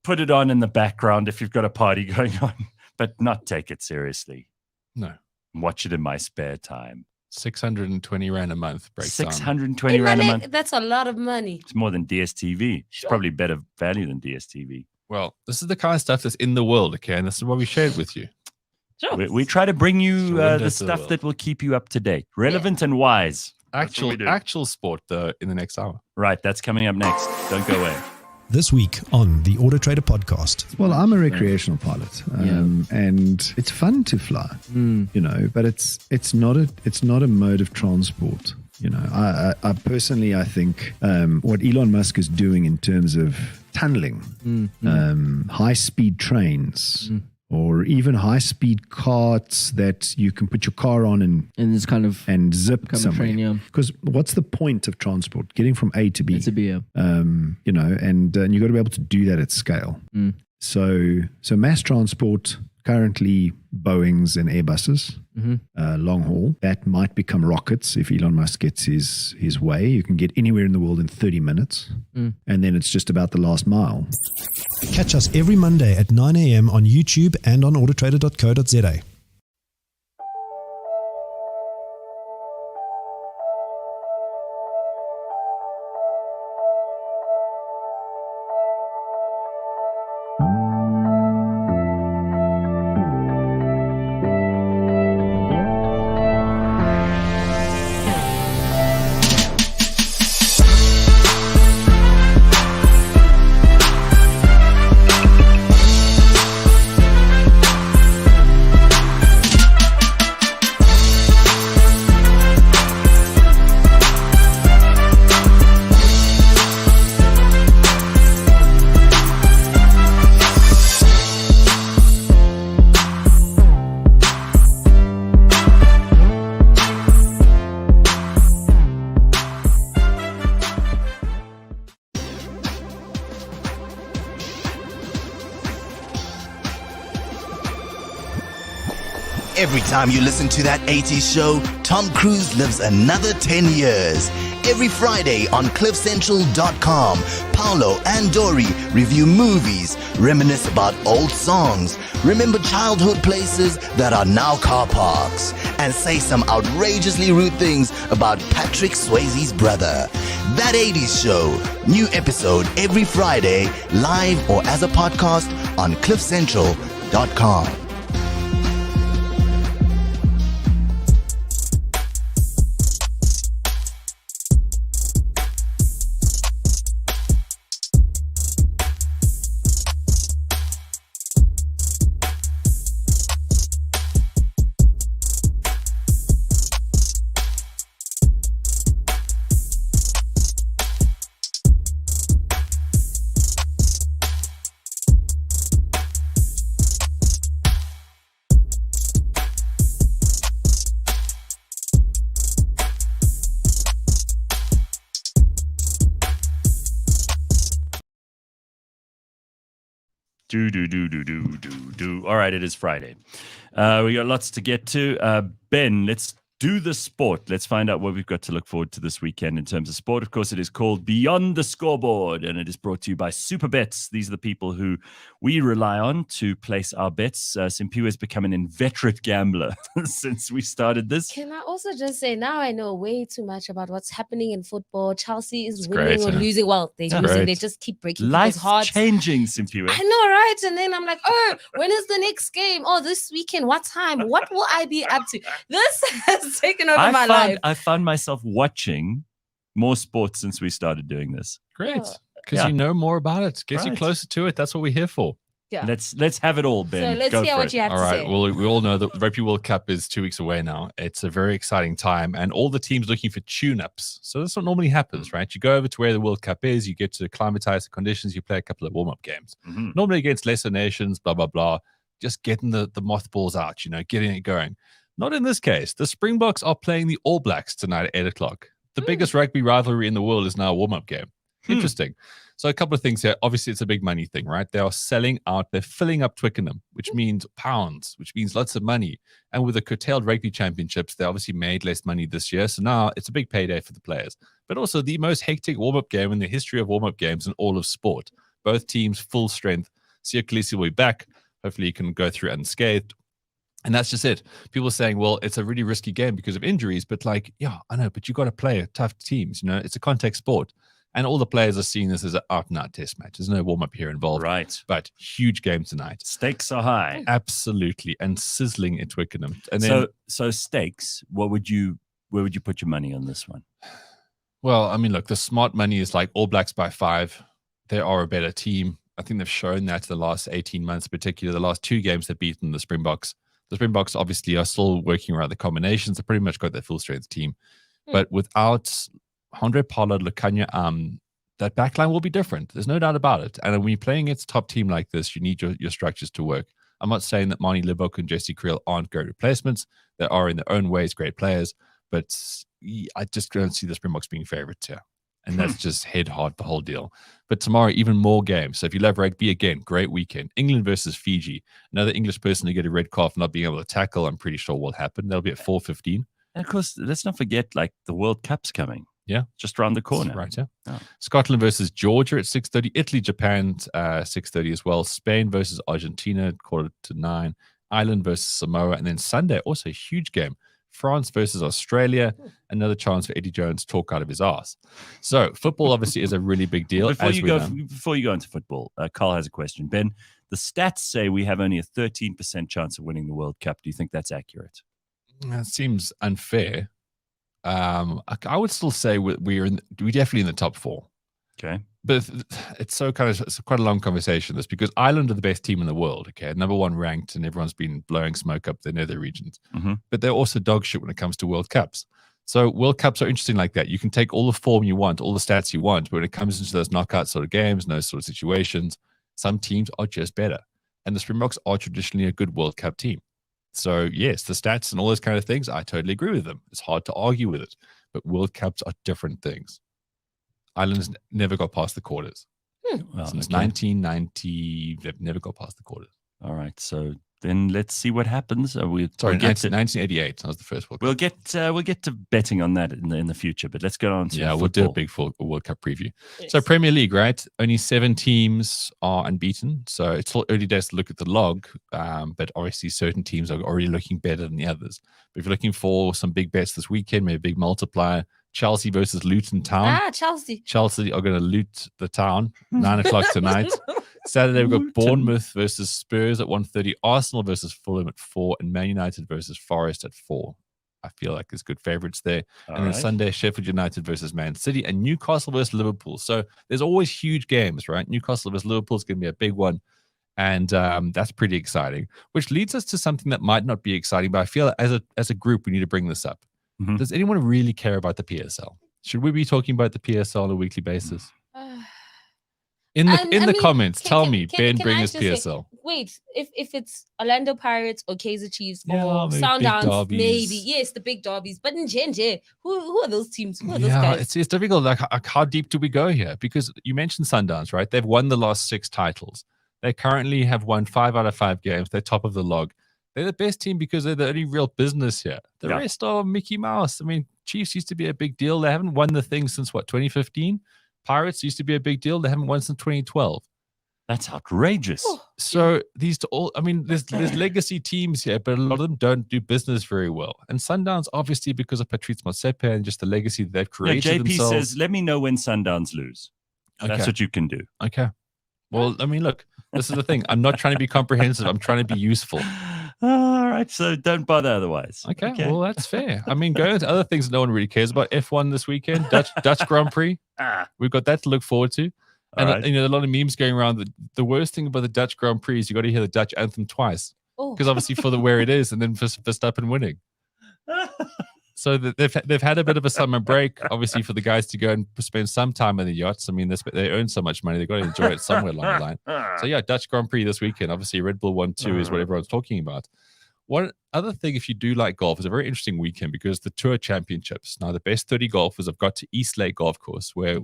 Speaker 1: put it on in the background if you've got a party going on, but not take it seriously.
Speaker 3: No.
Speaker 1: Watch it in my spare time.
Speaker 3: 620 Rand a month breaks
Speaker 1: 620 Rand a month.
Speaker 2: That's a lot of money.
Speaker 1: It's more than DSTV. It's probably better value than DSTV.
Speaker 3: Well, this is the kind of stuff that's in the world, okay? And this is what we shared with you.
Speaker 2: Sure.
Speaker 1: We try to bring you the stuff that will keep you up to date, relevant and wise.
Speaker 3: Actual sport, though, in the next hour.
Speaker 1: Right, that's coming up next. Don't go away.
Speaker 7: This week on the Auto Trader podcast.
Speaker 8: Well, I'm a recreational pilot, and it's fun to fly, but it's not a mode of transport. I personally, I think what Elon Musk is doing in terms of tunneling, high-speed trains, or even high-speed carts that you can put your car on and zip somewhere. Because what's the point of transport? Getting from A to B.
Speaker 9: To B,
Speaker 8: and you got to be able to do that at scale. So mass transport, currently Boeings and Airbuses, long haul. That might become rockets if Elon Musk gets his way. You can get anywhere in the world in 30 minutes. And then it's just about the last mile.
Speaker 7: Catch us every Monday at 9 a.m. on YouTube and on autotrader.co.za.
Speaker 10: Every time you listen to that 80s show, Tom Cruise lives another 10 years. Every Friday on CliffCentral.com, Paolo and Dory review movies, reminisce about old songs, remember childhood places that are now car parks, and say some outrageously rude things about Patrick Swayze's brother. That 80s show, new episode every Friday, live or as a podcast on CliffCentral.com.
Speaker 1: All right, it is Friday. We got lots to get to. Ben, let's do the sport. Let's find out what we've got to look forward to this weekend in terms of sport. Of course, it is called Beyond the Scoreboard, and it is brought to you by Super Bets. These are the people who we rely on to place our bets. Simpiwe has become an inveterate gambler since we started this.
Speaker 2: Can I also just say, now I know way too much about what's happening in football. Chelsea is
Speaker 3: It's
Speaker 2: winning
Speaker 3: great,
Speaker 2: or
Speaker 3: yeah.
Speaker 2: losing. Well, they're losing.
Speaker 3: great.
Speaker 2: They just keep breaking people's hearts.
Speaker 1: Life-changing, Simpiwe.
Speaker 2: I know, right? And then I'm like, oh, when is the next game? Oh, this weekend. What time? What will I be up to? This has taken over my life.
Speaker 1: I found myself watching more sports since we started doing this.
Speaker 3: Great. Because
Speaker 1: Yeah.
Speaker 3: you know more about it. Gets you
Speaker 1: Right.
Speaker 3: closer to it. That's what we're here for.
Speaker 2: Yeah.
Speaker 1: Let's have it all, Ben.
Speaker 2: So let's
Speaker 1: Go
Speaker 2: hear
Speaker 1: for
Speaker 2: what
Speaker 1: it.
Speaker 2: you have
Speaker 3: All
Speaker 2: to
Speaker 3: right.
Speaker 2: say.
Speaker 3: Well, we all know the Rugby World Cup is 2 weeks away now. It's a very exciting time, and all the teams looking for tune-ups. So that's what normally happens, right? You go over to where the World Cup is, you get to acclimatize the conditions, you play a couple of warm-up games.
Speaker 1: Mhm.
Speaker 3: Normally against lesser nations, blah, blah, blah. Just getting the mothballs out, getting it going. Not in this case. The Springboks are playing the All Blacks tonight at 8 o'clock. The biggest rugby rivalry in the world is now a warm-up game. Interesting. So a couple of things here. Obviously, it's a big money thing, right? They are selling out. They're filling up Twickenham, which means pounds, which means lots of money. And with the curtailed rugby championships, they obviously made less money this year. So now it's a big payday for the players. But also the most hectic warm-up game in the history of warm-up games in all of sport. Both teams full strength. Siya Kolisi will be back. Hopefully he can go through unscathed. And that's just it. People are saying, well, it's a really risky game because of injuries. But yeah, I know, but you got to play tough teams. It's a contact sport. And all the players are seeing this as an out-and-out test match. There's no warm-up here involved.
Speaker 1: Right.
Speaker 3: But huge game tonight.
Speaker 1: Stakes are high.
Speaker 3: Absolutely. And sizzling at Twickenham. And then,
Speaker 1: So stakes, where would you put your money on this one?
Speaker 3: well, I mean, look, the smart money is like All Blacks by 5. They are a better team. I think they've shown that the last 18 months, particularly the last 2 games they've beaten the Springboks. The Springboks obviously are still working around the combinations. They've pretty much got their full-strength team. But without Andre Pollard, Lukanya, that backline will be different. There's no doubt about it. And when you're playing against a top team like this, you need your structures to work. I'm not saying that Mani Libok and Jesse Creel aren't great replacements. They are in their own ways great players, but I just don't see the Springboks being favorites here. And that's just head hard the whole deal. But tomorrow, even more games. So if you love rugby, again, great weekend. England versus Fiji. Another English person to get a red card for not being able to tackle, I'm pretty sure will happen. That'll be at 4:15.
Speaker 1: And of course, let's not forget, like, the World Cup's coming.
Speaker 3: Yeah.
Speaker 1: Just around the corner.
Speaker 3: Right, yeah.
Speaker 1: Oh.
Speaker 3: Scotland versus Georgia at 6:30. Italy, Japan, 6:30 as well. Spain versus Argentina, 8:45. Ireland versus Samoa. And then Sunday, also a huge game. France versus Australia. Another chance for Eddie Jones to talk out of his ass. So football obviously is a really big deal.
Speaker 1: Before
Speaker 3: as
Speaker 1: you
Speaker 3: we
Speaker 1: go
Speaker 3: know.
Speaker 1: before you go into football, Carl has a question. Ben, the stats say we have only a 13% chance of winning the World Cup. Do you think that's accurate?
Speaker 3: That seems unfair. I would still say we're definitely in the top 4.
Speaker 1: Okay.
Speaker 3: But it's quite a long conversation, this, because Ireland are the best team in the world, okay? Number 1 ranked, and everyone's been blowing smoke up their nether regions.
Speaker 1: Mhm.
Speaker 3: But they're also dog shit when it comes to World Cups. So World Cups are interesting like that. You can take all the form you want, all the stats you want, but when it comes into those knockout sort of games and those sort of situations, some teams are just better. And the Springboks are traditionally a good World Cup team. So yes, the stats and all those kind of things, I totally agree with them. It's hard to argue with it. But World Cups are different things. Ireland's never got past the quarters.
Speaker 1: Well,
Speaker 3: Since
Speaker 1: okay.
Speaker 3: 1990, they've never got past the quarters.
Speaker 1: All right. So then let's see what happens.
Speaker 3: Sorry,
Speaker 1: we'll get to
Speaker 3: 1988. That was the first World Cup.
Speaker 1: we'll get to betting on that in the future. But let's go on to
Speaker 3: Yeah, we'll do a
Speaker 1: football.
Speaker 3: big World Cup preview.
Speaker 2: Yes.
Speaker 3: So Premier League, right? Only 7 teams are unbeaten. So it's still early days to look at the log, but obviously certain teams are already looking better than the others. But if you're looking for some big bets this weekend, maybe a big multiplier, Chelsea versus Luton Town.
Speaker 2: Chelsea.
Speaker 3: Chelsea are going to loot the town, 9 o'clock tonight. Saturday, we've got
Speaker 1: Luton.
Speaker 3: Bournemouth versus Spurs at 1:30, Arsenal versus Fulham at 4, and Man United versus Forest at 4. I feel like there's good favorites there.
Speaker 1: All
Speaker 3: And then
Speaker 1: right.
Speaker 3: Sunday, Sheffield United versus Man City and Newcastle versus Liverpool. So there's always huge games, right? Newcastle versus Liverpool is going to be a big one. And that's pretty exciting, which leads us to something that might not be exciting, but I feel as a group, we need to bring this up.
Speaker 1: Mhm.
Speaker 3: Does anyone really care about the PSL? Should we be talking about the PSL on a weekly basis? In the comments, tell me, Ben, bring
Speaker 2: I
Speaker 3: his
Speaker 2: just say,
Speaker 3: PSL.
Speaker 2: wait, if it's Orlando Pirates or Kaizer Chiefs
Speaker 3: Yeah,
Speaker 2: or
Speaker 3: maybe big
Speaker 2: Sundowns,
Speaker 3: derbies.
Speaker 2: maybe yes, the big derbies. But in Genje, who are those teams? Who are those
Speaker 3: Yeah,
Speaker 2: guys?
Speaker 3: it's difficult. Like, how deep do we go here? Because you mentioned Sundowns, right? They've won the last 6 titles. They currently have won 5 out of 5 games. They're top of the log. They're the best team because they're the only real business here. The rest are Mickey Mouse. I mean, Chiefs used to be a big deal. They haven't won the thing since, 2015? Pirates used to be a big deal. They haven't won since 2012.
Speaker 1: That's outrageous.
Speaker 3: So these there's legacy teams here, but a lot of them don't do business very well. And Sundowns, obviously, because of Patrice Motsepe and just the legacy that they've created
Speaker 1: JP
Speaker 3: themselves.
Speaker 1: says, let me know when Sundowns lose. That's what you can do.
Speaker 3: Okay. Well, I mean, look, this is the thing. I'm not trying to be comprehensive. I'm trying to be useful.
Speaker 1: All right. So don't bother otherwise.
Speaker 3: Okay. Well, that's fair. I mean, going into other things no one really cares about. F1 this weekend, Dutch Grand Prix. We've got that to look forward to. And a lot of memes going around. The worst thing about the Dutch Grand Prix is you got to hear the Dutch anthem twice. Because obviously for where it is, and then for Verstappen winning. So they've had a bit of a summer break, obviously, for the guys to go and spend some time in the yachts. I mean, they earn so much money, they've got to enjoy it somewhere along the line. So yeah, Dutch Grand Prix this weekend. Obviously, Red Bull 1-2 is what everyone's talking about. One other thing, if you do like golf, is a very interesting weekend because the Tour Championships. Now, the best 30 golfers have got to East Lake Golf Course, where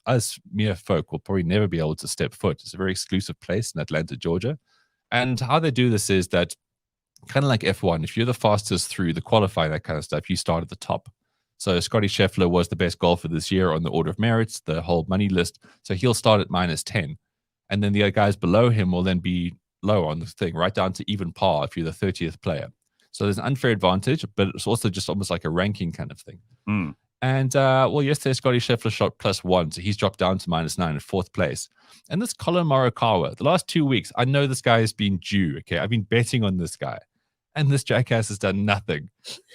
Speaker 3: us mere folk will probably never be able to step foot. It's a very exclusive place in Atlanta, Georgia. And how they do this is that, kind of like F1, if you're the fastest through the qualifying, that kind of stuff, you start at the top. So Scotty Scheffler was the best golfer this year on the order of merits, the whole money list. So he'll start at -10. And then the other guys below him will then be low on the thing, right down to even par if you're the 30th player. So there's an unfair advantage, but it's also just almost like a ranking kind of thing. And yesterday Scotty Scheffler shot +1, so he's dropped down to -9 in 4th place. And this Colin Morikawa, the last 2 weeks, I know this guy has been due. Okay, I've been betting on this guy. And this jackass has done nothing.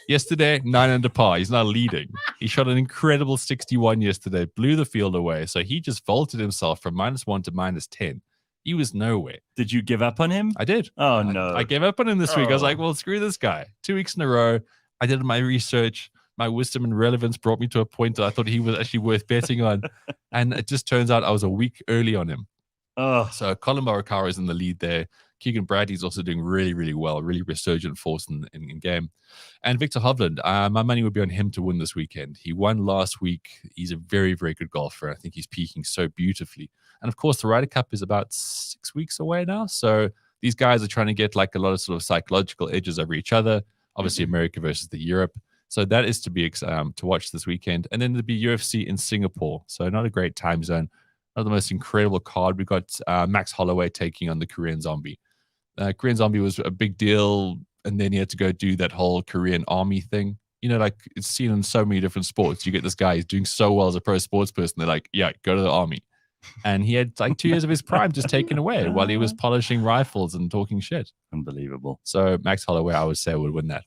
Speaker 3: Yesterday, 9 under par. He's now leading. He shot an incredible 61 yesterday, blew the field away. So he just vaulted himself from -1 to -10. He was nowhere.
Speaker 1: Did you give up on him?
Speaker 3: I did.
Speaker 1: Oh, no.
Speaker 3: I gave up on him this week. I was like, well, screw this guy. 2 weeks in a row. I did my research. My wisdom and relevance brought me to a point that I thought he was actually worth betting on. And it just turns out I was a week early on him. So Colin Morikawa is in the lead there. Keegan Bradley's also doing really, really well, really resurgent force in game. And Victor Hovland, my money would be on him to win this weekend. He won last week. He's a very, very good golfer. I think he's peaking so beautifully. And of course, the Ryder Cup is about 6 weeks away now. So these guys are trying to get like a lot of sort of psychological edges over each other. Obviously, America versus the Europe. So that is to be to watch this weekend. And then there'll be UFC in Singapore. So not a great time zone. Not the most incredible card. We've got Max Holloway taking on the Korean Zombie. Korean Zombie was a big deal, and then he had to go do that whole Korean army thing. You know, like it's seen in so many different sports. You get this guy, he's doing so well as a pro sports person. They're like, yeah, go to the army. And he had like 2 years of his prime just taken away while he was polishing rifles and talking shit.
Speaker 1: Unbelievable.
Speaker 3: So Max Holloway, I would say, would win that.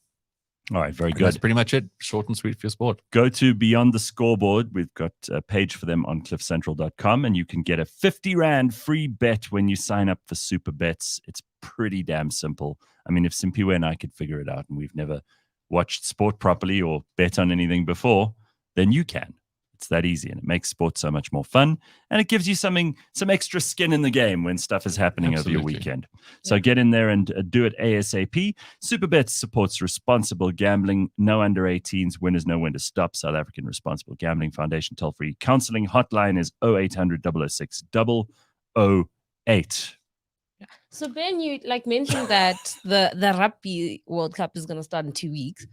Speaker 1: All right, very
Speaker 3: And
Speaker 1: good.
Speaker 3: that's pretty much it. Short and sweet for your sport.
Speaker 1: Go to Beyond the Scoreboard. We've got a page for them on cliffcentral.com, and you can get a 50 Rand free bet when you sign up for Super Bets. It's pretty damn simple. I mean, if Simpiwe and I could figure it out, and we've never watched sport properly or bet on anything before, then you can. It's that easy, and it makes sports so much more fun, and it gives you some extra skin in the game when stuff is happening over your weekend. So get in there and do it ASAP. Superbets supports responsible gambling. No under 18s. Winners know when to stop. South African Responsible Gambling Foundation toll-free counseling hotline is 0800 006 008.
Speaker 2: So Ben, you mentioned that the Rugby World Cup is going to start in 2 weeks.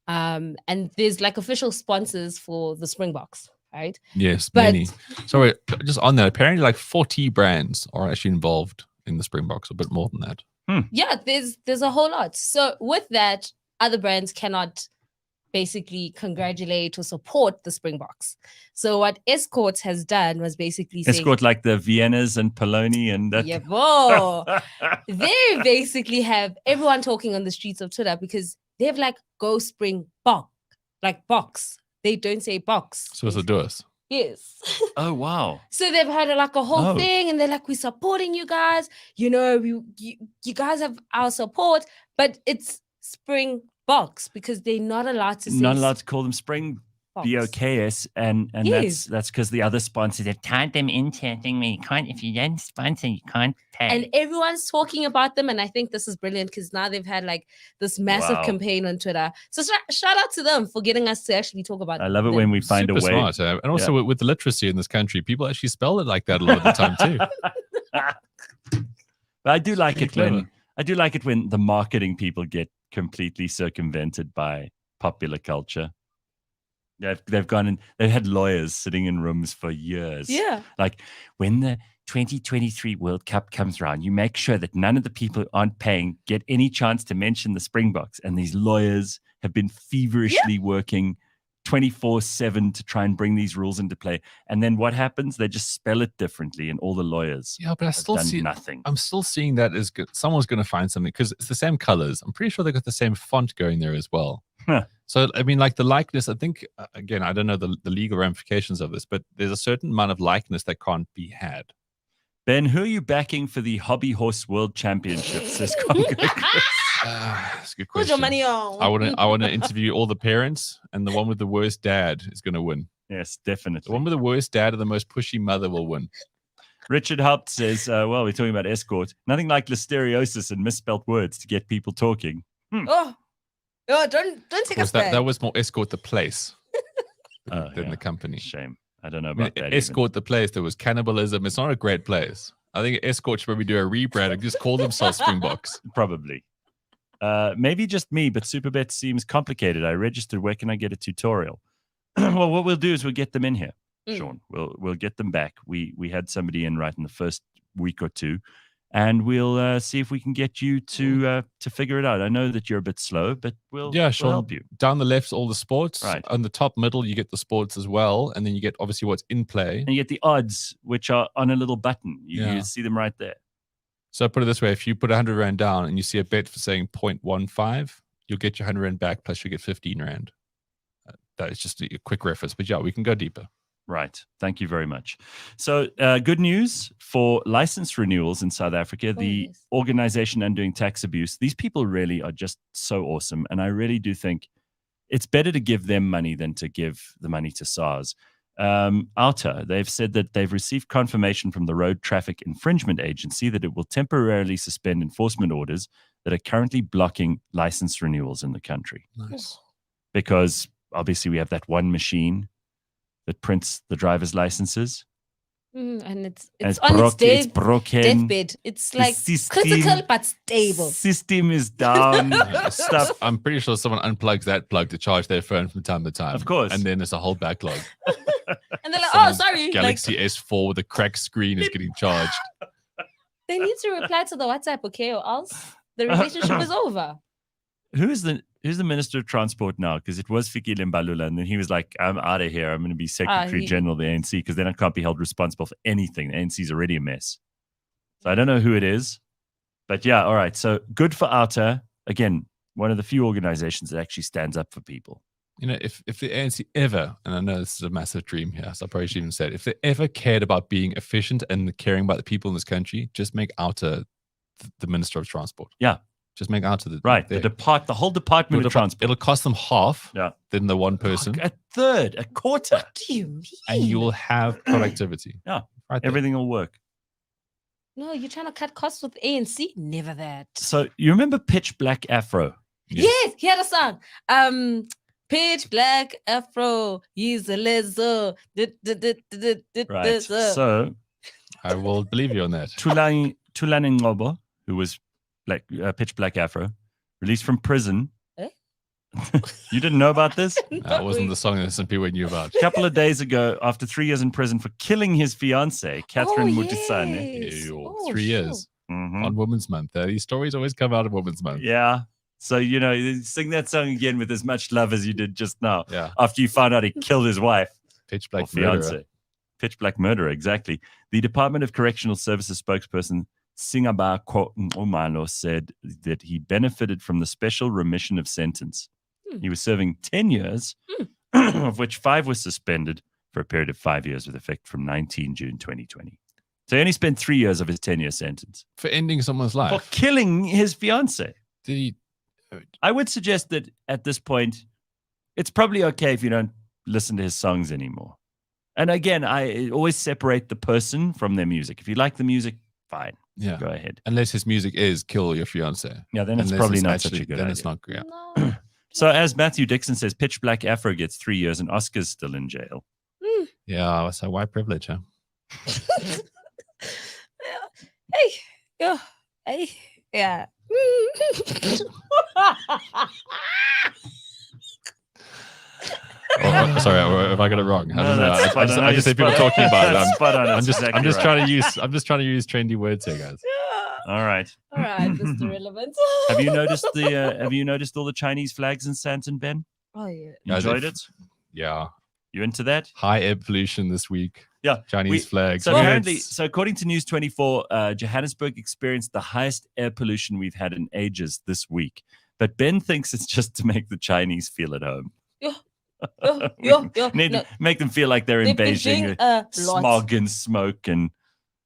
Speaker 2: And there's official sponsors for the Springboks, right?
Speaker 3: Yes, many. Sorry, just on that, apparently 40 brands are actually involved in the Springboks, a bit more than that.
Speaker 2: Yeah, there's a whole lot. So with that, other brands cannot basically congratulate or support the Springboks. So what Escort has done was basically
Speaker 1: Escort like the Viennas and Poloni and that.
Speaker 2: Yeah, whoa. They basically have everyone talking on the streets of Twitter because they have Go Springbok, box. They don't say box.
Speaker 3: So it's a doers.
Speaker 2: Yes.
Speaker 1: Oh, wow.
Speaker 2: So they've had a whole thing, and they're like, we're supporting you guys. You know, you guys have our support, but it's Springboks because they're not allowed to say
Speaker 1: not allowed to call them Spring BOKS, and
Speaker 2: Yes.
Speaker 1: that's because the other sponsors have tied them into thing where you can't, if you don't sponsor, you can't pay.
Speaker 2: And everyone's talking about them, and I think this is brilliant because now they've had this massive
Speaker 1: Wow.
Speaker 2: campaign on Twitter. So shout out to them for getting us to actually talk about
Speaker 1: I love it
Speaker 2: them.
Speaker 1: when we find
Speaker 3: Super
Speaker 1: a way.
Speaker 3: smart. And also with the literacy in this country, people actually spell it like that a lot of the time too.
Speaker 1: But I do like
Speaker 3: pretty
Speaker 1: it when
Speaker 3: clever.
Speaker 1: the marketing people get completely circumvented by popular culture. They've gone and they've had lawyers sitting in rooms for years.
Speaker 2: Yeah.
Speaker 1: Like when the 2023 World Cup comes around, you make sure that none of the people who aren't paying get any chance to mention the Springboks. And these lawyers have been feverishly working 24/7 to try and bring these rules into play. And then what happens? They just spell it differently, and all the lawyers
Speaker 3: Yeah, but I
Speaker 1: have
Speaker 3: still
Speaker 1: done
Speaker 3: see
Speaker 1: nothing.
Speaker 3: I'm still seeing that as good. Someone's going to find something because it's the same colors. I'm pretty sure they got the same font going there as well.
Speaker 1: Huh.
Speaker 3: So, I mean, like the likeness, I think, again, I don't know the legal ramifications of this, but there's a certain amount of likeness that can't be had.
Speaker 1: Ben, who are you backing for the Hobby Horse World Championships? Says Congo Chris.
Speaker 3: That's a good
Speaker 2: Put
Speaker 3: question.
Speaker 2: your money on.
Speaker 3: I want to interview all the parents, and the one with the worst dad is going to win.
Speaker 1: Yes,
Speaker 3: The
Speaker 1: definitely.
Speaker 3: one with the worst dad or the most pushy mother will win.
Speaker 1: Richard Haupt says, well, we're talking about escort. Nothing like listeriosis and misspelt words to get people talking.
Speaker 2: Oh, don't take us back.
Speaker 3: That was more escort the place
Speaker 1: Oh,
Speaker 3: than
Speaker 1: yeah.
Speaker 3: the company.
Speaker 1: Shame. I don't know
Speaker 3: I mean,
Speaker 1: about that.
Speaker 3: escort the place. There was cannibalism. It's not a great place. I think escort should probably do a rebrand and just call themselves Springboks.
Speaker 1: Probably. Maybe just me, but Superbet seems complicated. I registered. Where can I get a tutorial? Well, what we'll do is we'll get them in here, Sean. We'll get them back. We had somebody in right in the first week or two, and we'll see if we can get you to figure it out. I know that you're a bit slow, but we'll
Speaker 3: Sean,
Speaker 1: help you.
Speaker 3: Down the left, all the sports.
Speaker 1: Right.
Speaker 3: On the top middle, you get the sports as well, and then you get obviously what's in play.
Speaker 1: And you get the odds, which are on a little button. You see them right there.
Speaker 3: So put it this way: if you put 100 rand down and you see a bet for saying 0.15, you'll get your 100 rand back plus you get 15 rand. That is just a quick reference, but yeah, we can go deeper.
Speaker 1: Right. Thank you very much. So, good news for license renewals in South Africa. The organization Undoing Tax Abuse, these people really are just so awesome. And I really do think it's better to give them money than to give the money to SARS. Outer, they've said that they've received confirmation from the Road Traffic Infringement Agency that it will temporarily suspend enforcement orders that are currently blocking license renewals in the country.
Speaker 3: Nice.
Speaker 1: Because obviously we have that one machine that prints the driver's licenses.
Speaker 2: And it's on its
Speaker 1: broken.
Speaker 2: deathbed. It's like critical but stable.
Speaker 1: System is down. Stuff.
Speaker 3: I'm pretty sure someone unplugs that plug to charge their phone from time to time.
Speaker 1: Of course.
Speaker 3: And then there's a whole backlog.
Speaker 2: And they're like,
Speaker 3: Someone's
Speaker 2: sorry.
Speaker 3: Galaxy S4 with a cracked screen is getting charged.
Speaker 2: They need to reply to the WhatsApp, okay, or else the relationship is over.
Speaker 1: Who's the Minister of Transport now? Because it was Fikile Mbalula, and then he was like, I'm out of here. I'm going to be Secretary General of the ANC because then I can't be held responsible for anything. The ANC is already a mess. So I don't know who it is. But yeah, all right. So good for Outer. Again, one of the few organizations that actually stands up for people.
Speaker 3: You know, if the ANC ever, and I know this is a massive dream here, so I probably shouldn't even say it, if they ever cared about being efficient and caring about the people in this country, just make Outer the Minister of Transport.
Speaker 1: Yeah.
Speaker 3: Just make Outer the
Speaker 1: the whole Department of Transport.
Speaker 3: It'll cost them half than the one person.
Speaker 1: A third, a quarter.
Speaker 2: What do you mean?
Speaker 3: And you will have productivity.
Speaker 1: Yeah.
Speaker 3: Right there.
Speaker 1: Everything will work.
Speaker 2: No, you're trying to cut costs with ANC? Never that.
Speaker 1: So you remember Pitch Black Afro?
Speaker 2: Yes, he had a song. Pitch Black Afro, he's a lezo.
Speaker 1: Right. So
Speaker 3: I will believe you on that.
Speaker 1: Tulani Ngobo, who was Pitch Black Afro, released from prison. You didn't know about this?
Speaker 3: That wasn't the song that some people knew about.
Speaker 1: A couple of days ago, after 3 years in prison for killing his fiancée, Catherine Mutisane.
Speaker 3: 3 years on Women's Month. These stories always come out of Women's Month.
Speaker 1: Yeah. So, you know, sing that song again with as much love as you did just now.
Speaker 3: Yeah.
Speaker 1: After you found out he killed his wife.
Speaker 3: Pitch Black
Speaker 1: fiancé.
Speaker 3: Murderer.
Speaker 1: Pitch Black Murderer, exactly. The Department of Correctional Services spokesperson Singaba Omalo said that he benefited from the special remission of sentence. He was serving 10 years, of which 5 was suspended for a period of 5 years with effect from 19 June 2020. So he only spent 3 years of his 10-year sentence.
Speaker 3: For ending someone's life.
Speaker 1: For killing his fiancée.
Speaker 3: Did he?
Speaker 1: I would suggest that at this point, it's probably okay if you don't listen to his songs anymore. And again, I always separate the person from their music. If you like the music, fine.
Speaker 3: Yeah.
Speaker 1: Go ahead.
Speaker 3: Unless his music is kill your fiancé.
Speaker 1: Yeah, then it's probably not such a good idea.
Speaker 3: Then it's not great.
Speaker 2: No.
Speaker 1: So as Matthew Dixon says, Pitch Black Afro gets 3 years and Oscar's still in jail.
Speaker 3: Yeah, so white privilege, huh?
Speaker 2: Hey, Yeah.
Speaker 3: Oh, sorry, if I got it wrong. I don't know. I just say people talking about it.
Speaker 1: Spot on.
Speaker 3: I'm
Speaker 1: That's
Speaker 3: just trying to use trendy words here, guys.
Speaker 1: All right.
Speaker 2: All right, Mr. Relevant.
Speaker 1: Have you noticed all the Chinese flags in Santon, Ben?
Speaker 2: Oh yeah.
Speaker 3: Yeah,
Speaker 1: Enjoyed it?
Speaker 3: Yeah.
Speaker 1: You into that?
Speaker 3: High air pollution this week.
Speaker 1: Yeah.
Speaker 3: Chinese flags.
Speaker 1: So
Speaker 3: I mean,
Speaker 1: apparently,
Speaker 3: it's-
Speaker 1: according to News 24, Johannesburg experienced the highest air pollution we've had in ages this week. But Ben thinks it's just to make the Chinese feel at home. Make them feel like they're in Beijing with smog and smoke and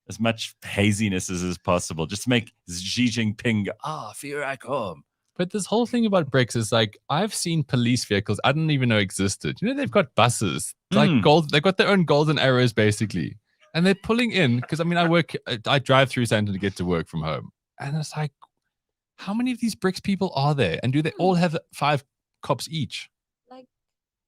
Speaker 1: as much haziness as possible. Just to make Xi Jinping go, feel like home.
Speaker 3: But this whole thing about bricks is like, I've seen police vehicles I didn't even know existed. You know, they've got buses, like gold. They've got their own golden arrows basically. And they're pulling in because I mean, I drive through Sandton to get to work from home. And it's like, how many of these bricks people are there? And do they all have 5 cops each?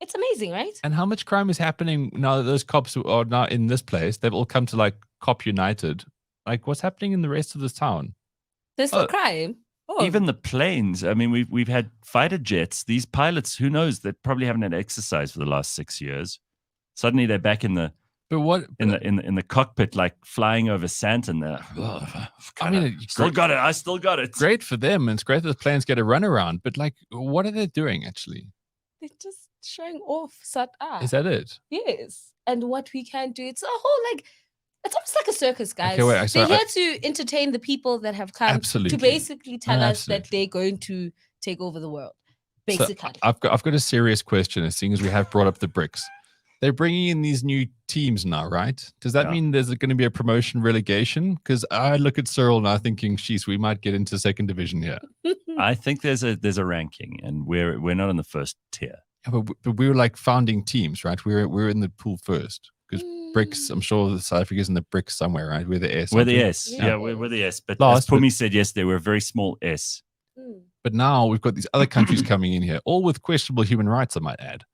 Speaker 2: It's amazing, right?
Speaker 3: And how much crime is happening now that those cops who are now in this place? They've all come to like Cop United. Like, what's happening in the rest of this town?
Speaker 2: There's no crime. Oh.
Speaker 1: Even the planes. I mean, we've had fighter jets. These pilots, who knows? They probably haven't had exercise for the last 6 years. Suddenly they're back in the in the cockpit, like flying over Santon. I still got it.
Speaker 3: Great for them, and it's great that the planes get a run around. But like, what are they doing actually?
Speaker 2: They're just showing off.
Speaker 3: Is that it?
Speaker 2: Yes. And what we can do. It's a whole it's almost like a circus, guys.
Speaker 3: Okay, wait,
Speaker 2: they're here to entertain the people that have come to basically tell us that they're going to take over the world. Basically.
Speaker 3: So I've got a serious question, seeing as we have brought up the bricks. They're bringing in these new teams now, right? Does that mean there's going to be a promotion relegation? Because I look at Cyril now thinking, sheesh, we might get into second division here.
Speaker 1: I think there's a ranking, and we're not in the first tier.
Speaker 3: Yeah, but we were like founding teams, right? We were in the pool first because bricks. I'm sure the South Africa's in the bricks somewhere, right? We're the S.
Speaker 1: We're the S. Yeah, we're the S. But as Pumi said yesterday, we're a very small S.
Speaker 3: But now we've got these other countries coming in here, all with questionable human rights, I might add.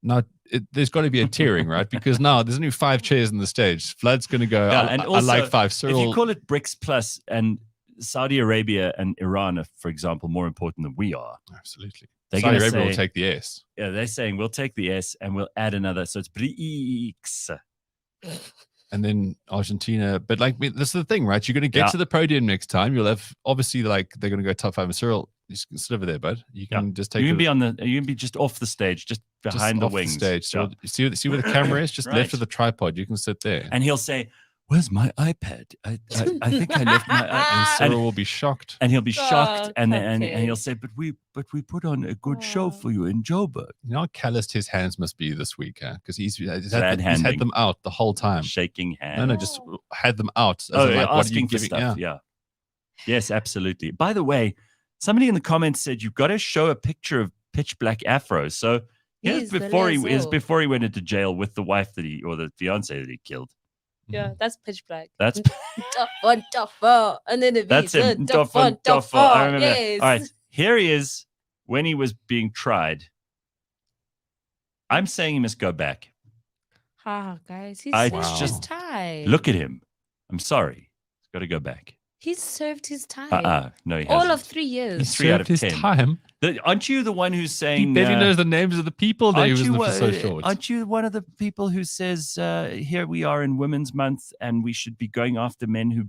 Speaker 3: Now, there's got to be a tiering, right? Because now there's only 5 chairs on the stage. Flood's going to go,
Speaker 1: and
Speaker 3: I
Speaker 1: also,
Speaker 3: like 5. Cyril,
Speaker 1: if you call it BRICS Plus, and Saudi Arabia and Iran are, for example, more important than we are.
Speaker 3: Absolutely.
Speaker 1: Saudi
Speaker 3: Arabia will take the S.
Speaker 1: Yeah, they're saying we'll take the S and we'll add another. So it's BRICS.
Speaker 3: And then Argentina. But like, this is the thing, right? You're going to get to the podium next time. You'll have, obviously, like, they're going to go top 5. And Cyril, just sit over there, bud. You can just take.
Speaker 1: You can be just off the stage, just behind the wings.
Speaker 3: Stage. So see where the camera is, just left of the tripod. You can sit there.
Speaker 1: And he'll say, "Where's my iPad? I think I left my iPad."
Speaker 3: And Cyril will be shocked.
Speaker 1: And he'll be shocked, and he'll say, "But we put on a good show for you in Joburg."
Speaker 3: You know how calloused his hands must be this week, huh? Because he's had them out the whole time,
Speaker 1: shaking hands.
Speaker 3: No, just had them out.
Speaker 1: Asking for stuff. Yeah. Yes, absolutely. By the way, somebody in the comments said you've got to show a picture of Pitch Black Afro. So here's before he went into jail with the wife or the fiance that he killed.
Speaker 2: Yeah, that's Pitch Black.
Speaker 1: That's
Speaker 2: tough, and then
Speaker 1: that's him. Tough. I remember. Yes. All right, here he is when he was being tried. I'm saying he must go back.
Speaker 2: Guys, he's just time.
Speaker 1: Look at him. I'm sorry. He's got to go back.
Speaker 2: He's served his time.
Speaker 1: No, he hasn't.
Speaker 2: All of 3 years.
Speaker 3: He's
Speaker 1: 3 out of 10.
Speaker 3: His time.
Speaker 1: Aren't you the one who's saying?
Speaker 3: He barely knows the names of the people that he was in for so short.
Speaker 1: Aren't you one of the people who says, "Here we are in Women's Month, and we should be going after men who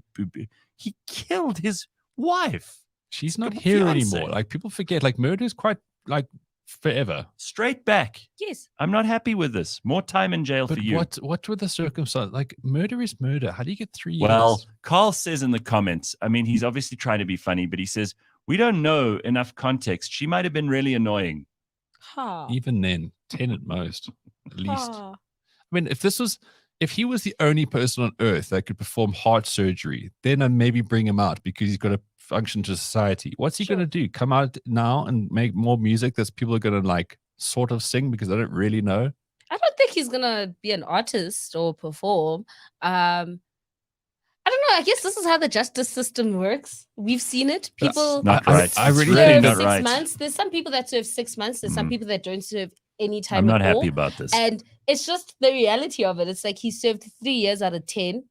Speaker 1: he killed his wife."
Speaker 3: She's not here anymore. Like, people forget. Like, murder is quite like forever.
Speaker 1: Straight back.
Speaker 2: Yes.
Speaker 1: I'm not happy with this. More time in jail for you.
Speaker 3: What were the circumstances? Like, murder is murder. How do you get 3 years?
Speaker 1: Well, Carl says in the comments, I mean, he's obviously trying to be funny, but he says, we don't know enough context. She might have been really annoying.
Speaker 3: Even then, 10 at most, at least. I mean, if he was the only person on earth that could perform heart surgery, then I'd maybe bring him out because he's got to function to society. What's he going to do? Come out now and make more music that people are going to like sort of sing because they don't really know?
Speaker 2: I don't think he's going to be an artist or perform. I don't know. I guess this is how the justice system works. We've seen it. People
Speaker 1: not right.
Speaker 3: I really
Speaker 2: serve
Speaker 3: think
Speaker 2: 6 months. There's some people that serve 6 months. There's some people that don't serve any time
Speaker 1: I'm
Speaker 2: at
Speaker 1: not
Speaker 2: all.
Speaker 1: happy about this.
Speaker 2: And it's just the reality of it. It's like he served 3 years out of 10.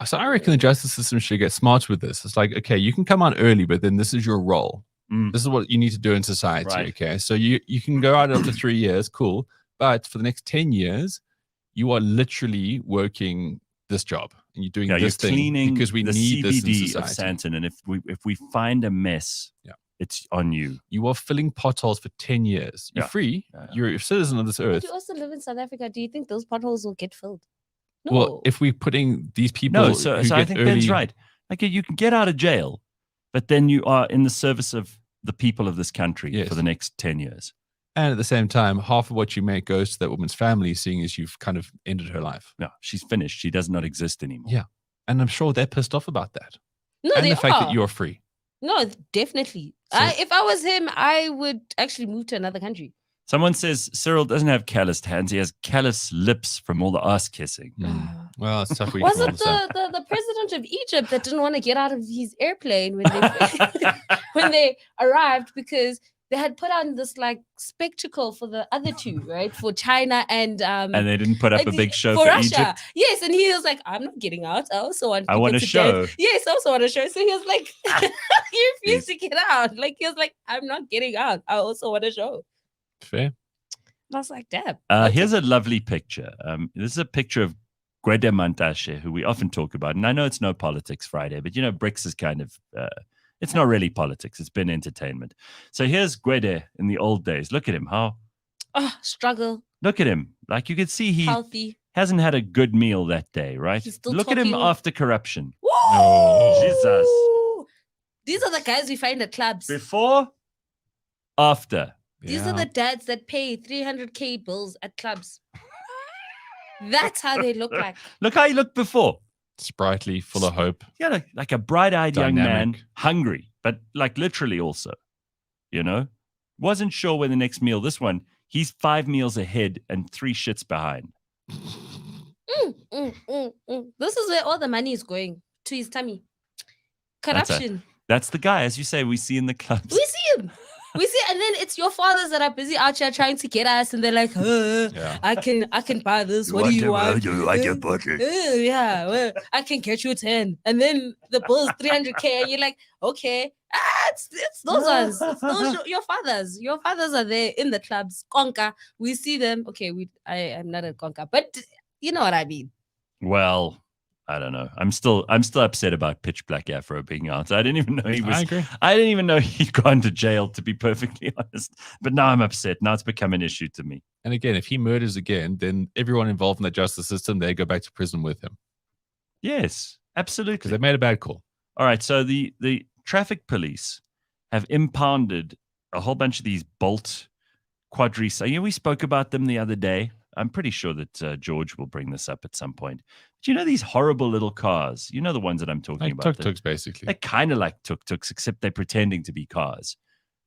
Speaker 3: So I reckon the justice system should get smart with this. It's like, okay, you can come out early, but then this is your role. This is what you need to do in society.
Speaker 1: Right.
Speaker 3: Okay, so you can go out after 3 years, cool, but for the next 10 years, you are literally working this job and you're doing
Speaker 1: You're
Speaker 3: this thing
Speaker 1: cleaning
Speaker 3: because we
Speaker 1: the
Speaker 3: need this in
Speaker 1: CBD of
Speaker 3: society.
Speaker 1: Sandton, and if we find a mess, it's on you.
Speaker 3: You are filling potholes for 10 years. You're
Speaker 1: Yeah.
Speaker 3: free.
Speaker 1: Yeah.
Speaker 3: You're a citizen of this
Speaker 2: But
Speaker 3: earth.
Speaker 2: you also live in South Africa. Do you think those potholes will get filled? No.
Speaker 3: Well, if we're putting these people,
Speaker 1: No, so
Speaker 3: who
Speaker 1: I
Speaker 3: get
Speaker 1: think
Speaker 3: early,
Speaker 1: Ben's right. Like you can get out of jail, but then you are in the service of the people of this country
Speaker 3: Yes.
Speaker 1: for the next 10 years.
Speaker 3: and at the same time, half of what you make goes to that woman's family, seeing as you've kind of ended her life.
Speaker 1: No, she's finished. She does not exist anymore.
Speaker 3: Yeah. And I'm sure they're pissed off about that.
Speaker 2: No,
Speaker 3: and
Speaker 2: they
Speaker 3: the fact
Speaker 2: are.
Speaker 3: that you're free.
Speaker 2: No, definitely.
Speaker 3: So-
Speaker 2: If I was him, I would actually move to another country.
Speaker 1: Someone says Cyril doesn't have calloused hands. He has callous lips from all the ass kissing.
Speaker 3: Well, it's tough.
Speaker 2: Was it the president of Egypt that didn't want to get out of his airplane when they when they arrived because they had put on this like spectacle for the other two, right? For China and
Speaker 1: And they didn't put up a big show for
Speaker 2: Russia.
Speaker 1: Egypt.
Speaker 2: Yes, and he was like, "I'm not getting out. I also want.
Speaker 1: I want
Speaker 2: people
Speaker 1: a
Speaker 2: to
Speaker 1: show."
Speaker 2: dance." Yes, I also want a show. So he was like, he refused to get out. Like he was like, "I'm not getting out. I also want a show."
Speaker 3: Fair.
Speaker 2: And I was like, "Damn."
Speaker 1: Here's a lovely picture. This is a picture of Gwede Mantashe, who we often talk about. And I know it's no politics Friday, but Bricks is kind of, it's not really politics. It's been entertainment. So here's Gwede in the old days. Look at him.
Speaker 2: Struggle.
Speaker 1: Look at him. Like you can see he
Speaker 2: Healthy.
Speaker 1: hasn't had a good meal that day, right?
Speaker 2: He's still
Speaker 1: Look at him
Speaker 2: talking.
Speaker 1: after corruption.
Speaker 2: Woo!
Speaker 1: Jesus.
Speaker 2: These are the guys we find at clubs.
Speaker 1: Before, after.
Speaker 2: These are the dads that pay 300K bills at clubs. That's how they look like.
Speaker 1: Look how he looked before.
Speaker 3: Sprightly, full of hope.
Speaker 1: Yeah, like a bright-eyed young man,
Speaker 3: Dynamic.
Speaker 1: hungry, but like literally also, wasn't sure when the next meal. This one, he's 5 meals ahead and 3 shits behind.
Speaker 2: This is where all the money is going, to his tummy. Corruption.
Speaker 1: That's the guy, as you say, we see in the clubs.
Speaker 2: We see him. We see, and then it's your fathers that are busy out here trying to get us, and they're like, I can buy this. What do you want? Yeah, well, I can get you 10. And then the bill's 300K, and you're like, okay. It's those ones. It's those your fathers. Your fathers are there in the clubs. Konka. We see them. Okay, I am not a Konka, but you know what I mean.
Speaker 1: Well, I don't know. I'm still upset about Pitch Black Afro being out. I didn't even know he was.
Speaker 3: I agree.
Speaker 1: I didn't even know he'd gone to jail, to be perfectly honest. But now I'm upset. Now it's become an issue to me.
Speaker 3: And again, if he murders again, then everyone involved in the justice system, they go back to prison with him
Speaker 1: Yes, absolutely.
Speaker 3: because they made a bad call.
Speaker 1: All right. So the traffic police have impounded a whole bunch of these Bolt quadris. We spoke about them the other day. I'm pretty sure that George will bring this up at some point. But these horrible little cars? You know the ones that I'm talking
Speaker 3: Like
Speaker 1: about.
Speaker 3: tuk-tuks, basically.
Speaker 1: They're kind of like tuk-tuks, except they're pretending to be cars.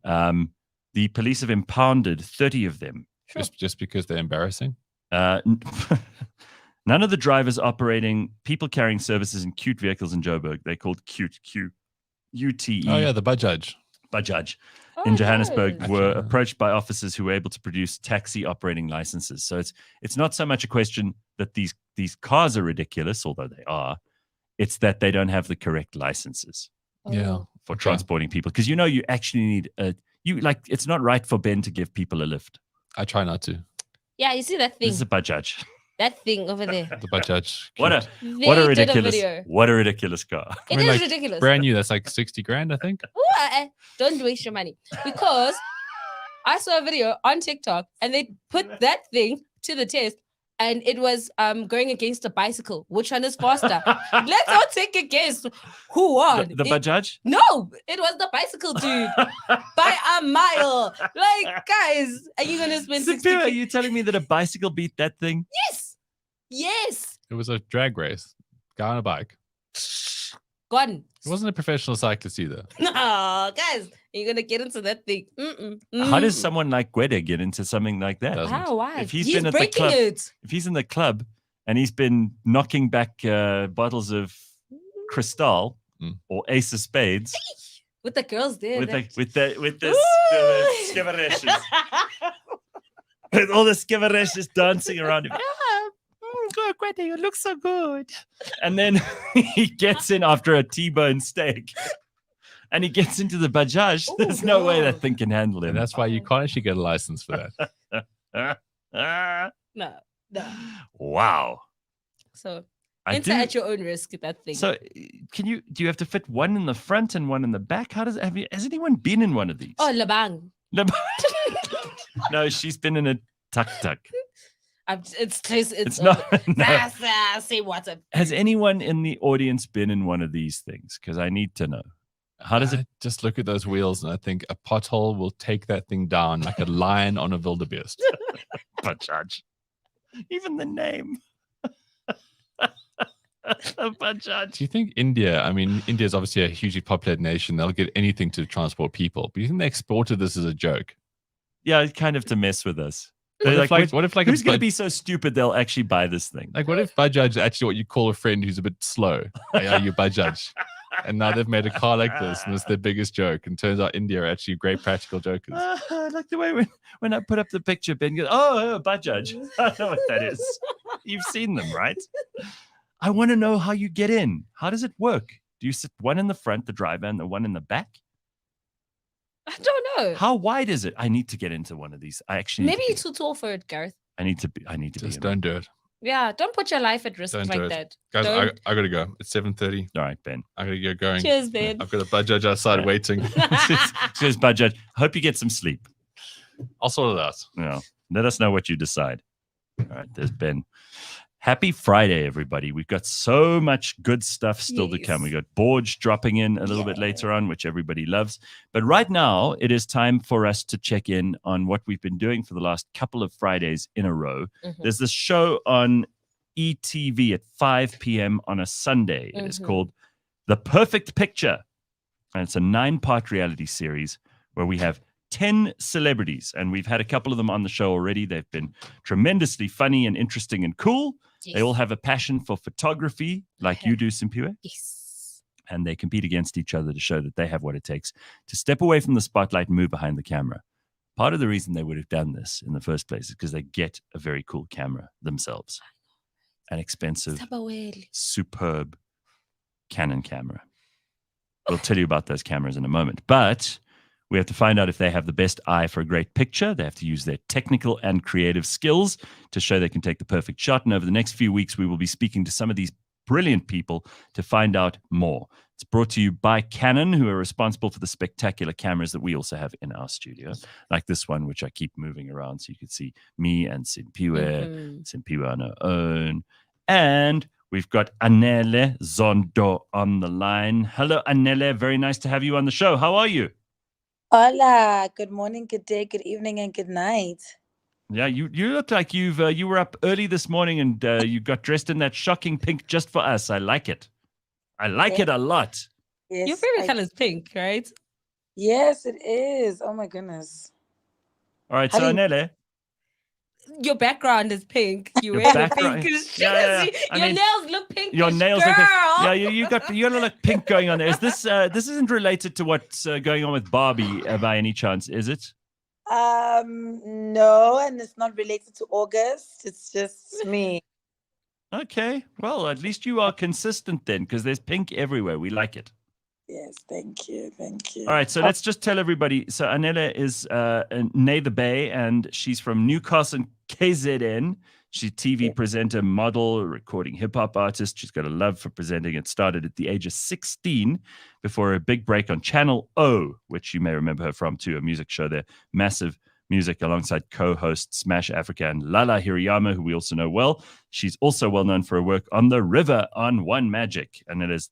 Speaker 1: The police have impounded 30 of them.
Speaker 3: Just because they're embarrassing.
Speaker 1: None of the drivers operating people carrying services in cute vehicles in Joburg. They're called cute, Q-U-T-E.
Speaker 3: Oh, yeah, the Bajaj.
Speaker 1: Bajaj
Speaker 2: Oh,
Speaker 1: in Johannesburg
Speaker 2: nice.
Speaker 1: were approached by officers who were able to produce taxi operating licenses. So it's not so much a question that these cars are ridiculous, although they are. It's that they don't have the correct licenses
Speaker 3: Yeah.
Speaker 1: for
Speaker 3: Okay.
Speaker 1: transporting people. Because you actually need it's not right for Ben to give people a lift.
Speaker 3: I try not to.
Speaker 2: Yeah, you see that thing.
Speaker 1: This is a Bajaj.
Speaker 2: That thing over there.
Speaker 3: The Bajaj.
Speaker 1: What a
Speaker 2: They did a video.
Speaker 1: what a ridiculous car.
Speaker 2: It is ridiculous.
Speaker 3: Brand new. That's like 60 grand, I think.
Speaker 2: Don't waste your money, because I saw a video on TikTok and they put that thing to the test, and it was going against a bicycle. Which one is faster? Let's all take a guess who won.
Speaker 1: The Bajaj?
Speaker 2: No, it was the bicycle dude by a mile. Like, guys, are you gonna spend 60?
Speaker 1: Superior, are you telling me that a bicycle beat that thing?
Speaker 2: Yes.
Speaker 3: It was a drag race. Guy on a bike.
Speaker 2: Gone.
Speaker 3: It wasn't a professional cyclist either.
Speaker 2: No, guys, are you gonna get into that thing?
Speaker 1: How does someone like Gwede get into something like that?
Speaker 3: Doesn't.
Speaker 2: How? Why?
Speaker 1: If he's
Speaker 2: He's
Speaker 1: been at the
Speaker 2: breaking
Speaker 1: club-
Speaker 2: it.
Speaker 1: If he's in the club and he's been knocking back bottles of Cristal or Ace of Spades
Speaker 2: With the girls there.
Speaker 1: with
Speaker 2: that-
Speaker 1: the
Speaker 2: Ooh.
Speaker 1: skivareshes, with all the skivareshes dancing around him. Look, Wendy, you look so good. And then he gets in after a T-bone steak. And he gets into the Bajaj. There's no way that thing can handle him.
Speaker 3: And that's why you can't actually get a license for that.
Speaker 2: No.
Speaker 1: Wow.
Speaker 2: So
Speaker 1: I
Speaker 2: enter
Speaker 1: do-
Speaker 2: at your own risk, that thing.
Speaker 1: So do you have to fit one in the front and one in the back? How has anyone been in one of these?
Speaker 2: Oh, Labang.
Speaker 1: No, she's been in a tuk-tuk.
Speaker 2: It's
Speaker 1: not. No.
Speaker 2: Say what's up.
Speaker 1: Has anyone in the audience been in one of these things? Because I need to know. How does it?
Speaker 3: Just look at those wheels, and I think a pothole will take that thing down like a lion on a wildebeest.
Speaker 1: Bajaj. Even the name. Bajaj.
Speaker 3: Do you think India? I mean, India is obviously a hugely populated nation. They'll get anything to transport people. But do you think they exported this as a joke?
Speaker 1: Yeah, kind of to mess with us.
Speaker 3: What
Speaker 1: They're
Speaker 3: if, like, what if, like,
Speaker 1: who's
Speaker 3: a
Speaker 1: going to
Speaker 3: Baj-
Speaker 1: be so stupid they'll actually buy this thing?
Speaker 3: Like, what if Bajaj is actually what you call a friend who's a bit slow? Like, are you Bajaj? And now they've made a car like this, and it's their biggest joke. And turns out India are actually great practical jokers.
Speaker 1: I like the way when I put up the picture, Ben goes, oh, Bajaj. I know what that is. You've seen them, right? I want to know how you get in. How does it work? Do you sit one in the front, the driver, and the one in the back?
Speaker 2: I don't know.
Speaker 1: How wide is it? I need to get into one of these. I actually
Speaker 2: Maybe you're too tall for it, Gareth.
Speaker 1: I need to be.
Speaker 3: Just don't do it.
Speaker 2: Yeah, don't put your life at risk
Speaker 3: Don't do
Speaker 2: like
Speaker 3: it.
Speaker 2: that.
Speaker 3: Guys,
Speaker 2: Don't.
Speaker 3: I gotta go. It's 7:30.
Speaker 1: All right, Ben.
Speaker 3: I gotta get going.
Speaker 2: Cheers, Ben.
Speaker 3: I've got a Bajaj outside waiting.
Speaker 1: Cheers, Bajaj. Hope you get some sleep.
Speaker 3: I'll sort it out.
Speaker 1: Yeah. Let us know what you decide. All right, there's Ben. Happy Friday, everybody. We've got so much good stuff still to come. We got Borge dropping in a little bit later on, which everybody loves. But right now, it is time for us to check in on what we've been doing for the last couple of Fridays in a row. There's this show on ETV at 5 p.m. on a Sunday. It is called The Perfect Picture. And it's a 9-part reality series where we have 10 celebrities. And we've had a couple of them on the show already. They've been tremendously funny and interesting and cool.
Speaker 2: Yes.
Speaker 1: They all have a passion for photography like you do, Simpiwe.
Speaker 2: Yes.
Speaker 1: And they compete against each other to show that they have what it takes to step away from the spotlight and move behind the camera. Part of the reason they would have done this in the first place is because they get a very cool camera themselves. An expensive, superb Canon camera. We'll tell you about those cameras in a moment. But we have to find out if they have the best eye for a great picture. They have to use their technical and creative skills to show they can take the perfect shot. And over the next few weeks, we will be speaking to some of these brilliant people to find out more. It's brought to you by Canon, who are responsible for the spectacular cameras that we also have in our studio, like this one, which I keep moving around so you can see me and Simpiwe, Simpiwe on her own. And we've got Anele Zondo on the line. Hello, Anele. Very nice to have you on the show. How are you?
Speaker 9: Hola, good morning, good day, good evening, and good night.
Speaker 1: Yeah, you look like you were up early this morning and you got dressed in that shocking pink just for us. I like it. I like it a lot.
Speaker 9: Yes,
Speaker 2: Your favorite color is pink, right?
Speaker 9: Yes, it is. Oh my goodness.
Speaker 1: All right,
Speaker 9: How
Speaker 1: so
Speaker 9: do you-
Speaker 1: Anele,
Speaker 2: Your background is pink. You
Speaker 1: Your
Speaker 2: wear
Speaker 1: background-
Speaker 2: pink.
Speaker 1: Yeah. I
Speaker 2: Your
Speaker 1: mean,
Speaker 2: nails look pink.
Speaker 1: your nails look
Speaker 2: girl.
Speaker 1: yeah, you got a look pink going on there. Is this this isn't related to what's going on with Barbie by any chance, is it?
Speaker 9: No, and it's not related to August. It's just me.
Speaker 1: Okay. Well, at least you are consistent then, because there's pink everywhere. We like it.
Speaker 9: Yes, thank you, thank you.
Speaker 1: All right, so let's just tell everybody. So Anele is Nay the Bay, and she's from Newcastle, KZN. She's a TV presenter, model, recording hip-hop artist. She's got a love for presenting. It started at the age of 16 before a big break on Channel O, which you may remember her from too, a music show there. Massive music alongside co-hosts Smash Africa and Lala Hirayama, who we also know well. She's also well known for her work on The River on One Magic, and it is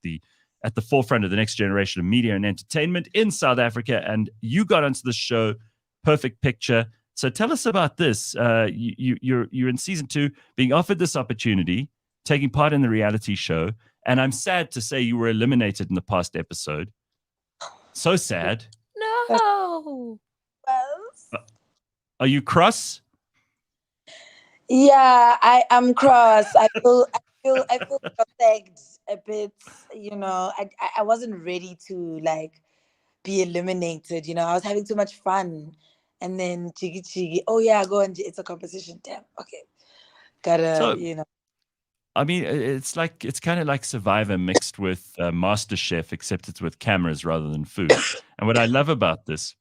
Speaker 1: at the forefront of the next generation of media and entertainment in South Africa. And you got onto the show, Perfect Picture. So tell us about this. You're in season 2, being offered this opportunity, taking part in the reality show. And I'm sad to say you were eliminated in the past episode. So sad.
Speaker 2: No.
Speaker 1: Are you cross?
Speaker 9: Yeah, I am cross. I feel protected a bit. You know, I wasn't ready to be eliminated. You know, I was having too much fun, and then chigi. Oh yeah, go and it's a competition. Damn. Okay, gotta
Speaker 1: I mean, it's kind of like Survivor mixed with MasterChef, except it's with cameras rather than food. And what I love about this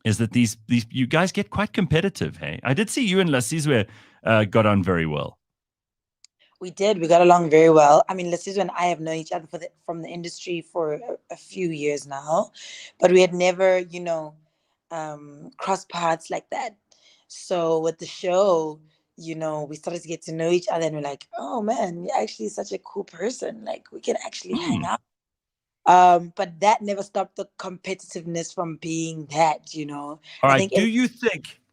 Speaker 1: is that these you guys get quite competitive. Hey, I did see you and Lasizwe got on very well.
Speaker 9: We did. We got along very well. I mean, Lasizwe and I have known each other from the industry for a few years now, but we had never, crossed paths like that. So with the show, we started to get to know each other, and we're like, oh man, you're actually such a cool person. Like, we can actually hang out. But that never stopped the competitiveness from being that,
Speaker 1: All right.
Speaker 9: I think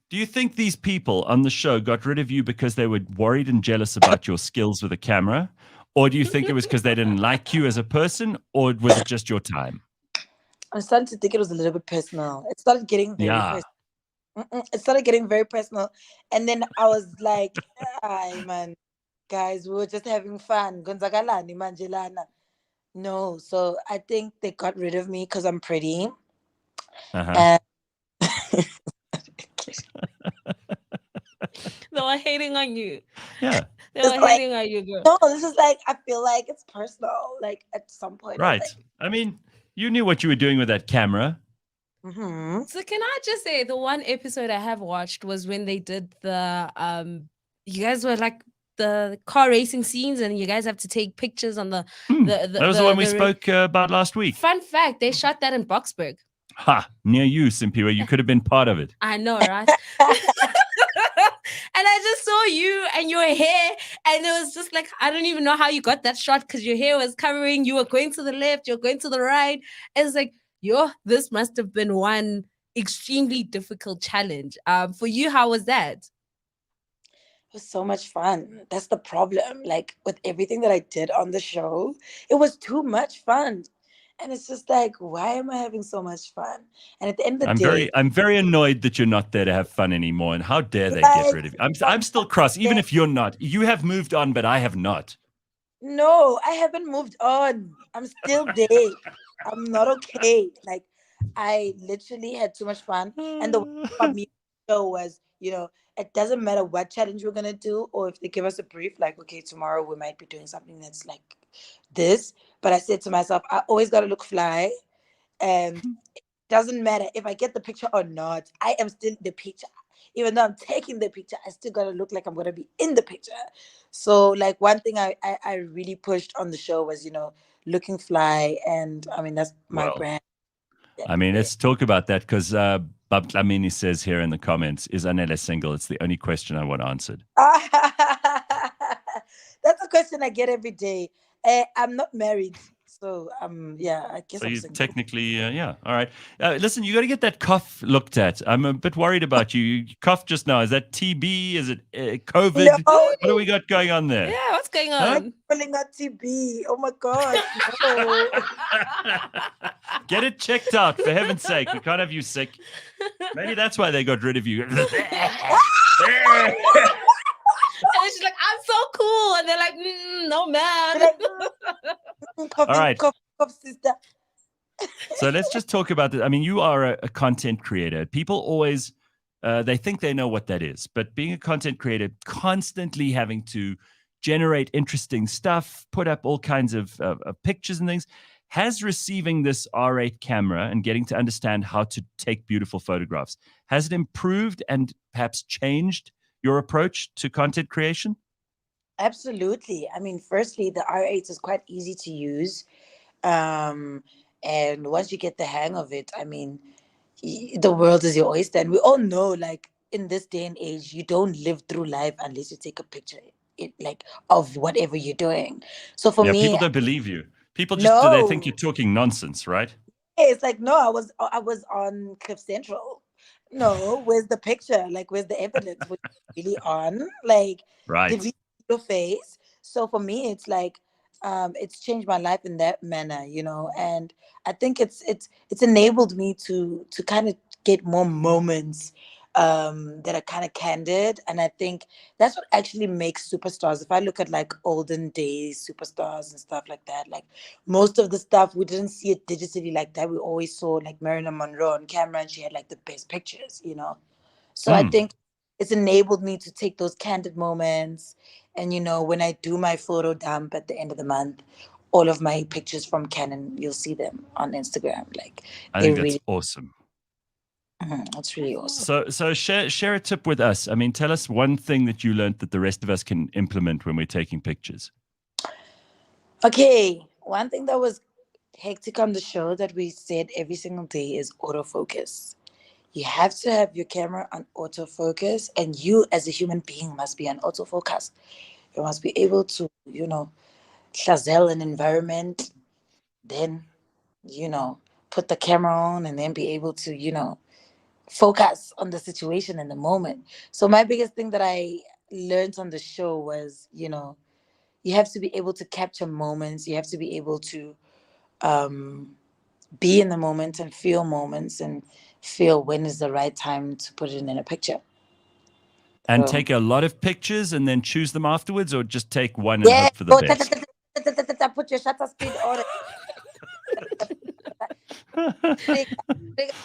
Speaker 1: Do you think these people on the show got rid of you because they were worried and jealous about your skills with a camera? Or do you think it was because they didn't like you as a person? Or was it just your time?
Speaker 9: I'm starting to think it was a little bit personal. It started getting very personal. It started getting very personal. And then I was like, "Ay, man, guys, we were just having fun. Gonzagalani, manjelana." No, so I think they got rid of me because I'm pretty. And
Speaker 2: They were hating on you.
Speaker 1: Yeah.
Speaker 2: They were hating on you, girl.
Speaker 9: No, this is like, I feel like it's personal. Like, at some point.
Speaker 1: Right. I mean, you knew what you were doing with that camera.
Speaker 9: Mm-hmm.
Speaker 2: So can I just say, the one episode I have watched was when they did the you guys were like the car racing scenes, and you guys have to take pictures on the
Speaker 1: that was the one we spoke about last week.
Speaker 2: Fun fact, they shot that in Boxburg.
Speaker 1: Ha, near you, Simpiwe. You could have been part of it.
Speaker 2: I know, right? And I just saw you and your hair, and it was just like, I don't even know how you got that shot, because your hair was covering, you were going to the left, you're going to the right. It's like, this must have been one extremely difficult challenge. For you, how was that?
Speaker 9: It was so much fun. That's the problem. Like, with everything that I did on the show, it was too much fun. And it's just like, why am I having so much fun? And at the end of the day,
Speaker 1: I'm very annoyed that you're not there to have fun anymore. And how dare they get rid of you? I'm still cross, even if you're not. You have moved on, but I have not.
Speaker 9: No, I haven't moved on. I'm still there. I'm not okay. Like, I literally had too much fun. And the way about me show was, it doesn't matter what challenge we're gonna do, or if they give us a brief, like, okay, tomorrow we might be doing something that's like this. But I said to myself, I always gotta look fly, and it doesn't matter if I get the picture or not. I am still in the picture. Even though I'm taking the picture, I still gotta look like I'm gonna be in the picture. So, like, one thing I really pushed on the show was, looking fly, and I mean, that's my brand.
Speaker 1: I mean, let's talk about that, because Bab Tlamini says here in the comments, is Anele single? It's the only question I want answered.
Speaker 9: That's a question I get every day. I'm not married, so I guess
Speaker 1: So
Speaker 9: I'm
Speaker 1: you
Speaker 9: single.
Speaker 1: technically, all right. Listen, you got to get that cough looked at. I'm a bit worried about you. You coughed just now. Is that TB? Is it COVID?
Speaker 9: No.
Speaker 1: What do we got going on there?
Speaker 2: Yeah, what's going on?
Speaker 9: I'm pulling out TB. Oh my God, no.
Speaker 1: Get it checked out, for heaven's sake. We can't have you sick. Maybe that's why they got rid of you.
Speaker 2: And she's like, I'm so cool. And they're like, no, man.
Speaker 9: Cough,
Speaker 1: All right.
Speaker 9: cough, sister.
Speaker 1: So let's just talk about this. I mean, you are a content creator. People always, they think they know what that is. But being a content creator, constantly having to generate interesting stuff, put up all kinds of pictures and things, has receiving this R8 camera and getting to understand how to take beautiful photographs, has it improved and perhaps changed your approach to content creation?
Speaker 9: Absolutely. I mean, firstly, the R8 is quite easy to use. And once you get the hang of it, I mean, the world is your oyster. And we all know, like, in this day and age, you don't live through life unless you take a picture of whatever you're doing. So for me,
Speaker 1: people don't believe you. People just they think you're talking nonsense, right?
Speaker 9: It's like, no, I was on Cliff Central. No, where's the picture? Like, where's the evidence? Was it really on? Like,
Speaker 1: right.
Speaker 9: Did we see your face? So for me, it's like, it's changed my life in that manner, and I think it's enabled me to kind of get more moments that are kind of candid, and I think that's what actually makes superstars. If I look at like olden days superstars and stuff like that, like most of the stuff we didn't see it digitally like that. We always saw like Marilyn Monroe on camera, and she had like the best pictures, So I think it's enabled me to take those candid moments. And when I do my photo dump at the end of the month, all of my pictures from Canon, you'll see them on Instagram. Like
Speaker 1: I
Speaker 9: they're
Speaker 1: think that's
Speaker 9: really,
Speaker 1: awesome.
Speaker 9: it's really awesome.
Speaker 1: So share a tip with us. I mean, tell us one thing that you learned that the rest of us can implement when we're taking pictures.
Speaker 9: Okay, one thing that was hectic on the show that we said every single day is autofocus. You have to have your camera on autofocus, and you as a human being must be on autofocus. You must be able to, chazelle an environment, then, put the camera on and then be able to, focus on the situation in the moment. So my biggest thing that I learned on the show was, you have to be able to capture moments. You have to be able to be in the moment and feel when is the right time to put it in a picture.
Speaker 1: And
Speaker 9: So,
Speaker 1: take a lot of pictures and then choose them afterwards, or just take one and hope for the best?
Speaker 9: Put your shutter speed on it. Trigger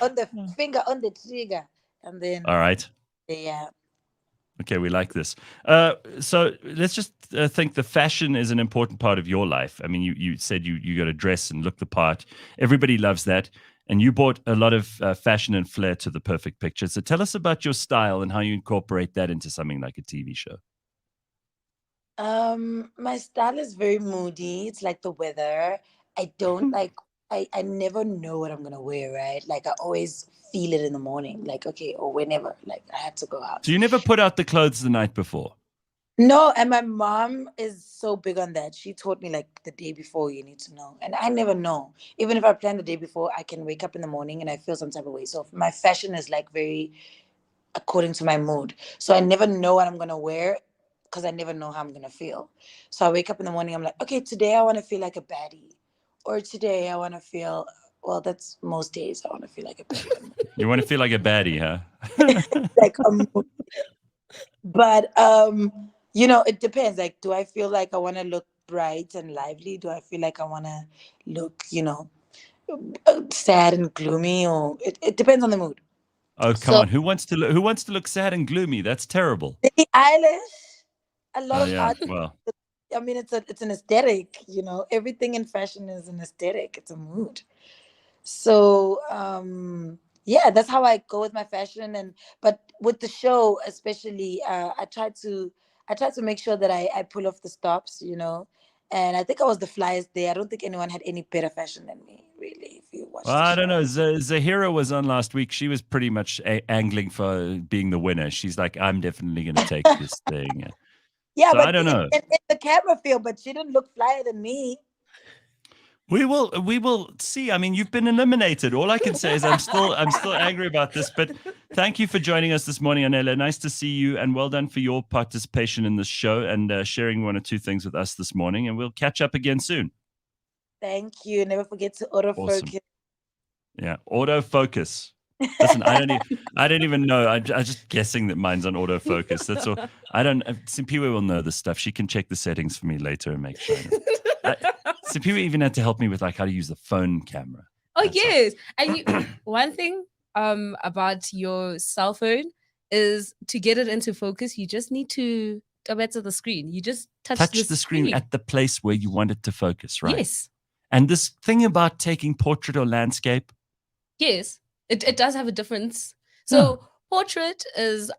Speaker 9: on the finger on the trigger. And then,
Speaker 1: All right.
Speaker 9: yeah.
Speaker 1: Okay, we like this. So let's just think the fashion is an important part of your life. I mean, you said you got to dress and look the part. Everybody loves that. And you brought a lot of fashion and flair to the perfect picture. So tell us about your style and how you incorporate that into something like a TV show.
Speaker 9: My style is very moody. It's like the weather. I don't like, I never know what I'm gonna wear, right? Like I always feel it in the morning, like, okay, or whenever, like I had to go out.
Speaker 1: So you never put out the clothes the night before?
Speaker 9: No, and my mom is so big on that. She taught me like the day before you need to know. And I never know. Even if I plan the day before, I can wake up in the morning and I feel some type of way. So my fashion is like very according to my mood. So I never know what I'm gonna wear because I never know how I'm gonna feel. So I wake up in the morning, I'm like, okay, today I want to feel like a baddie. Or today I want to feel, well, that's most days I want to feel like a baddie.
Speaker 1: You want to feel like a baddie, huh?
Speaker 9: Like but it depends. Like, do I feel like I want to look bright and lively? Do I feel like I want to look, sad and gloomy? Or it depends on the mood.
Speaker 1: Oh, come on. Who wants to look sad and gloomy? That's terrible.
Speaker 9: Billie Eilish, a lot of art.
Speaker 1: Well,
Speaker 9: I mean, it's an aesthetic, everything in fashion is an aesthetic. It's a mood. So, yeah, that's how I go with my fashion. But with the show, especially, I try to make sure that I pull off the stops, and I think I was the flyest there. I don't think anyone had any better fashion than me, really. If you watch,
Speaker 1: I don't know. Zahira was on last week. She was pretty much angling for being the winner. She's like, I'm definitely going to take this thing.
Speaker 9: Yeah,
Speaker 1: so
Speaker 9: but
Speaker 1: I don't know.
Speaker 9: In the camera field, but she didn't look flyer than me.
Speaker 1: We will see. I mean, you've been eliminated. All I can say is I'm still angry about this. But thank you for joining us this morning, Anela. Nice to see you, and well done for your participation in this show and sharing one or two things with us this morning. And we'll catch up again soon.
Speaker 9: Thank you. Never forget to autofocus.
Speaker 1: Awesome. Yeah, autofocus. Listen, I don't even know. I'm just guessing that mine's on autofocus. That's all. I don't. Simpiwe will know this stuff. She can check the settings for me later and make sure. Simpiwe even had to help me with like how to use the phone camera.
Speaker 2: Oh, yes. And one thing about your cell phone is to get it into focus, you just need to go back to the screen. You just touch the screen
Speaker 1: at the place where you want it to focus, right?
Speaker 2: Yes.
Speaker 1: And this thing about taking portrait or landscape.
Speaker 2: Yes, it does have a difference. So portrait is,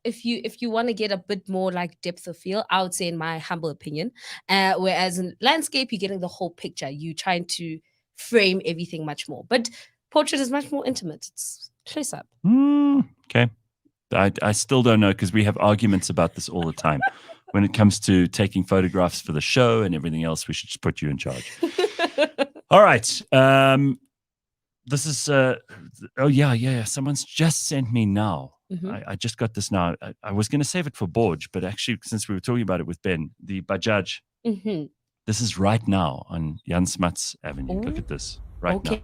Speaker 2: if you want to get a bit more like depth of feel, I would say, in my humble opinion, whereas in landscape, you're getting the whole picture. You're trying to frame everything much more. But portrait is much more intimate. It's close up.
Speaker 1: Okay. I still don't know, because we have arguments about this all the time. When it comes to taking photographs for the show and everything else, we should just put you in charge. All right. This is, oh, yeah. Someone's just sent me now. I just got this now. I was going to save it for Borge, but actually, since we were talking about it with Ben, the Bajaj, this is right now on Jan Smuts Avenue. Look at this right now.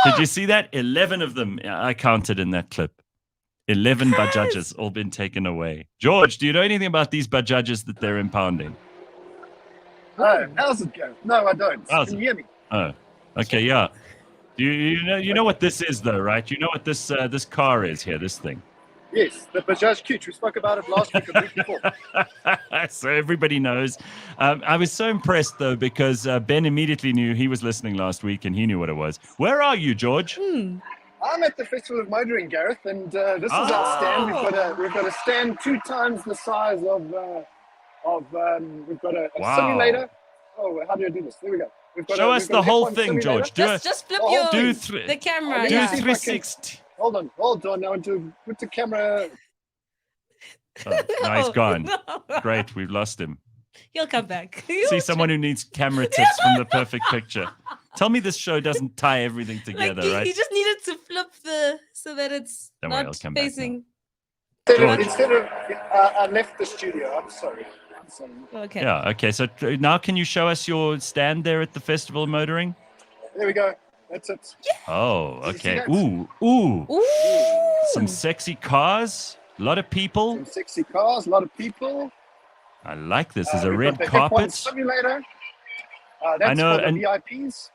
Speaker 1: Did you see that? 11 of them I counted in that clip. 11 Bajajas all been taken away. George, do you know anything about these Bajajas that they're impounding?
Speaker 11: No, how's it going? No, I don't. Can you hear me?
Speaker 1: Oh, okay, yeah. You know what this is, though, right? You know what this this car is here, this thing.
Speaker 11: Yes, the Bajaj Cute. We spoke about it last week or the week before.
Speaker 1: So everybody knows. I was so impressed, though, because Ben immediately knew he was listening last week and he knew what it was. Where are you, George?
Speaker 11: I'm at the Festival of Motoring, Gareth, and this is our stand. We've got a stand 2 times the size of we've got a simulator. Oh, how do I do this? There we go.
Speaker 1: Show us the whole thing, George.
Speaker 2: Just flip the camera.
Speaker 1: Do 360.
Speaker 11: Hold on. I want to put the camera.
Speaker 1: Oh, no, he's gone. Great, we've lost him.
Speaker 2: He'll come back.
Speaker 1: See someone who needs camera tips from the perfect picture. Tell me this show doesn't tie everything together, right?
Speaker 2: He just needed to flip so that it's
Speaker 1: Don't worry,
Speaker 2: not
Speaker 1: I'll come back
Speaker 2: facing.
Speaker 11: Instead of I left the studio. I'm sorry.
Speaker 2: Okay.
Speaker 1: Yeah, okay. So now can you show us your stand there at the Festival of Motoring?
Speaker 11: There we go. That's it.
Speaker 1: Oh, okay.
Speaker 11: Did you see
Speaker 1: Ooh. Some sexy cars. A lot of people.
Speaker 11: Some sexy cars, a lot of people.
Speaker 1: I like this. There's a
Speaker 11: We've
Speaker 1: red
Speaker 11: got the
Speaker 1: carpet.
Speaker 11: F1 simulator. That's
Speaker 1: I know,
Speaker 11: for the
Speaker 1: and
Speaker 11: VIPs.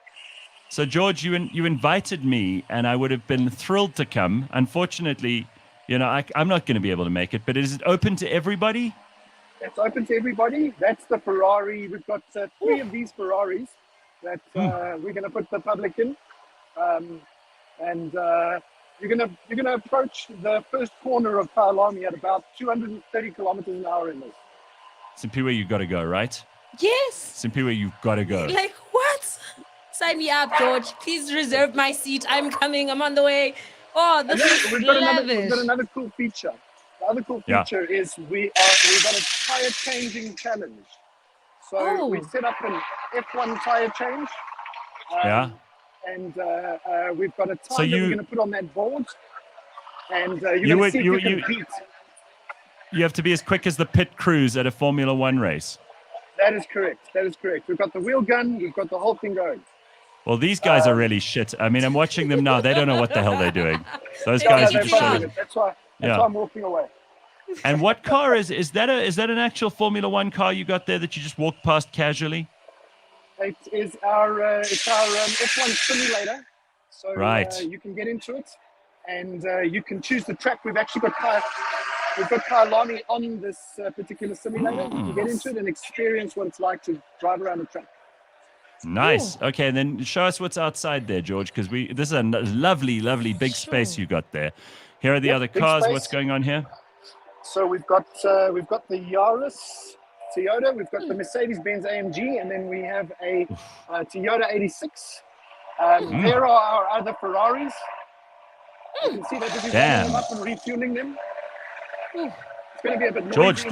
Speaker 1: so George, you invited me, and I would have been thrilled to come. Unfortunately, I'm not going to be able to make it. But is it open to everybody?
Speaker 11: It's open to everybody. That's the Ferrari. We've got 3 of these Ferraris that we're going to put the public in, and you're going to approach the first corner of Kyalami at about 230 kilometers an hour in this.
Speaker 1: Simpiwe, you've got to go, right?
Speaker 2: Yes.
Speaker 1: Simpiwe, you've got to go.
Speaker 2: Like what? Sign me up, George. Please reserve my seat. I'm coming. I'm on the way. Oh, this is
Speaker 11: we've got another cool feature. The other cool feature is we've got a tire changing challenge. So we set up an F1 tire change. And we've got a time that we're going to put on that board. And you're going to see if you can beat.
Speaker 1: You have to be as quick as the pit crews at a Formula One race.
Speaker 11: That is correct. We've got the wheel gun. We've got the whole thing going.
Speaker 1: Well, these guys are really shit. I mean, I'm watching them now. They don't know what the hell they're doing. Those guys are just
Speaker 11: That's why I'm walking away.
Speaker 1: And what car is that? Is that an actual Formula One car you got there that you just walked past casually?
Speaker 11: It is our F1 simulator. So you can get into it, and you can choose the track. We've actually got Kyalami on this particular simulator. You can get into it and experience what it's like to drive around the track.
Speaker 1: Nice. Ooh. Okay, and then show us what's outside there, George, because this is a lovely, lovely big space you got there. Here are the other cars. What's going on here?
Speaker 11: So we've got the Yaris Toyota, we've got the Mercedes-Benz AMG, and then we have a Toyota 86. There are our other Ferraris. You can see that this is warming them up and refueling them. It's going to be a bit noisy.
Speaker 1: George,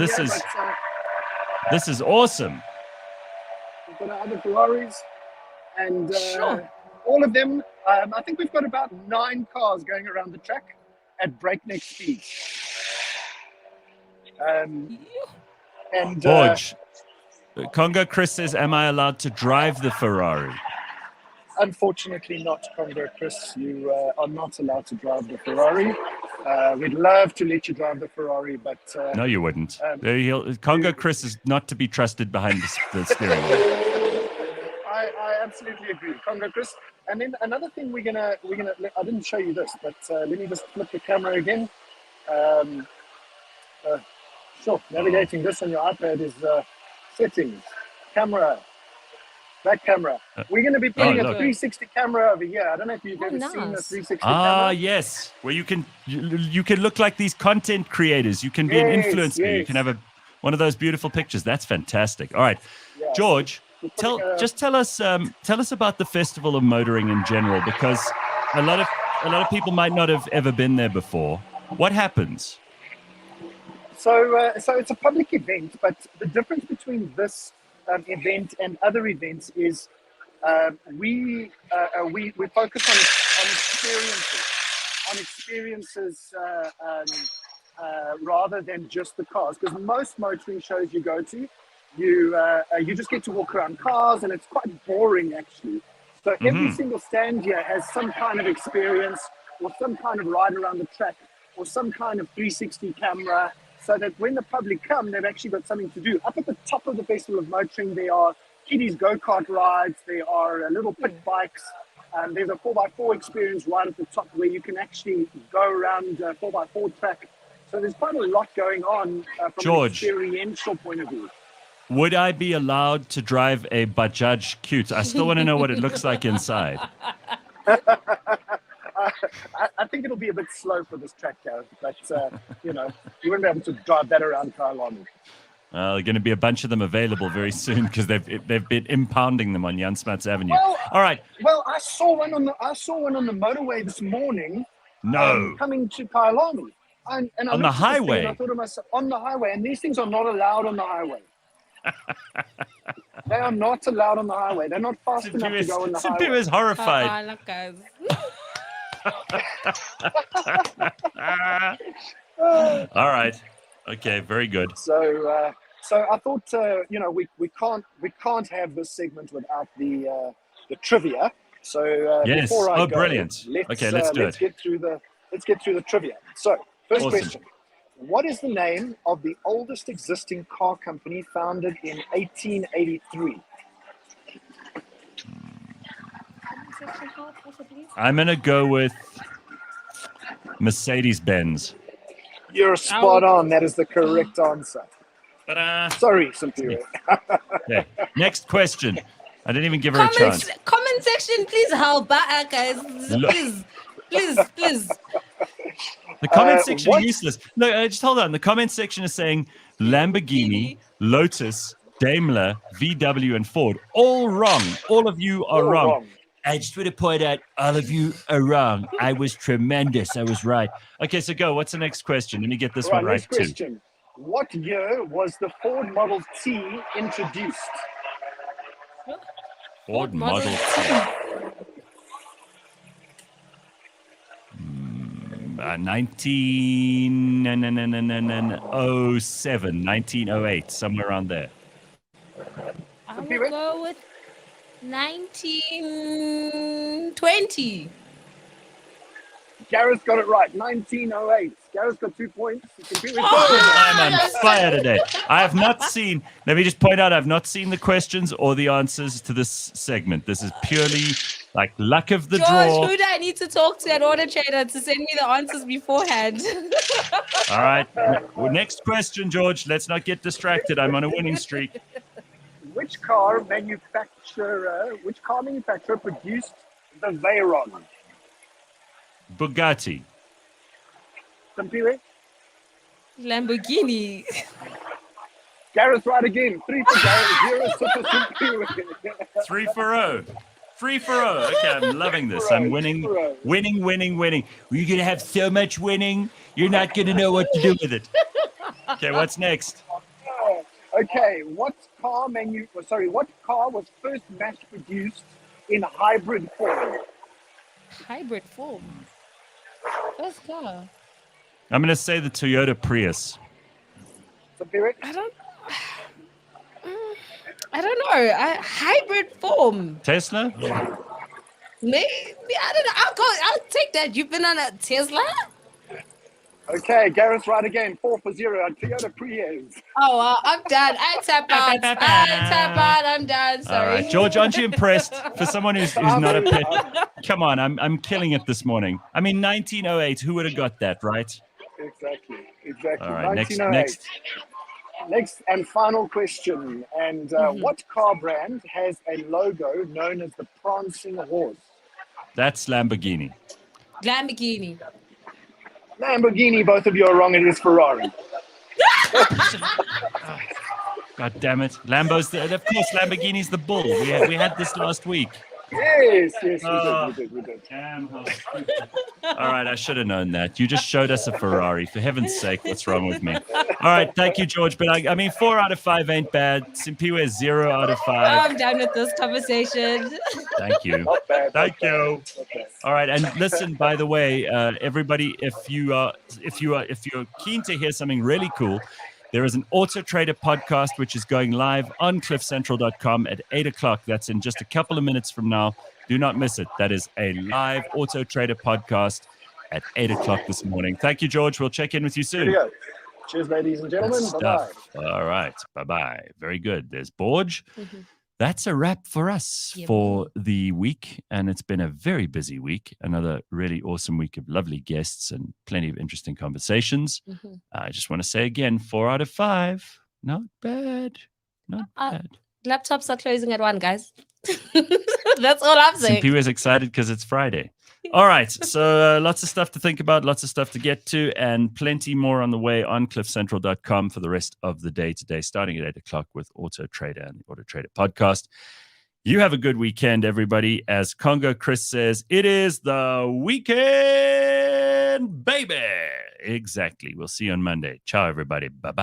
Speaker 1: this is awesome.
Speaker 11: We've got our other Ferraris, and all of them. I think we've got about 9 cars going around the track at breakneck speed.
Speaker 1: George, Congo Chris says, am I allowed to drive the Ferrari?
Speaker 11: Unfortunately not, Congo Chris. You are not allowed to drive the Ferrari. We'd love to let you drive the Ferrari, but...
Speaker 1: no, you wouldn't. Congo Chris is not to be trusted behind the steering wheel.
Speaker 11: I absolutely agree, Congo Chris. And then another thing we're gonna. I didn't show you this, but let me just flip the camera again. Sure, navigating this on your iPad is settings, camera, back camera. We're going to be putting a 360 camera over here. I don't know if you've ever seen a 360 camera.
Speaker 1: Yes, where you can look like these content creators. You can be an influencer. Yes. You can have one of those beautiful pictures. That's fantastic. All right, George, tell us about the Festival of Motoring in general, because a lot of people might not have ever been there before. What happens?
Speaker 11: So it's a public event, but the difference between this event and other events is we focus on experiences rather than just the cars. Because most motoring shows you go to, you just get to walk around cars, and it's quite boring actually. So every single stand here has some kind of experience or some kind of ride around the track or some kind of 360 camera, so that when the public come, they've actually got something to do. Up at the top of the Festival of Motoring, there are kiddies go-kart rides, there are little pit bikes, there's a 4x4 experience right at the top where you can actually go around 4x4 track. So there's quite a lot going on from
Speaker 1: George,
Speaker 11: an experiential point of view.
Speaker 1: Would I be allowed to drive a Bajaj Cute? I still want to know what it looks like inside.
Speaker 11: I think it'll be a bit slow for this track, Gareth, but you wouldn't be able to drive that around Kailani.
Speaker 1: There are going to be a bunch of them available very soon because they've been impounding them on Jan Smuts Avenue.
Speaker 11: Well,
Speaker 1: all right.
Speaker 11: Well, I saw one on the motorway this morning.
Speaker 1: No.
Speaker 11: Coming to Kailani. And I
Speaker 1: on the highway.
Speaker 11: And I thought to myself, on the highway, and these things are not allowed on the highway. They are not allowed on the highway. They're not fast enough to go on the highway.
Speaker 1: Simpiwe is horrified.
Speaker 2: Look, guys.
Speaker 1: All right. Okay. Very good.
Speaker 11: So I thought we can't have this segment without the trivia. So
Speaker 1: yes.
Speaker 11: before I go,
Speaker 1: brilliant. Let's do
Speaker 11: let's
Speaker 1: it.
Speaker 11: get through the trivia. So first question: what is the name of the oldest existing car company founded in 1883?
Speaker 1: I'm going to go with Mercedes-Benz.
Speaker 11: You're spot on. That is the correct answer. Sorry, Simpiwe.
Speaker 1: Okay. Next question. I didn't even give her a chance.
Speaker 2: Comment section, please help, guys. Please.
Speaker 1: The comment section is useless. No, just hold on. The comment section is saying Lamborghini, Lotus, Daimler, VW, and Ford. All wrong. All of you are wrong. I just want to point out, all of you are wrong. I was tremendous. I was right. Okay, so go. What's the next question? Let me get this one right,
Speaker 11: next question. What year was the Ford Model T introduced?
Speaker 1: Ford Model T. 1908, somewhere around there.
Speaker 2: I will go with 1920.
Speaker 11: Gareth got it right. 1908. Gareth got 2 points.
Speaker 1: I'm on fire today. I have not seen, let me just point out, I've not seen the questions or the answers to this segment. This is purely like luck of the draw.
Speaker 2: George, who do I need to talk to at Auto Trader to send me the answers beforehand?
Speaker 1: All right. Well, next question, George. Let's not get distracted. I'm on a winning streak.
Speaker 11: Which car manufacturer produced the Veyron?
Speaker 1: Bugatti.
Speaker 11: Simpiwe?
Speaker 2: Lamborghini.
Speaker 11: Gareth right again. 3 for Gareth, 0 for Simpiwe.
Speaker 1: 3 for 0. 3 for 0. Okay, I'm loving this. I'm winning. You're going to have so much winning, you're not going to know what to do with it. Okay, what's next?
Speaker 11: Okay, what car was first mass produced in hybrid form?
Speaker 2: Hybrid form. First car.
Speaker 1: I'm going to say the Toyota Prius.
Speaker 2: I don't know. Hybrid form.
Speaker 1: Tesla?
Speaker 2: Maybe, I don't know. I'll take that. You've been on a Tesla?
Speaker 11: Okay, Gareth's right again. 4 for 0 on Toyota Prius.
Speaker 2: Oh, I'm done. I tap out. I'm done. Sorry.
Speaker 1: All right, George, aren't you impressed? For someone who's not a pet, come on, I'm killing it this morning. I mean, 1908. Who would have got that, right?
Speaker 11: Exactly.
Speaker 1: All right,
Speaker 11: Next and final question. And what car brand has a logo known as the prancing horse?
Speaker 1: That's Lamborghini.
Speaker 11: Lamborghini, both of you are wrong. It is Ferrari.
Speaker 1: God damn it. Of course, Lamborghini's the bull. We had this last week.
Speaker 11: Yes, we did.
Speaker 1: All right, I should have known that. You just showed us a Ferrari. For heaven's sake, what's wrong with me? All right, thank you, George. But I mean, 4 out of 5 ain't bad. Simpiwe is 0 out of 5.
Speaker 2: I'm done with this conversation.
Speaker 1: Thank you. Thank you. All right, and listen, by the way, everybody, if you're keen to hear something really cool, there is an Auto Trader podcast, which is going live on cliffcentral.com at 8 o'clock. That's in just a couple of minutes from now. Do not miss it. That is a live Auto Trader podcast. at 8 o'clock this morning. Thank you, George. We'll check in with you soon.
Speaker 11: Here we go. Cheers, ladies and gentlemen.
Speaker 1: Good
Speaker 11: Bye-bye.
Speaker 1: stuff. All right. Bye-bye. Very good. There's Borge. That's a wrap for us for the week. And it's been a very busy week. Another really awesome week of lovely guests and plenty of interesting conversations. I just want to say again, 4 out of 5. Not bad. Not bad.
Speaker 2: Laptops are closing at 1, guys. That's all I'm saying.
Speaker 1: Simpy was excited because it's Friday. All right. So lots of stuff to think about, lots of stuff to get to, and plenty more on the way on cliffcentral.com for the rest of the day today, starting at 8 o'clock with Auto Trader and the Auto Trader podcast. You have a good weekend, everybody. As Congo Chris says, it is the weekend, baby. Exactly. We'll see you on Monday. Ciao, everybody. Bye-bye.